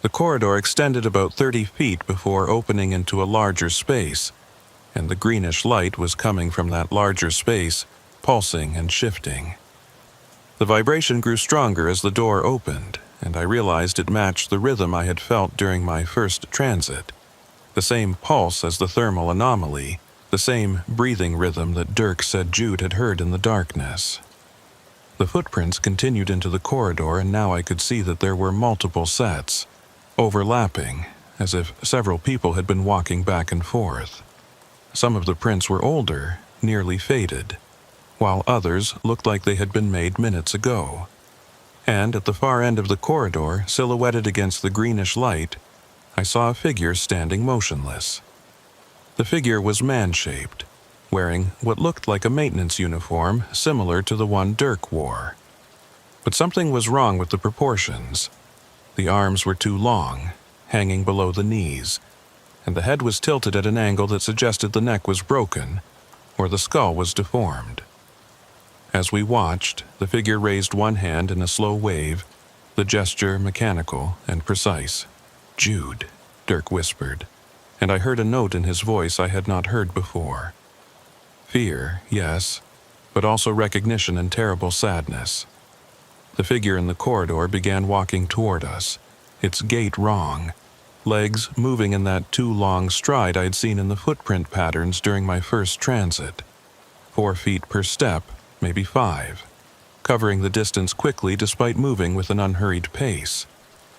The corridor extended about 30 feet before opening into a larger space, and the greenish light was coming from that larger space, pulsing and shifting. The vibration grew stronger as the door opened, and I realized it matched the rhythm I had felt during my first transit. The same pulse as the thermal anomaly, the same breathing rhythm that Dirk said Jude had heard in the darkness. The footprints continued into the corridor, and now I could see that there were multiple sets, overlapping, as if several people had been walking back and forth. Some of the prints were older, nearly faded, while others looked like they had been made minutes ago. And at the far end of the corridor, silhouetted against the greenish light, I saw a figure standing motionless. The figure was man-shaped, wearing what looked like a maintenance uniform similar to the one Dirk wore. But something was wrong with the proportions. The arms were too long, hanging below the knees, and the head was tilted at an angle that suggested the neck was broken or the skull was deformed. As we watched, the figure raised one hand in a slow wave, the gesture mechanical and precise. "Jude," Dirk whispered, and I heard a note in his voice I had not heard before. Fear, yes, but also recognition and terrible sadness. The figure in the corridor began walking toward us, its gait wrong, legs moving in that too long stride I'd seen in the footprint patterns during my first transit. 4 feet per step, maybe 5, covering the distance quickly despite moving with an unhurried pace.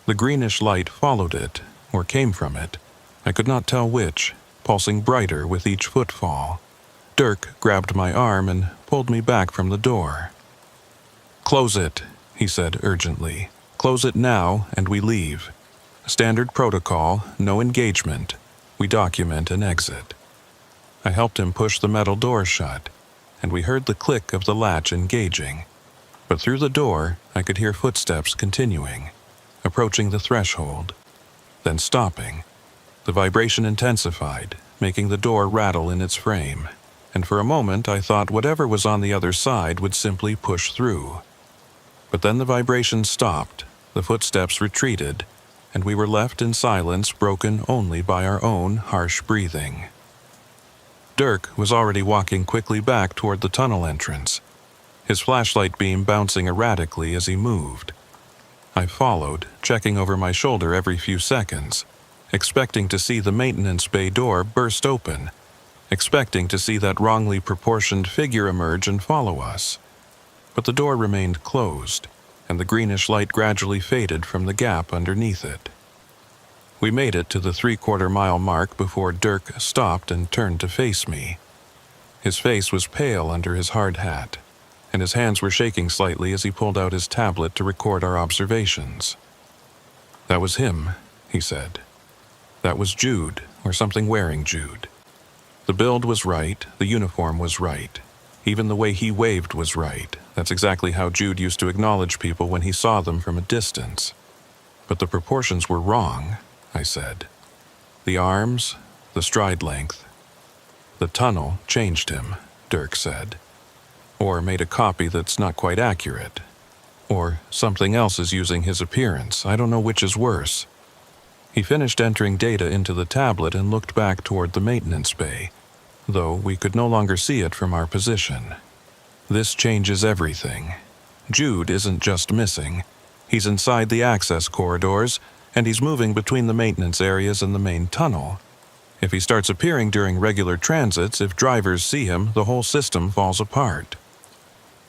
The greenish light followed it, or came from it. I could not tell which, pulsing brighter with each footfall. Dirk grabbed my arm and pulled me back from the door. "Close it," he said urgently. "Close it now, and we leave. Standard protocol, no engagement. We document and exit." I helped him push the metal door shut, and we heard the click of the latch engaging. But through the door, I could hear footsteps continuing, approaching the threshold, then stopping. The vibration intensified, making the door rattle in its frame, and for a moment I thought whatever was on the other side would simply push through. But then the vibration stopped, the footsteps retreated, and we were left in silence broken only by our own harsh breathing. Dirk was already walking quickly back toward the tunnel entrance, his flashlight beam bouncing erratically as he moved. I followed, checking over my shoulder every few seconds, expecting to see the maintenance bay door burst open, expecting to see that wrongly proportioned figure emerge and follow us. But the door remained closed, and the greenish light gradually faded from the gap underneath it. We made it to the 3/4-mile mark before Dirk stopped and turned to face me. His face was pale under his hard hat, and his hands were shaking slightly as he pulled out his tablet to record our observations. "That was him," he said. "That was Jude, or something wearing Jude. The build was right, the uniform was right. Even the way he waved was right. That's exactly how Jude used to acknowledge people when he saw them from a distance. But the proportions were wrong," I said. "The arms, the stride length. The tunnel changed him," Dirk said. "Or made a copy that's not quite accurate. Or something else is using his appearance. I don't know which is worse." He finished entering data into the tablet and looked back toward the maintenance bay, though we could no longer see it from our position. "This changes everything. Jude isn't just missing. He's inside the access corridors, and he's moving between the maintenance areas and the main tunnel. If he starts appearing during regular transits, if drivers see him, the whole system falls apart."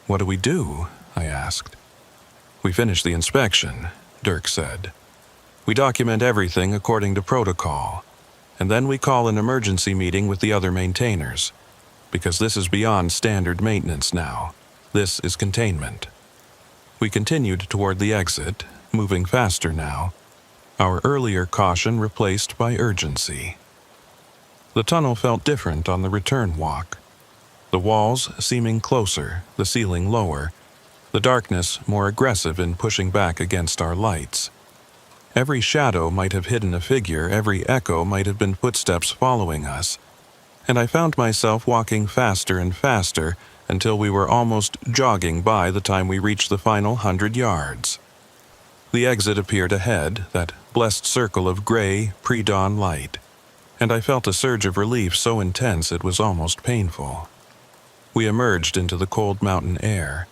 "What do we do?" I asked. "We finish the inspection," Dirk said. "We document everything according to protocol, and then we call an emergency meeting with the other maintainers, because this is beyond standard maintenance now. This is containment." We continued toward the exit, moving faster now, our earlier caution replaced by urgency. The tunnel felt different on the return walk, the walls seeming closer, the ceiling lower, the darkness more aggressive in pushing back against our lights. Every shadow might have hidden a figure, every echo might have been footsteps following us, and I found myself walking faster and faster until we were almost jogging by the time we reached the final 100 yards. The exit appeared ahead, that blessed circle of gray, pre-dawn light, and I felt a surge of relief so intense it was almost painful. We emerged into the cold mountain air,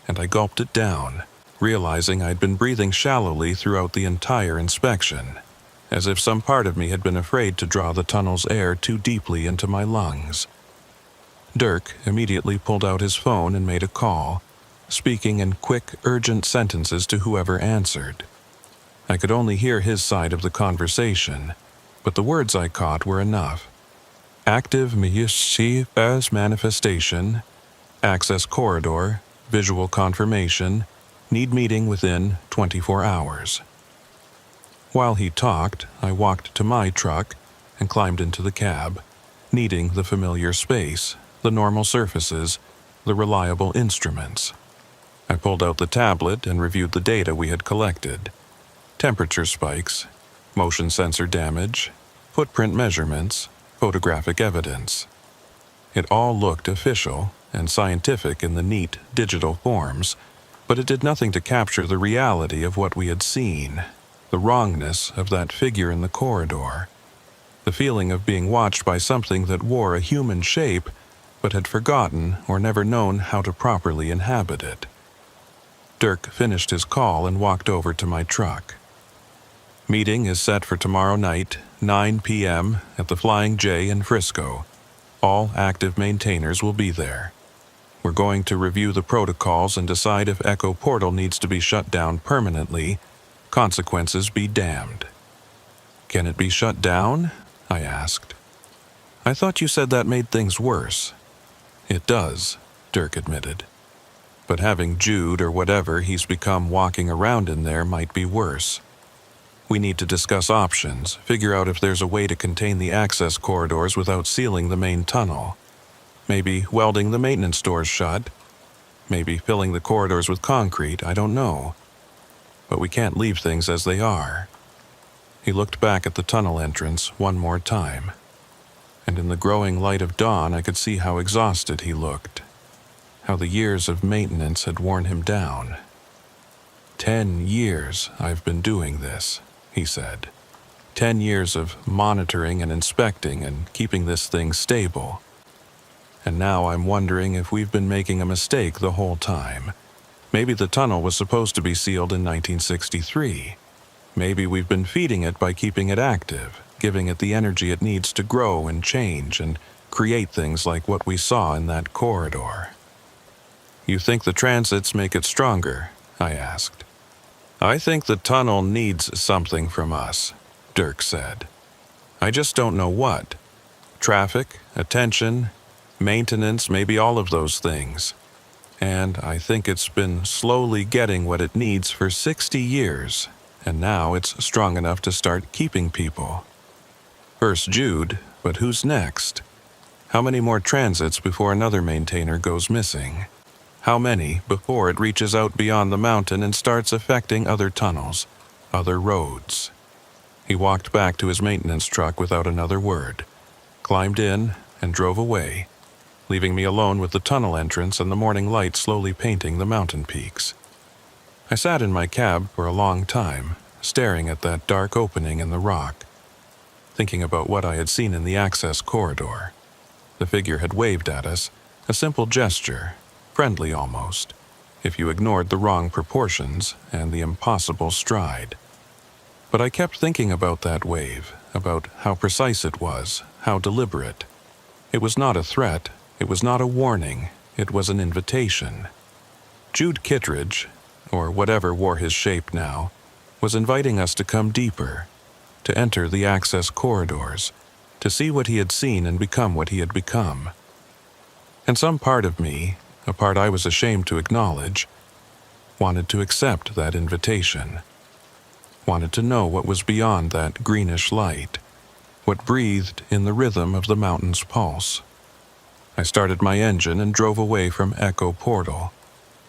and I gulped it down, realizing I'd been breathing shallowly throughout the entire inspection, as if some part of me had been afraid to draw the tunnel's air too deeply into my lungs. Dirk immediately pulled out his phone and made a call, speaking in quick, urgent sentences to whoever answered. I could only hear his side of the conversation, but the words I caught were enough. Active mischievous manifestation, access corridor, visual confirmation, need meeting within 24 hours. While he talked, I walked to my truck and climbed into the cab, needing the familiar space, the normal surfaces, the reliable instruments. I pulled out the tablet and reviewed the data we had collected. Temperature spikes, motion sensor damage, footprint measurements, photographic evidence. It all looked official and scientific in the neat digital forms, but it did nothing to capture the reality of what we had seen, the wrongness of that figure in the corridor, the feeling of being watched by something that wore a human shape but had forgotten or never known how to properly inhabit it. Dirk finished his call and walked over to my truck. Meeting is set for tomorrow night, 9 p.m. at the Flying J in Frisco. All active maintainers will be there. We're going to review the protocols and decide if Echo Portal needs to be shut down permanently. Consequences be damned. Can it be shut down? I asked. I thought you said that made things worse. It does, Dirk admitted. But having Jude or whatever he's become walking around in there might be worse. We need to discuss options, figure out if there's a way to contain the access corridors without sealing the main tunnel. Maybe welding the maintenance doors shut. Maybe filling the corridors with concrete, I don't know. But we can't leave things as they are. He looked back at the tunnel entrance one more time. And in the growing light of dawn, I could see how exhausted he looked. How the years of maintenance had worn him down. 10 years I've been doing this, he said. 10 years of monitoring and inspecting and keeping this thing stable. And now I'm wondering if we've been making a mistake the whole time. Maybe the tunnel was supposed to be sealed in 1963. Maybe we've been feeding it by keeping it active, giving it the energy it needs to grow and change and create things like what we saw in that corridor. You think the transits make it stronger? I asked. I think the tunnel needs something from us, Dirk said. I just don't know what. Traffic, attention, maintenance, maybe all of those things. And I think it's been slowly getting what it needs for 60 years, and now it's strong enough to start keeping people. First Jude, but who's next? How many more transits before another maintainer goes missing? How many before it reaches out beyond the mountain and starts affecting other tunnels, other roads? He walked back to his maintenance truck without another word, climbed in, and drove away, leaving me alone with the tunnel entrance and the morning light slowly painting the mountain peaks. I sat in my cab for a long time, staring at that dark opening in the rock, thinking about what I had seen in the access corridor. The figure had waved at us, a simple gesture, friendly almost, if you ignored the wrong proportions and the impossible stride. But I kept thinking about that wave, about how precise it was, how deliberate. It was not a threat, it was not a warning, it was an invitation. Jude Kittredge, or whatever wore his shape now, was inviting us to come deeper, to enter the access corridors, to see what he had seen and become what he had become. And some part of me, a part I was ashamed to acknowledge, wanted to accept that invitation, wanted to know what was beyond that greenish light, what breathed in the rhythm of the mountain's pulse. I started my engine and drove away from Echo Portal,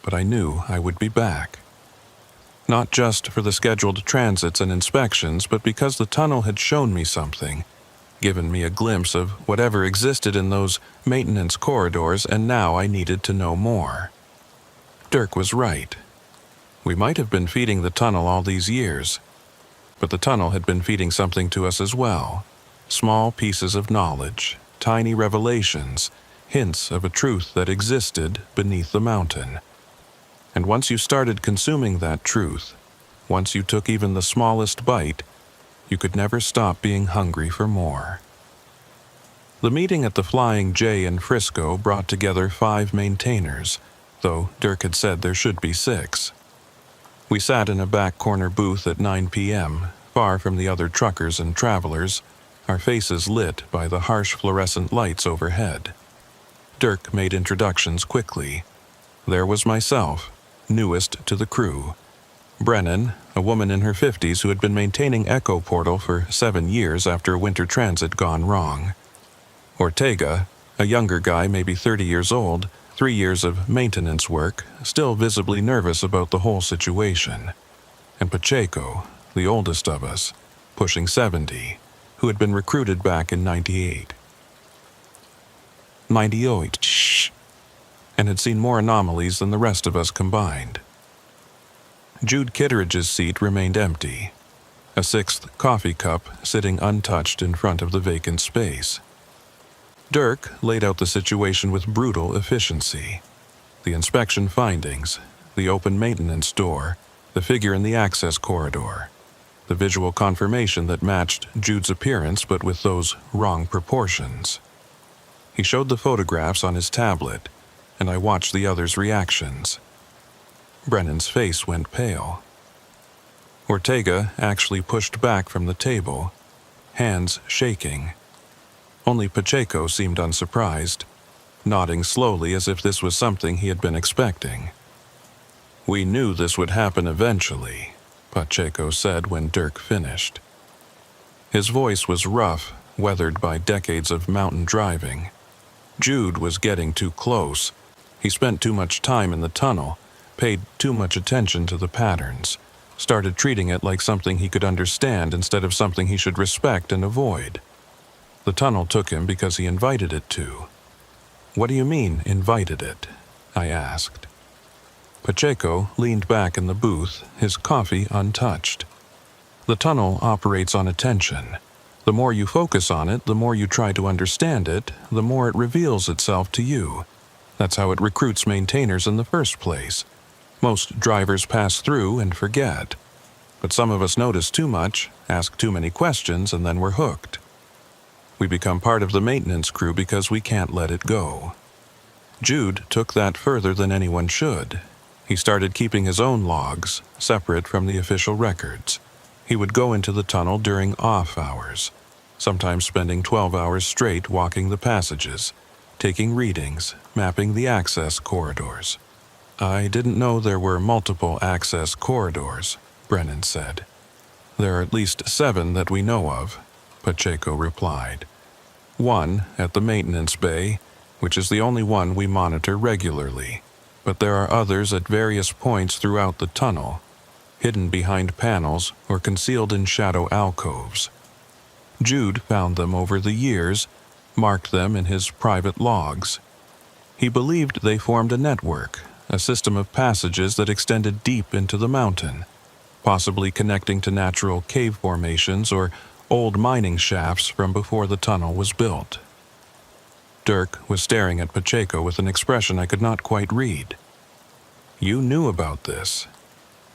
but I knew I would be back. Not just for the scheduled transits and inspections, but because the tunnel had shown me something, given me a glimpse of whatever existed in those maintenance corridors, and now I needed to know more. Dirk was right. We might have been feeding the tunnel all these years, but the tunnel had been feeding something to us as well. Small pieces of knowledge, tiny revelations, hints of a truth that existed beneath the mountain. And once you started consuming that truth, once you took even the smallest bite, you could never stop being hungry for more. The meeting at the Flying J in Frisco brought together 5 maintainers, though Dirk had said there should be 6. We sat in a back corner booth at 9 p.m., far from the other truckers and travelers, our faces lit by the harsh fluorescent lights overhead. Dirk made introductions quickly. There was myself, newest to the crew. Brennan, a woman in her 50s who had been maintaining Echo Portal for 7 years after a winter transit gone wrong. Ortega, a younger guy maybe 30 years old, 3 years of maintenance work, still visibly nervous about the whole situation. And Pacheco, the oldest of us, pushing 70, who had been recruited back in 98. 98, shh, and had seen more anomalies than the rest of us combined. Jude Kitteridge's seat remained empty, a 6th coffee cup sitting untouched in front of the vacant space. Dirk laid out the situation with brutal efficiency. The inspection findings, the open maintenance door, the figure in the access corridor, the visual confirmation that matched Jude's appearance but with those wrong proportions. He showed the photographs on his tablet, and I watched the others' reactions. Brennan's face went pale. Ortega actually pushed back from the table, hands shaking. Only Pacheco seemed unsurprised, nodding slowly as if this was something he had been expecting. "We knew this would happen eventually," Pacheco said when Dirk finished. His voice was rough, weathered by decades of mountain driving. Jude was getting too close. He spent too much time in the tunnel, paid too much attention to the patterns, started treating it like something he could understand instead of something he should respect and avoid. The tunnel took him because he invited it to. "What do you mean, invited it?" I asked. Pacheco leaned back in the booth, his coffee untouched. "The tunnel operates on attention. The more you focus on it, the more you try to understand it, the more it reveals itself to you. That's how it recruits maintainers in the first place. Most drivers pass through and forget. But some of us notice too much, ask too many questions, and then we're hooked. We become part of the maintenance crew because we can't let it go." Jude took that further than anyone should. He started keeping his own logs, separate from the official records. He would go into the tunnel during off hours, sometimes spending 12 hours straight walking the passages, taking readings, mapping the access corridors. "I didn't know there were multiple access corridors," Brennan said. "There are at least 7 that we know of," Pacheco replied. "One at the maintenance bay, which is the only one we monitor regularly, but there are others at various points throughout the tunnel, hidden behind panels or concealed in shadow alcoves. Jude found them over the years, marked them in his private logs. He believed they formed a network, a system of passages that extended deep into the mountain, possibly connecting to natural cave formations or old mining shafts from before the tunnel was built." Dirk was staring at Pacheco with an expression I could not quite read. "You knew about this.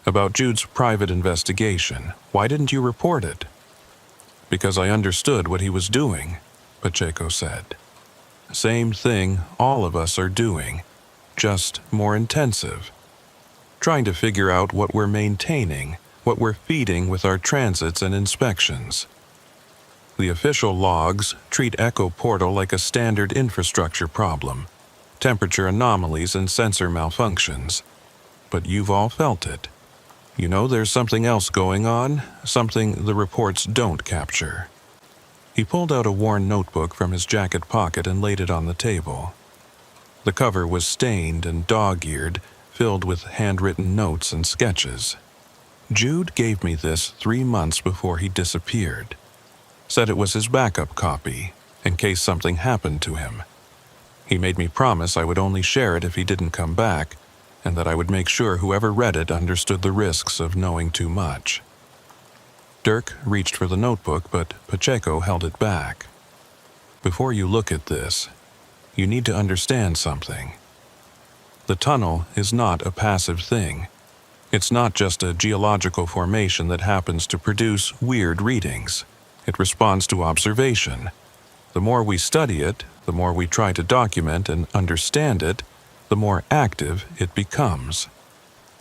About Jude's private investigation. Why didn't you report it?" "Because I understood what he was doing," Pacheco said. "Same thing all of us are doing, just more intensive. Trying to figure out what we're maintaining, what we're feeding with our transits and inspections. The official logs treat Echo Portal like a standard infrastructure problem, temperature anomalies and sensor malfunctions. But you've all felt it. You know there's something else going on, something the reports don't capture." He pulled out a worn notebook from his jacket pocket and laid it on the table. The cover was stained and dog-eared, filled with handwritten notes and sketches. "Jude gave me this 3 months before he disappeared. Said it was his backup copy, in case something happened to him. He made me promise I would only share it if he didn't come back, and that I would make sure whoever read it understood the risks of knowing too much." Dirk reached for the notebook, but Pacheco held it back. "Before you look at this, you need to understand something. The tunnel is not a passive thing. It's not just a geological formation that happens to produce weird readings. It responds to observation. The more we study it, the more we try to document and understand it, the more active it becomes.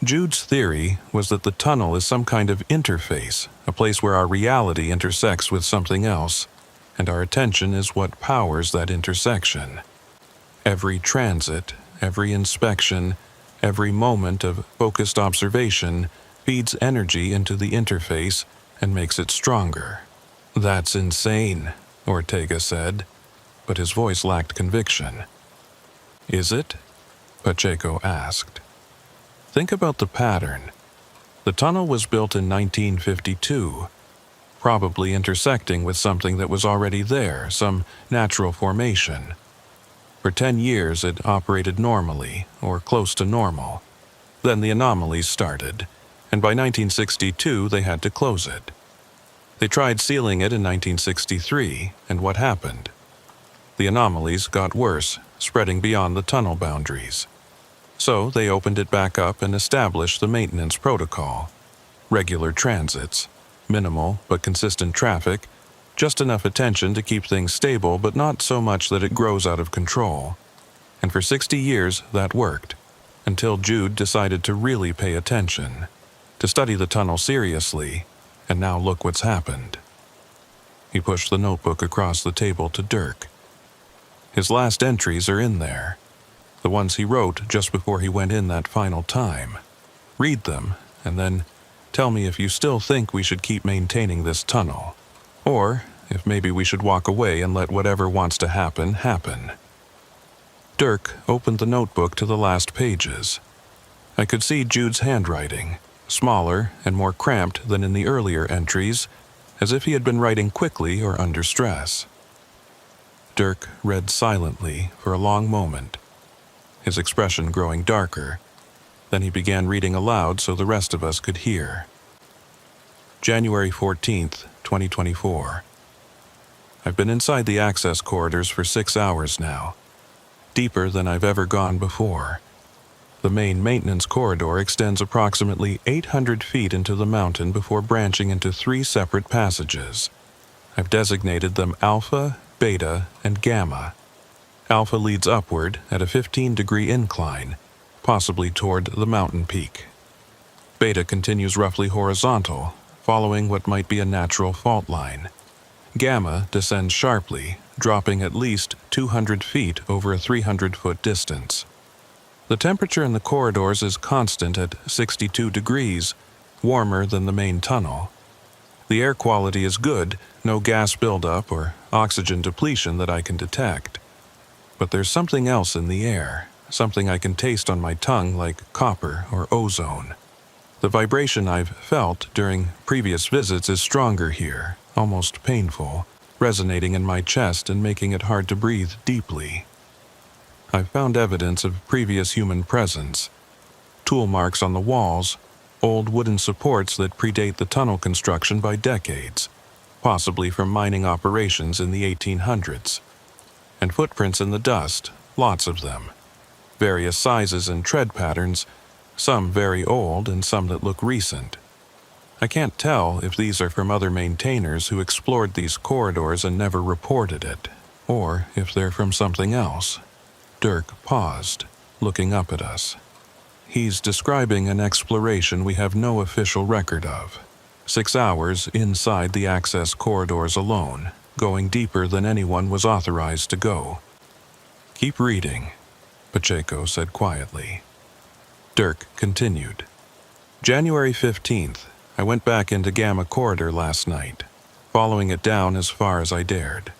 Jude's theory was that the tunnel is some kind of interface, a place where our reality intersects with something else. and our attention is what powers that intersection. Every transit, every inspection, every moment of focused observation feeds energy into the interface and makes it stronger. "That's insane," Ortega said, but his voice lacked conviction. "Is it?" Pacheco asked. "Think about the pattern. The tunnel was built in 1952, probably intersecting with something that was already there, some natural formation. For 10 years it operated normally, or close to normal. Then the anomalies started, and by 1962 they had to close it. They tried sealing it in 1963, and what happened? The anomalies got worse, spreading beyond the tunnel boundaries. So they opened it back up and established the maintenance protocol. Regular transits, minimal but consistent traffic, just enough attention to keep things stable but not so much that it grows out of control. And for 60 years that worked, until Jude decided to really pay attention, to study the tunnel seriously, and now look what's happened." He pushed the notebook across the table to Dirk. "His last entries are in there, the ones he wrote just before he went in that final time. Read them, and then tell me if you still think we should keep maintaining this tunnel, or if maybe we should walk away and let whatever wants to happen, happen." Dirk opened the notebook to the last pages. I could see Jude's handwriting, smaller and more cramped than in the earlier entries, as if he had been writing quickly or under stress. Dirk read silently for a long moment, his expression growing darker. Then he began reading aloud so the rest of us could hear. January 14th, 2024. I've been inside the access corridors for 6 hours now, deeper than I've ever gone before. The main maintenance corridor extends approximately 800 feet into the mountain before branching into 3 separate passages. I've designated them Alpha, Beta, and Gamma. Alpha leads upward at a 15-degree incline, possibly toward the mountain peak. Beta continues roughly horizontal, following what might be a natural fault line. Gamma descends sharply, dropping at least 200 feet over a 300-foot distance. The temperature in the corridors is constant at 62 degrees, warmer than the main tunnel. The air quality is good, no gas buildup or oxygen depletion that I can detect. But there's something else in the air, something I can taste on my tongue like copper or ozone. The vibration I've felt during previous visits is stronger here, almost painful, resonating in my chest and making it hard to breathe deeply. I've found evidence of previous human presence, tool marks on the walls, old wooden supports that predate the tunnel construction by decades, possibly from mining operations in the 1800s, and footprints in the dust, lots of them, various sizes and tread patterns, some very old and some that look recent. I can't tell if these are from other maintainers who explored these corridors and never reported it, or if they're from something else. Dirk paused, looking up at us. He's describing an exploration we have no official record of. 6 hours inside the access corridors alone, going deeper than anyone was authorized to go. "Keep reading," Pacheco said quietly. Dirk continued. January 15th, I went back into Gamma Corridor last night, following it down as far as I dared.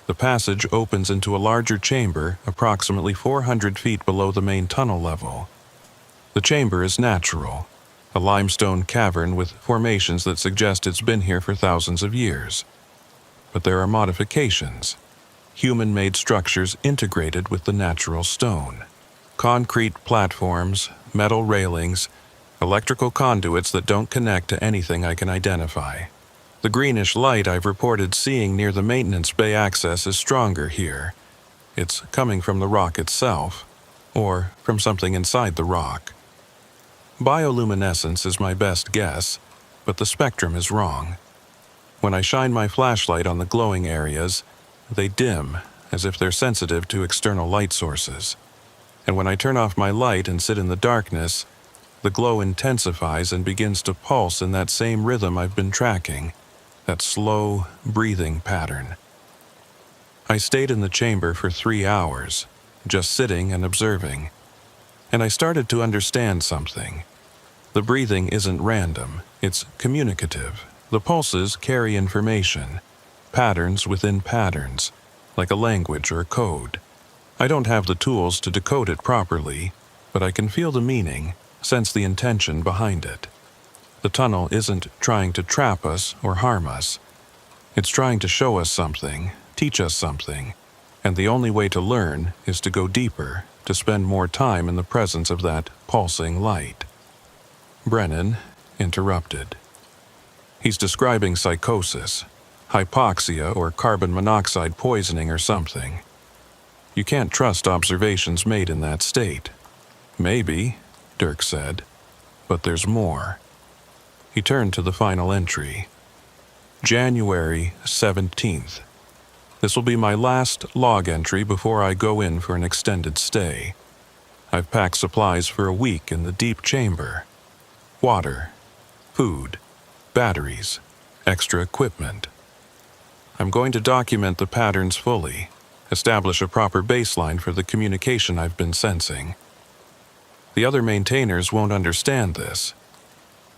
The passage opens into a larger chamber approximately 400 feet below the main tunnel level. The chamber is natural, a limestone cavern with formations that suggest it's been here for thousands of years. But there are modifications, human-made structures integrated with the natural stone. Concrete platforms, metal railings, electrical conduits that don't connect to anything I can identify. The greenish light I've reported seeing near the maintenance bay access is stronger here. It's coming from the rock itself, or from something inside the rock. Bioluminescence is my best guess, but the spectrum is wrong. When I shine my flashlight on the glowing areas, they dim, as if they're sensitive to external light sources. And when I turn off my light and sit in the darkness, the glow intensifies and begins to pulse in that same rhythm I've been tracking, that slow, breathing pattern. I stayed in the chamber for 3 hours, just sitting and observing, and I started to understand something. The breathing isn't random, it's communicative. The pulses carry information, patterns within patterns, like a language or code. I don't have the tools to decode it properly, but I can feel the meaning, sense the intention behind it. The tunnel isn't trying to trap us or harm us. It's trying to show us something, teach us something, and the only way to learn is to go deeper, to spend more time in the presence of that pulsing light. Brennan interrupted. He's describing psychosis, hypoxia or carbon monoxide poisoning or something. You can't trust observations made in that state. Maybe, Dirk said, but there's more. He turned to the final entry. January 17th. This will be my last log entry before I go in for an extended stay. I've packed supplies for a week in the deep chamber. Water, food, batteries, extra equipment. I'm going to document the patterns fully, establish a proper baseline for the communication I've been sensing. The other maintainers won't understand this.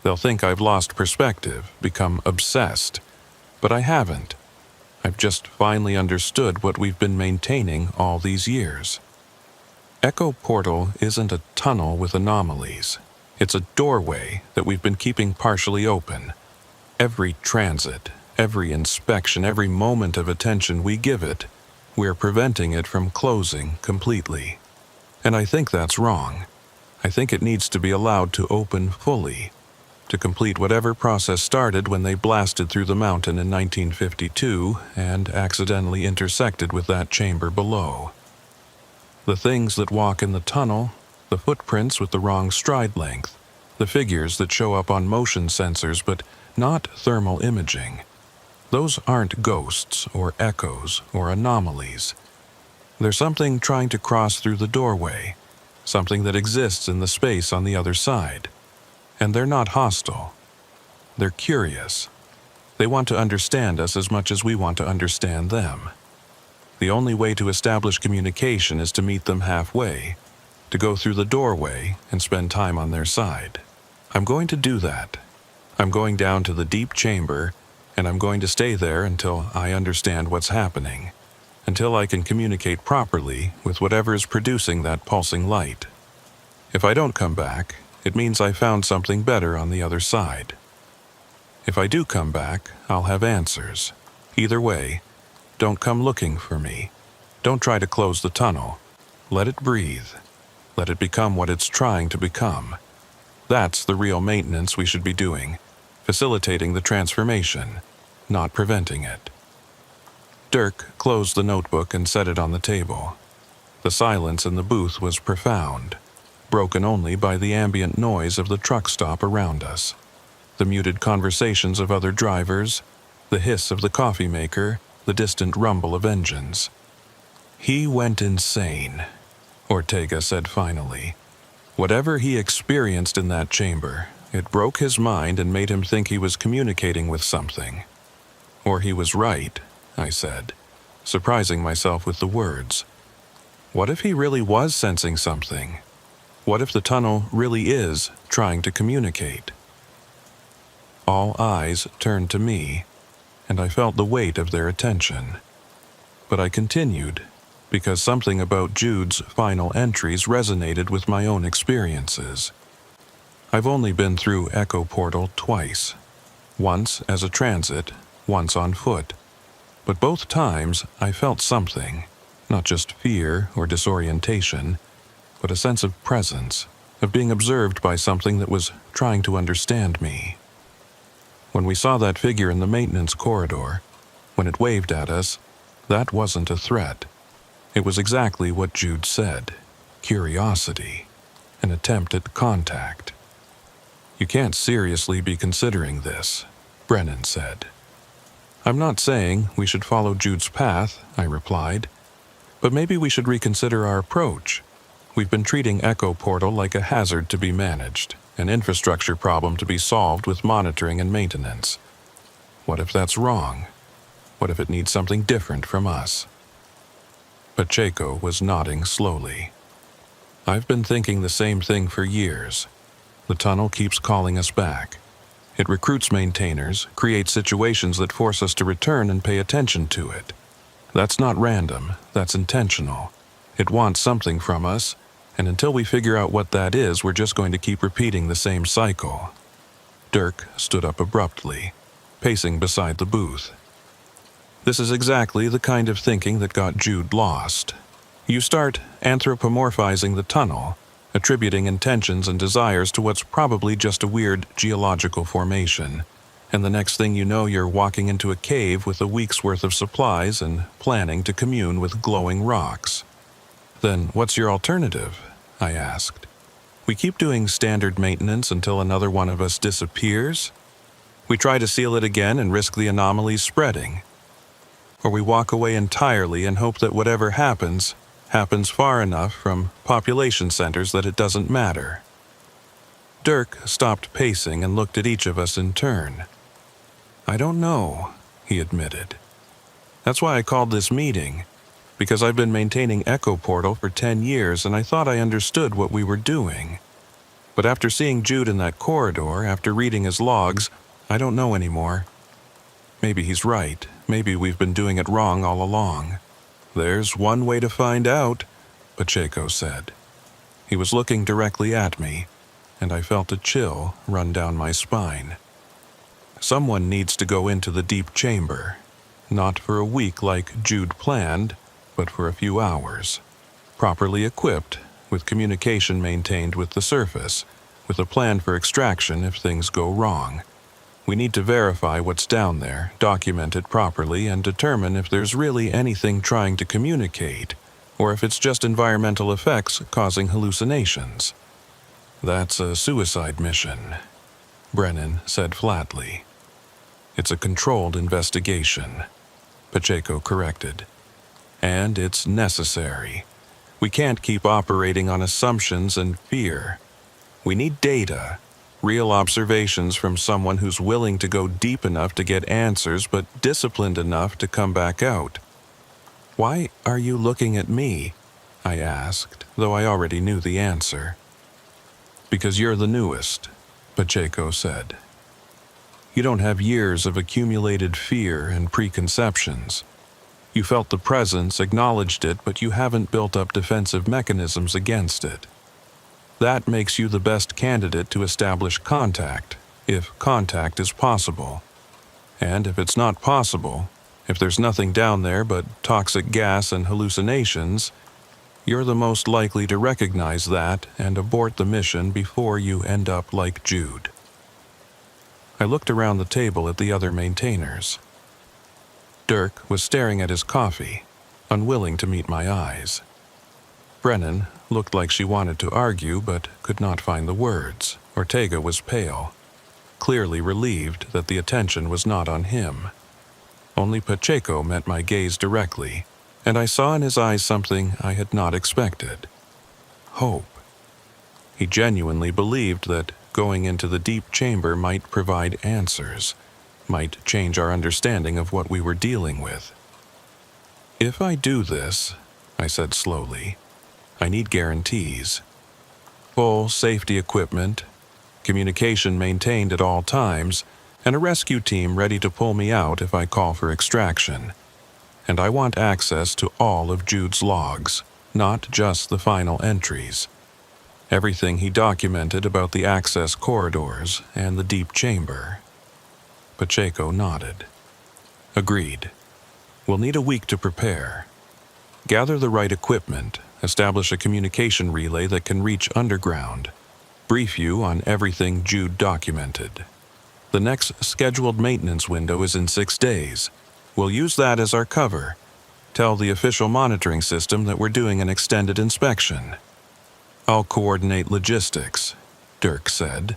They'll think I've lost perspective, become obsessed, but I haven't. I've just finally understood what we've been maintaining all these years. Echo Portal isn't a tunnel with anomalies. It's a doorway that we've been keeping partially open. Every transit, every inspection, every moment of attention we give it, we're preventing it from closing completely. And I think that's wrong. I think it needs to be allowed to open fully, to complete whatever process started when they blasted through the mountain in 1952 and accidentally intersected with that chamber below. The things that walk in the tunnel, the footprints with the wrong stride length, the figures that show up on motion sensors but not thermal imaging. Those aren't ghosts or echoes or anomalies. There's something trying to cross through the doorway, something that exists in the space on the other side. And they're not hostile. They're curious. They want to understand us as much as we want to understand them. The only way to establish communication is to meet them halfway, to go through the doorway and spend time on their side. I'm going to do that. I'm going down to the deep chamber, and I'm going to stay there until I understand what's happening, until I can communicate properly with whatever is producing that pulsing light. If I don't come back, it means I found something better on the other side. If I do come back, I'll have answers. Either way, don't come looking for me. Don't try to close the tunnel. Let it breathe. Let it become what it's trying to become. That's the real maintenance we should be doing, facilitating the transformation, not preventing it. Dirk closed the notebook and set it on the table. The silence in the booth was profound, broken only by the ambient noise of the truck stop around us, the muted conversations of other drivers, the hiss of the coffee maker, the distant rumble of engines. He went insane, Ortega said finally. Whatever he experienced in that chamber, it broke his mind and made him think he was communicating with something. Or he was right, I said, surprising myself with the words. What if he really was sensing something? What if the tunnel really is trying to communicate? All eyes turned to me, and I felt the weight of their attention. But I continued, because something about Jude's final entries resonated with my own experiences. I've only been through Echo Portal twice, once as a transit, once on foot. But both times I felt something, not just fear or disorientation, but a sense of presence, of being observed by something that was trying to understand me. When we saw that figure in the maintenance corridor, when it waved at us, that wasn't a threat. It was exactly what Jude said, curiosity, an attempt at contact. You can't seriously be considering this, Brennan said. I'm not saying we should follow Jude's path, I replied, but maybe we should reconsider our approach. We've been treating Echo Portal like a hazard to be managed, an infrastructure problem to be solved with monitoring and maintenance. What if that's wrong? What if it needs something different from us? Pacheco was nodding slowly. I've been thinking the same thing for years. The tunnel keeps calling us back. It recruits maintainers, creates situations that force us to return and pay attention to it. That's not random, that's intentional. It wants something from us, and until we figure out what that is, we're just going to keep repeating the same cycle. Dirk stood up abruptly, pacing beside the booth. This is exactly the kind of thinking that got Jude lost. You start anthropomorphizing the tunnel, attributing intentions and desires to what's probably just a weird geological formation, and the next thing you know, you're walking into a cave with a week's worth of supplies and planning to commune with glowing rocks. Then what's your alternative? I asked. We keep doing standard maintenance until another one of us disappears? We try to seal it again and risk the anomalies spreading? Or we walk away entirely and hope that whatever happens far enough from population centers that it doesn't matter? Dirk stopped pacing and looked at each of us in turn. I don't know, he admitted. That's why I called this meeting, because I've been maintaining Echo Portal for 10 years and I thought I understood what we were doing. But after seeing Jude in that corridor, after reading his logs, I don't know anymore. Maybe he's right. Maybe we've been doing it wrong all along. There's one way to find out, Pacheco said. He was looking directly at me, and I felt a chill run down my spine. Someone needs to go into the deep chamber, not for a week like Jude planned, but for a few hours, properly equipped, with communication maintained with the surface, with a plan for extraction if things go wrong. We need to verify what's down there, document it properly, and determine if there's really anything trying to communicate, or if it's just environmental effects causing hallucinations. That's a suicide mission, Brennan said flatly. It's a controlled investigation, Pacheco corrected. And it's necessary. We can't keep operating on assumptions and fear. We need data. Real observations from someone who's willing to go deep enough to get answers but disciplined enough to come back out. Why are you looking at me? I asked, though I already knew the answer. Because you're the newest, Pacheco said. You don't have years of accumulated fear and preconceptions. You felt the presence, acknowledged it, but you haven't built up defensive mechanisms against it. That makes you the best candidate to establish contact, if contact is possible. And if it's not possible, if there's nothing down there but toxic gas and hallucinations, you're the most likely to recognize that and abort the mission before you end up like Jude. I looked around the table at the other maintainers. Dirk was staring at his coffee, unwilling to meet my eyes. Brennan looked like she wanted to argue but could not find the words. Ortega was pale, clearly relieved that the attention was not on him. Only Pacheco met my gaze directly, and I saw in his eyes something I had not expected. Hope. He genuinely believed that going into the deep chamber might provide answers, might change our understanding of what we were dealing with. If I do this, I said slowly, I need guarantees. Full safety equipment, communication maintained at all times, and a rescue team ready to pull me out if I call for extraction. And I want access to all of Jude's logs, not just the final entries. Everything he documented about the access corridors and the deep chamber. Pacheco nodded. Agreed. We'll need a week to prepare. Gather the right equipment, establish a communication relay that can reach underground, brief you on everything Jude documented. The next scheduled maintenance window is in 6 days. We'll use that as our cover. Tell the official monitoring system that we're doing an extended inspection. I'll coordinate logistics, Dirk said,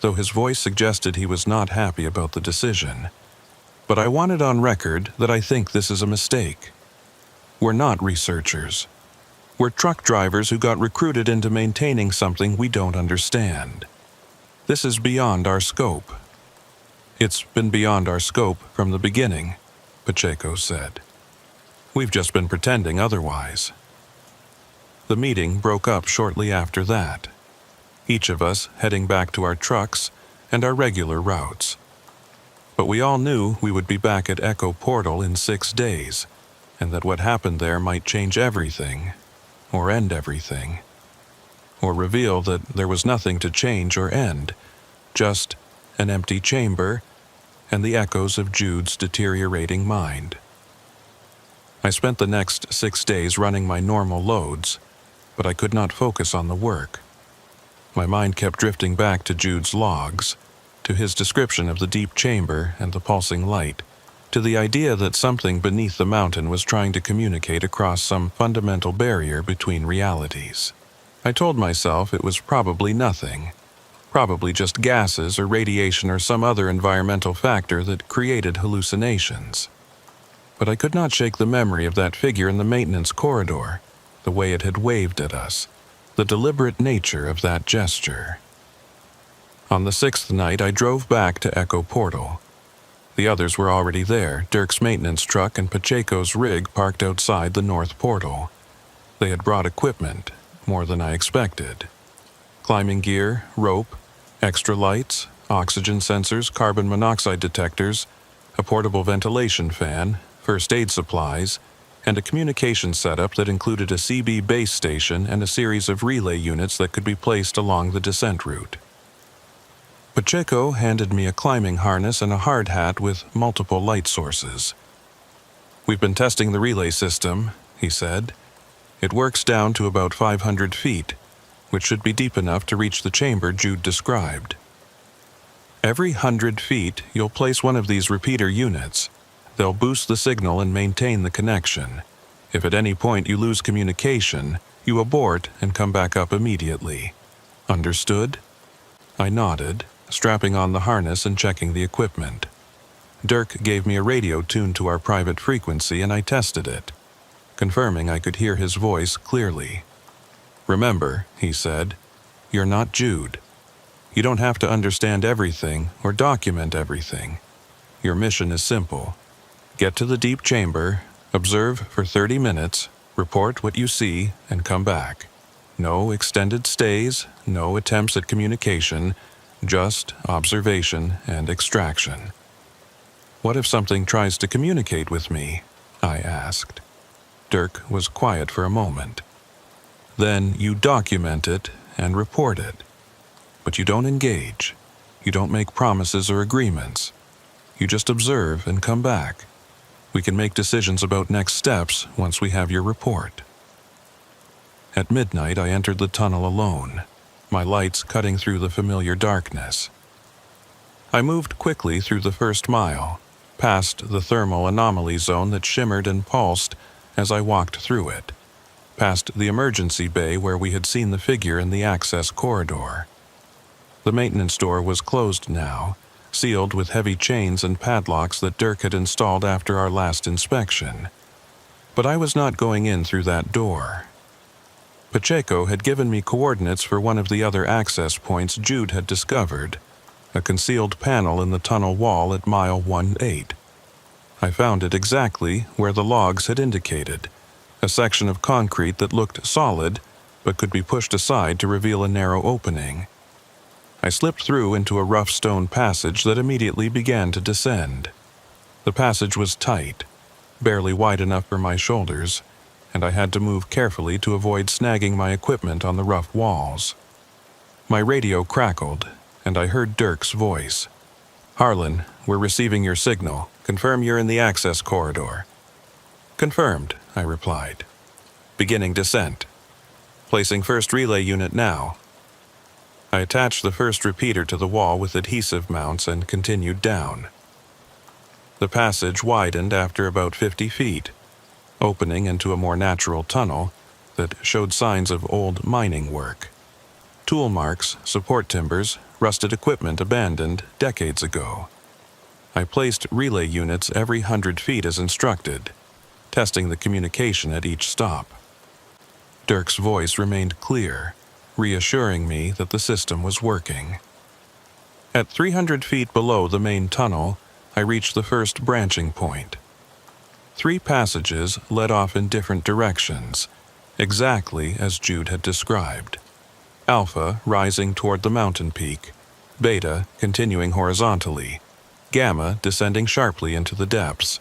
though his voice suggested he was not happy about the decision. But I want it on record that I think this is a mistake. We're not researchers. We're truck drivers who got recruited into maintaining something we don't understand. This is beyond our scope. It's been beyond our scope from the beginning, Pacheco said. We've just been pretending otherwise." The meeting broke up shortly after that, each of us heading back to our trucks and our regular routes. But we all knew we would be back at Echo Portal in 6 days, and that what happened there might change everything, or end everything, or reveal that there was nothing to change or end, just an empty chamber and the echoes of Jude's deteriorating mind. I spent the next 6 days running my normal loads, but I could not focus on the work. My mind kept drifting back to Jude's logs, to his description of the deep chamber and the pulsing light, to the idea that something beneath the mountain was trying to communicate across some fundamental barrier between realities. I told myself it was probably nothing, probably just gases or radiation or some other environmental factor that created hallucinations. But I could not shake the memory of that figure in the maintenance corridor, the way it had waved at us, the deliberate nature of that gesture. On the 6th night, I drove back to Echo Portal. The others were already there, Dirk's maintenance truck and Pacheco's rig parked outside the north portal. They had brought equipment, more than I expected. Climbing gear, rope, extra lights, oxygen sensors, carbon monoxide detectors, a portable ventilation fan, first aid supplies, and a communication setup that included a CB base station and a series of relay units that could be placed along the descent route. Pacheco handed me a climbing harness and a hard hat with multiple light sources. "We've been testing the relay system," he said. "It works down to about 500 feet, which should be deep enough to reach the chamber Jude described. Every 100 feet, you'll place one of these repeater units. They'll boost the signal and maintain the connection. If at any point you lose communication, you abort and come back up immediately. Understood?" I nodded, strapping on the harness and checking the equipment. Dirk gave me a radio tuned to our private frequency and I tested it, confirming I could hear his voice clearly. "Remember," he said, "you're not Jude. You don't have to understand everything or document everything. Your mission is simple. Get to the deep chamber, observe for 30 minutes, report what you see, and come back. No extended stays, no attempts at communication, just observation and extraction." "What if something tries to communicate with me?" I asked. Dirk was quiet for a moment. "Then you document it and report it. But you don't engage. You don't make promises or agreements. You just observe and come back. We can make decisions about next steps once we have your report." At midnight, I entered the tunnel alone, my lights cutting through the familiar darkness. I moved quickly through the first mile, past the thermal anomaly zone that shimmered and pulsed as I walked through it, past the emergency bay where we had seen the figure in the access corridor. The maintenance door was closed now, sealed with heavy chains and padlocks that Dirk had installed after our last inspection. But I was not going in through that door. Pacheco had given me coordinates for one of the other access points Jude had discovered, a concealed panel in the tunnel wall at mile 18. I found it exactly where the logs had indicated, a section of concrete that looked solid but could be pushed aside to reveal a narrow opening. I slipped through into a rough stone passage that immediately began to descend. The passage was tight, barely wide enough for my shoulders, and I had to move carefully to avoid snagging my equipment on the rough walls. My radio crackled, and I heard Dirk's voice. "Harlan, we're receiving your signal. Confirm you're in the access corridor." "Confirmed," I replied. "Beginning descent. Placing first relay unit now." I attached the first repeater to the wall with adhesive mounts and continued down. The passage widened after about 50 feet, opening into a more natural tunnel that showed signs of old mining work. Tool marks, support timbers, rusted equipment abandoned decades ago. I placed relay units every 100 feet as instructed, testing the communication at each stop. Dirk's voice remained clear, reassuring me that the system was working. At 300 feet below the main tunnel, I reached the first branching point. 3 passages led off in different directions, exactly as Jude had described. Alpha rising toward the mountain peak, Beta continuing horizontally, Gamma descending sharply into the depths.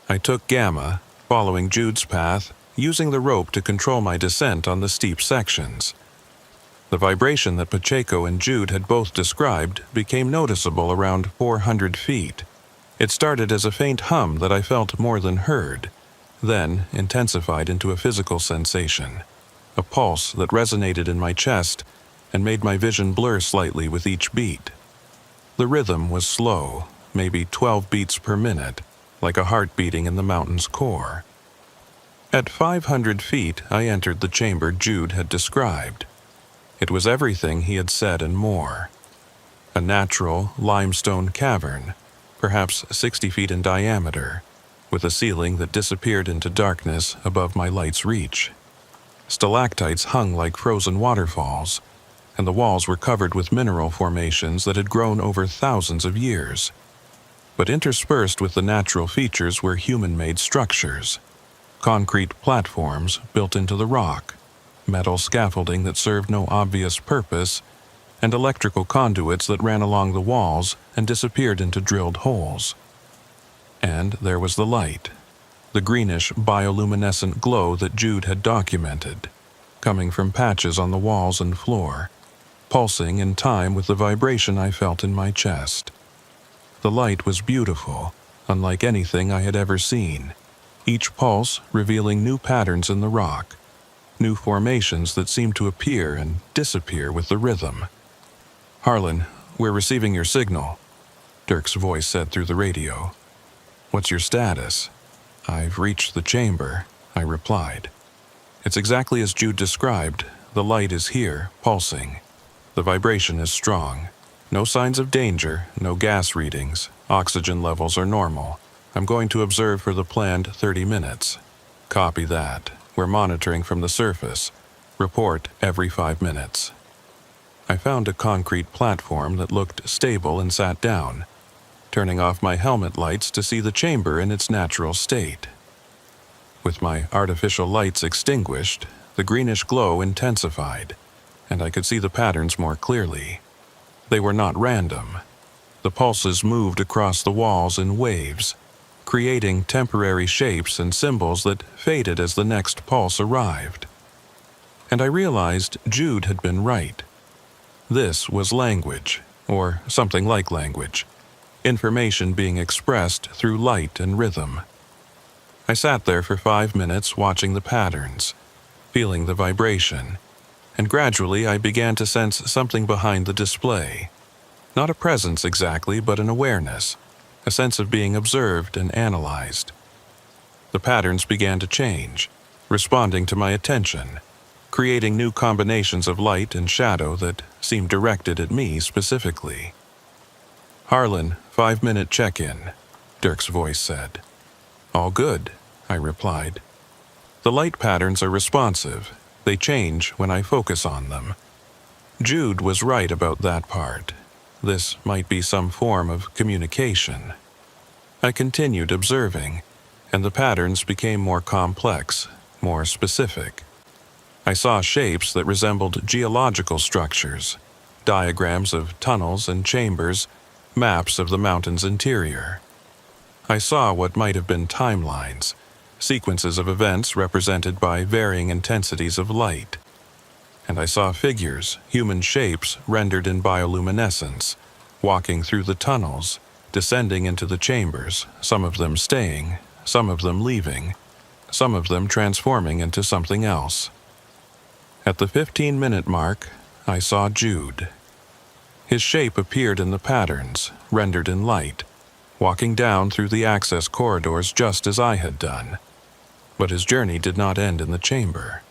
I took Gamma, following Jude's path, using the rope to control my descent on the steep sections. The vibration that Pacheco and Jude had both described became noticeable around 400 feet. It started as a faint hum that I felt more than heard, then intensified into a physical sensation, a pulse that resonated in my chest and made my vision blur slightly with each beat. The rhythm was slow, maybe 12 beats per minute, like a heart beating in the mountain's core. At 500 feet, I entered the chamber Jude had described. It was everything he had said and more. A natural limestone cavern, perhaps 60 feet in diameter, with a ceiling that disappeared into darkness above my light's reach. Stalactites hung like frozen waterfalls, and the walls were covered with mineral formations that had grown over thousands of years. But interspersed with the natural features were human-made structures, concrete platforms built into the rock, metal scaffolding that served no obvious purpose, and electrical conduits that ran along the walls and disappeared into drilled holes. And there was the light, the greenish bioluminescent glow that Jude had documented, coming from patches on the walls and floor, pulsing in time with the vibration I felt in my chest. The light was beautiful, unlike anything I had ever seen, each pulse revealing new patterns in the rock, new formations that seemed to appear and disappear with the rhythm. "Harlan, we're receiving your signal," Dirk's voice said through the radio. "What's your status?" "I've reached the chamber," I replied. "It's exactly as Jude described. The light is here, pulsing. The vibration is strong. No signs of danger, no gas readings. Oxygen levels are normal. I'm going to observe for the planned 30 minutes. Copy that. We're monitoring from the surface. Report every 5 minutes." I found a concrete platform that looked stable and sat down, turning off my helmet lights to see the chamber in its natural state. With my artificial lights extinguished, the greenish glow intensified, and I could see the patterns more clearly. They were not random. The pulses moved across the walls in waves, creating temporary shapes and symbols that faded as the next pulse arrived. And I realized Jude had been right. This was language, or something like language, information being expressed through light and rhythm. I sat there for 5 minutes watching the patterns, feeling the vibration, and gradually I began to sense something behind the display. Not a presence exactly, but an awareness, a sense of being observed and analyzed. The patterns began to change, responding to my attention, creating new combinations of light and shadow that seemed directed at me specifically. "Harlan, 5-minute check-in," Dirk's voice said. "All good," I replied. "The light patterns are responsive. They change when I focus on them." Jude was right about that part. This might be some form of communication. I continued observing, and the patterns became more complex, more specific. I saw shapes that resembled geological structures, diagrams of tunnels and chambers, maps of the mountain's interior. I saw what might have been timelines, sequences of events represented by varying intensities of light. And I saw figures, human shapes rendered in bioluminescence, walking through the tunnels, descending into the chambers, some of them staying, some of them leaving, some of them transforming into something else. At the 15-minute mark, I saw Jude. His shape appeared in the patterns, rendered in light, walking down through the access corridors just as I had done. But his journey did not end in the chamber.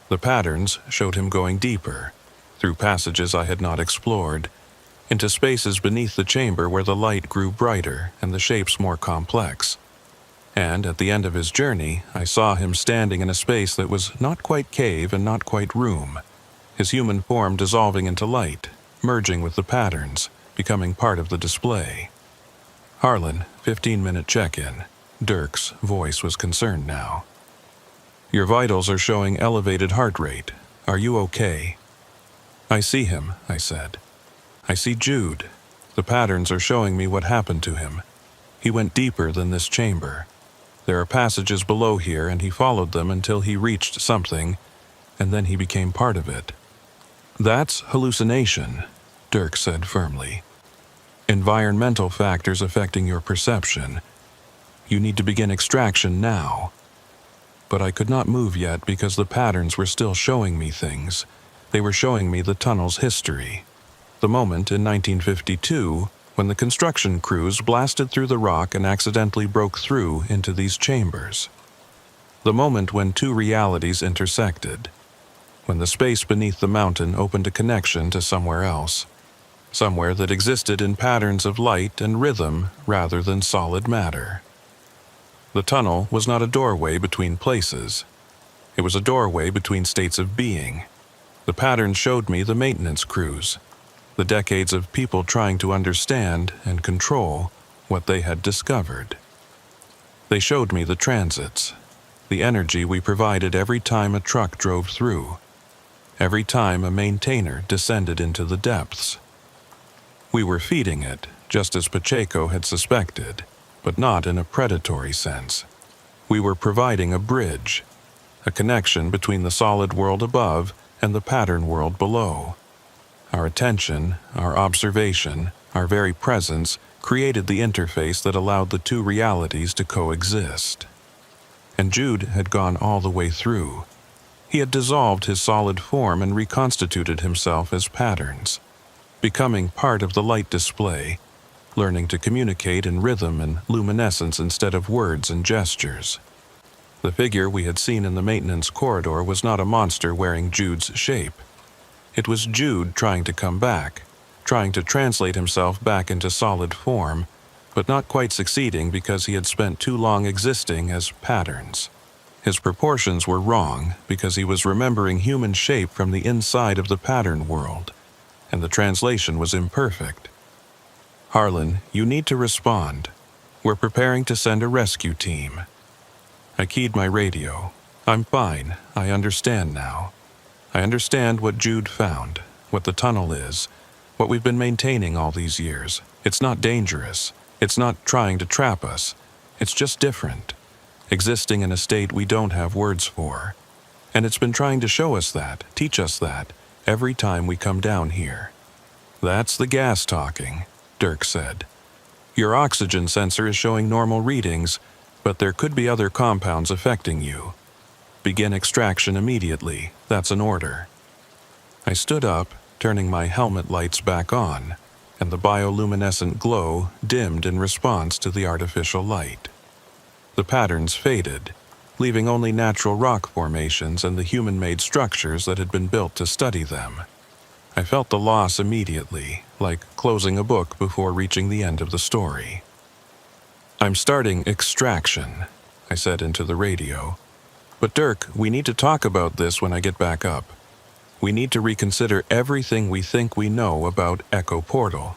The patterns showed him going deeper, through passages I had not explored, into spaces beneath the chamber where the light grew brighter and the shapes more complex. And at the end of his journey, I saw him standing in a space that was not quite cave and not quite room, his human form dissolving into light, merging with the patterns, becoming part of the display. "Harlan, 15-minute check-in," Dirk's voice was concerned now. "Your vitals are showing elevated heart rate. Are you okay?" "I see him," I said. "I see Jude. The patterns are showing me what happened to him. He went deeper than this chamber. There are passages below here, and he followed them until he reached something, and then he became part of it." "That's hallucination," Dirk said firmly. "Environmental factors affecting your perception. You need to begin extraction now." But I could not move yet because the patterns were still showing me things. They were showing me the tunnel's history. The moment in 1952 when the construction crews blasted through the rock and accidentally broke through into these chambers. The moment when two realities intersected. When the space beneath the mountain opened a connection to somewhere else. Somewhere that existed in patterns of light and rhythm rather than solid matter. The tunnel was not a doorway between places. It was a doorway between states of being. The pattern showed me the maintenance crews, the decades of people trying to understand and control what they had discovered. They showed me the transits, the energy we provided every time a truck drove through, every time a maintainer descended into the depths. We were feeding it, just as Pacheco had suspected, but not in a predatory sense. We were providing a bridge, a connection between the solid world above and the pattern world below. Our attention, our observation, our very presence created the interface that allowed the two realities to coexist. And Jude had gone all the way through. He had dissolved his solid form and reconstituted himself as patterns, becoming part of the light display, learning to communicate in rhythm and luminescence instead of words and gestures. The figure we had seen in the maintenance corridor was not a monster wearing Jude's shape. It was Jude trying to come back, trying to translate himself back into solid form, but not quite succeeding because he had spent too long existing as patterns. His proportions were wrong because he was remembering human shape from the inside of the pattern world, and the translation was imperfect. "Harlan, you need to respond. We're preparing to send a rescue team." I keyed my radio. "I'm fine. I understand now. I understand what Jude found, what the tunnel is, what we've been maintaining all these years. It's not dangerous. It's not trying to trap us. It's just different, existing in a state we don't have words for. And it's been trying to show us that, teach us that, every time we come down here." "That's the gas talking," Dirk said. "Your oxygen sensor is showing normal readings, but there could be other compounds affecting you. Begin extraction immediately. That's an order." I stood up, turning my helmet lights back on, and the bioluminescent glow dimmed in response to the artificial light. The patterns faded, leaving only natural rock formations and the human-made structures that had been built to study them. I felt the loss immediately, like closing a book before reaching the end of the story. "I'm starting extraction," I said into the radio. "But Dirk, we need to talk about this when I get back up. We need to reconsider everything we think we know about Echo Portal."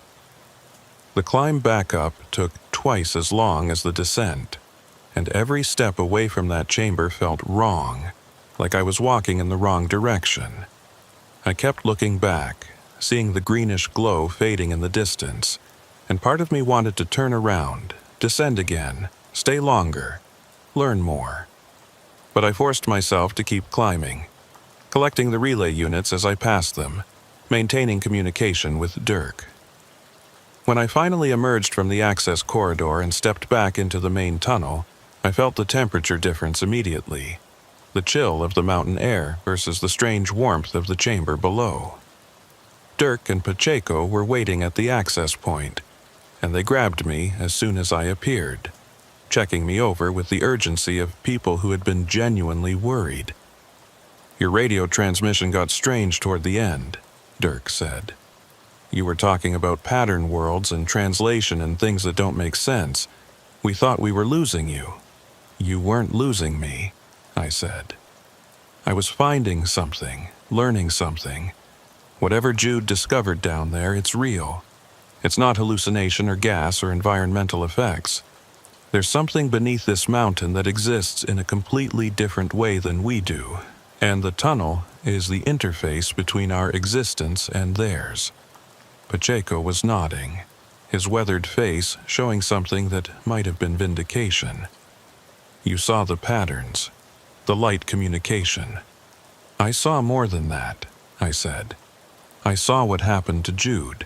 The climb back up took twice as long as the descent, and every step away from that chamber felt wrong, like I was walking in the wrong direction. I kept looking back, seeing the greenish glow fading in the distance, and part of me wanted to turn around, descend again, stay longer, learn more. But I forced myself to keep climbing, collecting the relay units as I passed them, maintaining communication with Dirk. When I finally emerged from the access corridor and stepped back into the main tunnel, I felt the temperature difference immediately. The chill of the mountain air versus the strange warmth of the chamber below. Dirk and Pacheco were waiting at the access point, and they grabbed me as soon as I appeared, checking me over with the urgency of people who had been genuinely worried. "Your radio transmission got strange toward the end," Dirk said. "You were talking about pattern worlds and translation and things that don't make sense. We thought we were losing you." "You weren't losing me," I said. "I was finding something, learning something. Whatever Jude discovered down there, it's real. It's not hallucination or gas or environmental effects. There's something beneath this mountain that exists in a completely different way than we do, and the tunnel is the interface between our existence and theirs. Pacheco was nodding, his weathered face showing something that might have been vindication. You saw the patterns, the light communication. I saw more than that, I said. I saw what happened to Jude.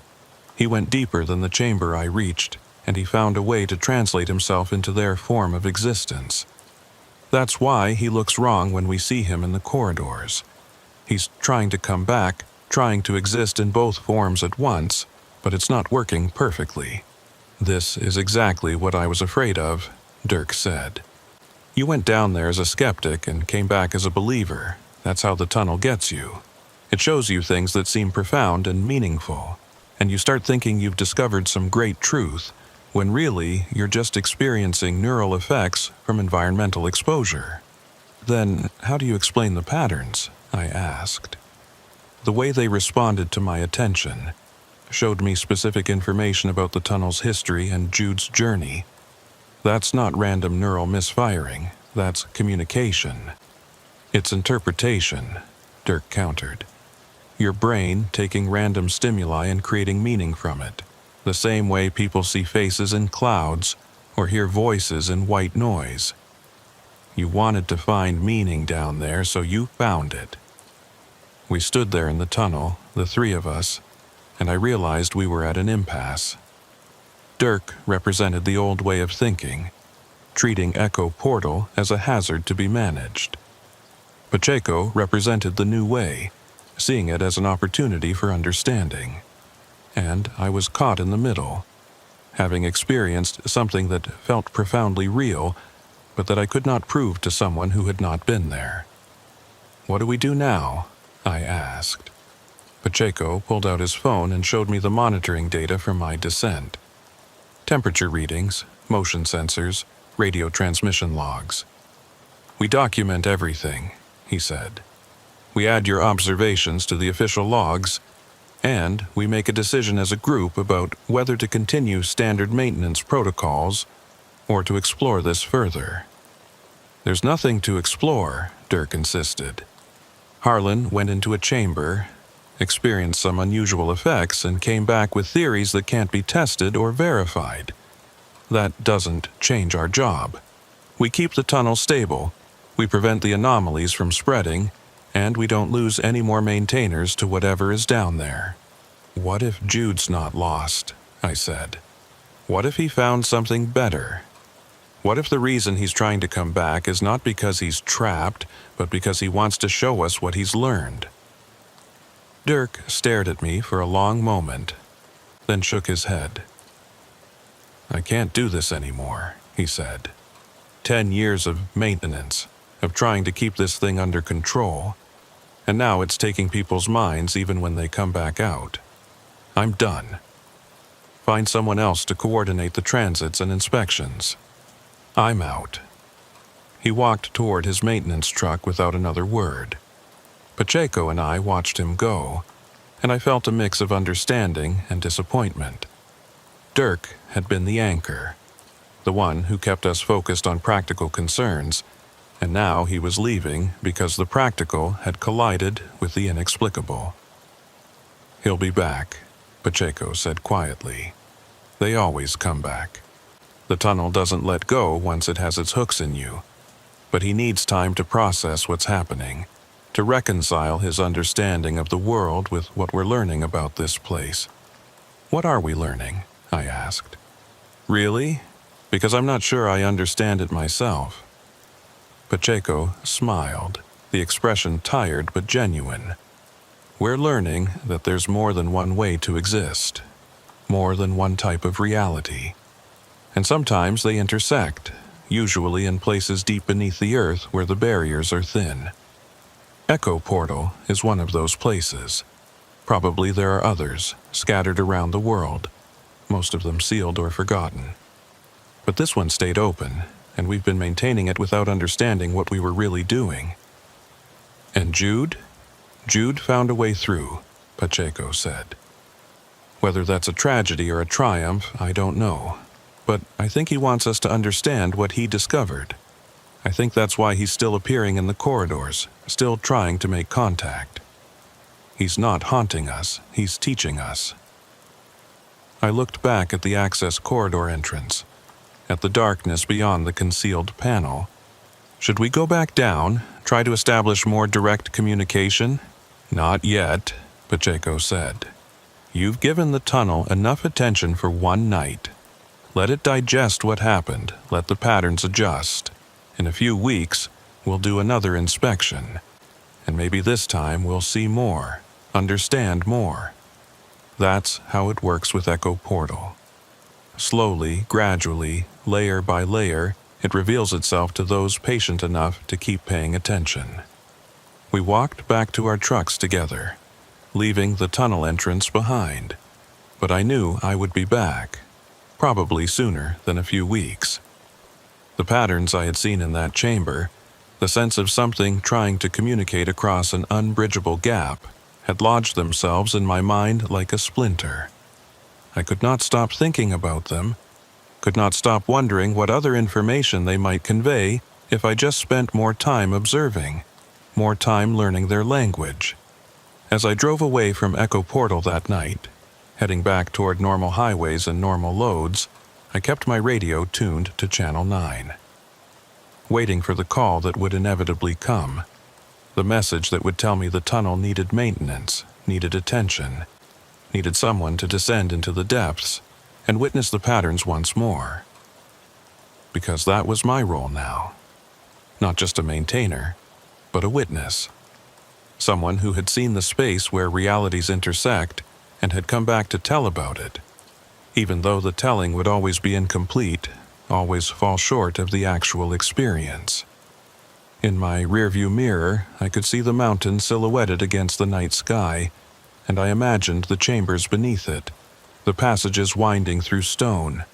He went deeper than the chamber I reached, and he found a way to translate himself into their form of existence. That's why he looks wrong when we see him in the corridors. He's trying to come back, trying to exist in both forms at once, but it's not working perfectly. This is exactly what I was afraid of, Dirk said. You went down there as a skeptic and came back as a believer. That's how the tunnel gets you. It shows you things that seem profound and meaningful, and you start thinking you've discovered some great truth, when really you're just experiencing neural effects from environmental exposure. Then, how do you explain the patterns? I asked. The way they responded to my attention showed me specific information about the tunnel's history and Jude's journey. That's not random neural misfiring, that's communication. It's interpretation, Dirk countered. Your brain taking random stimuli and creating meaning from it, the same way people see faces in clouds or hear voices in white noise. You wanted to find meaning down there, so you found it. We stood there in the tunnel, the three of us, and I realized we were at an impasse. Dirk represented the old way of thinking, treating Echo Portal as a hazard to be managed. Pacheco represented the new way, seeing it as an opportunity for understanding. And I was caught in the middle, having experienced something that felt profoundly real, but that I could not prove to someone who had not been there. What do we do now? I asked. Pacheco pulled out his phone and showed me the monitoring data from my descent. Temperature readings, motion sensors, radio transmission logs. We document everything, he said. We add your observations to the official logs, and we make a decision as a group about whether to continue standard maintenance protocols or to explore this further. There's nothing to explore, Dirk insisted. Harlan went into a chamber, experienced some unusual effects, and came back with theories that can't be tested or verified. That doesn't change our job. We keep the tunnel stable, we prevent the anomalies from spreading, and we don't lose any more maintainers to whatever is down there. What if Jude's not lost? I said. What if he found something better? What if the reason he's trying to come back is not because he's trapped, but because he wants to show us what he's learned? Dirk stared at me for a long moment, then shook his head. I can't do this anymore, he said. 10 years of maintenance, of trying to keep this thing under control, and now it's taking people's minds even when they come back out. I'm done. Find someone else to coordinate the transits and inspections. I'm out. He walked toward his maintenance truck without another word. Pacheco and I watched him go, and I felt a mix of understanding and disappointment. Dirk had been the anchor, the one who kept us focused on practical concerns, and now he was leaving because the practical had collided with the inexplicable. He'll be back, Pacheco said quietly. They always come back. The tunnel doesn't let go once it has its hooks in you, but he needs time to process what's happening, to reconcile his understanding of the world with what we're learning about this place. What are we learning? I asked. Really? Because I'm not sure I understand it myself. Pacheco smiled, the expression tired but genuine. We're learning that there's more than one way to exist, more than one type of reality. And sometimes they intersect, usually in places deep beneath the earth where the barriers are thin. Echo Portal is one of those places. Probably there are others, scattered around the world, most of them sealed or forgotten. But this one stayed open, and we've been maintaining it without understanding what we were really doing. And Jude? Jude found a way through, Pacheco said. Whether that's a tragedy or a triumph, I don't know. but I think he wants us to understand what he discovered. I think that's why he's still appearing in the corridors, still trying to make contact. He's not haunting us, he's teaching us. I looked back at the access corridor entrance, at the darkness beyond the concealed panel. Should we go back down, try to establish more direct communication? Not yet, Pacheco said. You've given the tunnel enough attention for one night. Let it digest what happened, let the patterns adjust. In a few weeks, we'll do another inspection. And maybe this time we'll see more, understand more. That's how it works with Echo Portal. Slowly, gradually, layer by layer, it reveals itself to those patient enough to keep paying attention. We walked back to our trucks together, leaving the tunnel entrance behind. But I knew I would be back, probably sooner than a few weeks. The patterns I had seen in that chamber, the sense of something trying to communicate across an unbridgeable gap, had lodged themselves in my mind like a splinter. I could not stop thinking about them, could not stop wondering what other information they might convey if I just spent more time observing, more time learning their language. As I drove away from Echo Portal that night, heading back toward normal highways and normal loads, I kept my radio tuned to Channel 9. Waiting for the call that would inevitably come, the message that would tell me the tunnel needed maintenance, needed attention, needed someone to descend into the depths and witness the patterns once more. Because that was my role now. Not just a maintainer, but a witness. Someone who had seen the space where realities intersect and had come back to tell about it, even though the telling would always be incomplete, always fall short of the actual experience. In my rearview mirror, I could see the mountain silhouetted against the night sky, and I imagined the chambers beneath it, the passages winding through stone,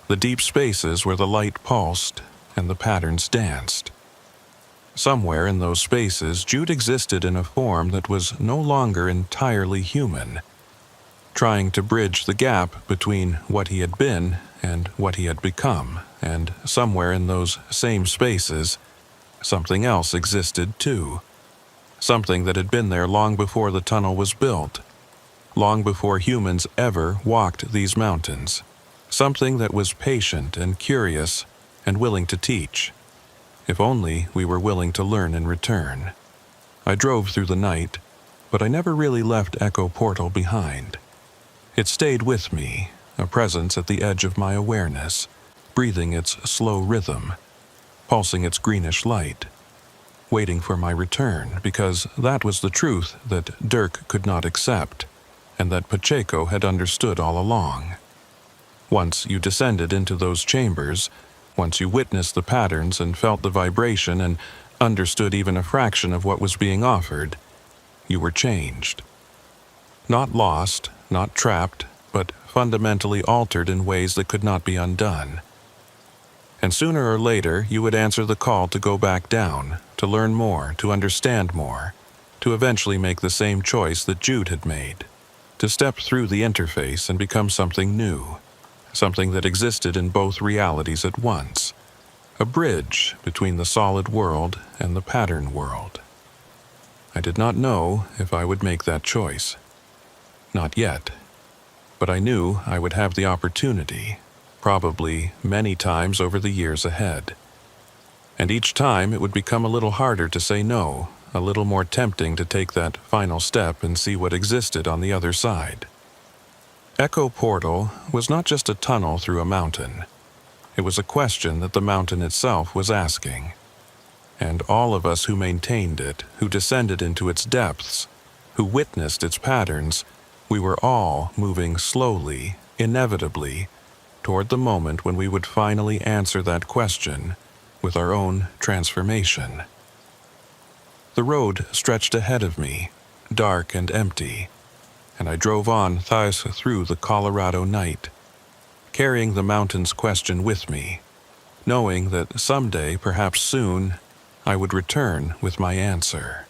the deep spaces where the light pulsed and the patterns danced. Somewhere in those spaces, Jude existed in a form that was no longer entirely human, trying to bridge the gap between what he had been and what he had become, and somewhere in those same spaces, something else existed too. Something that had been there long before the tunnel was built, long before humans ever walked these mountains. Something that was patient and curious and willing to teach, if only we were willing to learn in return. I drove through the night, but I never really left Echo Portal behind. It stayed with me, a presence at the edge of my awareness, breathing its slow rhythm, pulsing its greenish light, waiting for my return, because that was the truth that Dirk could not accept, and that Pacheco had understood all along. Once you descended into those chambers, once you witnessed the patterns and felt the vibration and understood even a fraction of what was being offered, you were changed. Not lost, not trapped, but fundamentally altered in ways that could not be undone. And sooner or later, you would answer the call to go back down, to learn more, to understand more, to eventually make the same choice that Jude had made, to step through the interface and become something new, something that existed in both realities at once, a bridge between the solid world and the pattern world. I did not know if I would make that choice. Not yet. But I knew I would have the opportunity, probably many times over the years ahead. And each time it would become a little harder to say no, a little more tempting to take that final step and see what existed on the other side. Echo Portal was not just a tunnel through a mountain. It was a question that the mountain itself was asking. And all of us who maintained it, who descended into its depths, who witnessed its patterns, we were all moving slowly, inevitably, toward the moment when we would finally answer that question with our own transformation. The road stretched ahead of me, dark and empty, and I drove on through the Colorado night, carrying the mountain's question with me, knowing that someday, perhaps soon, I would return with my answer.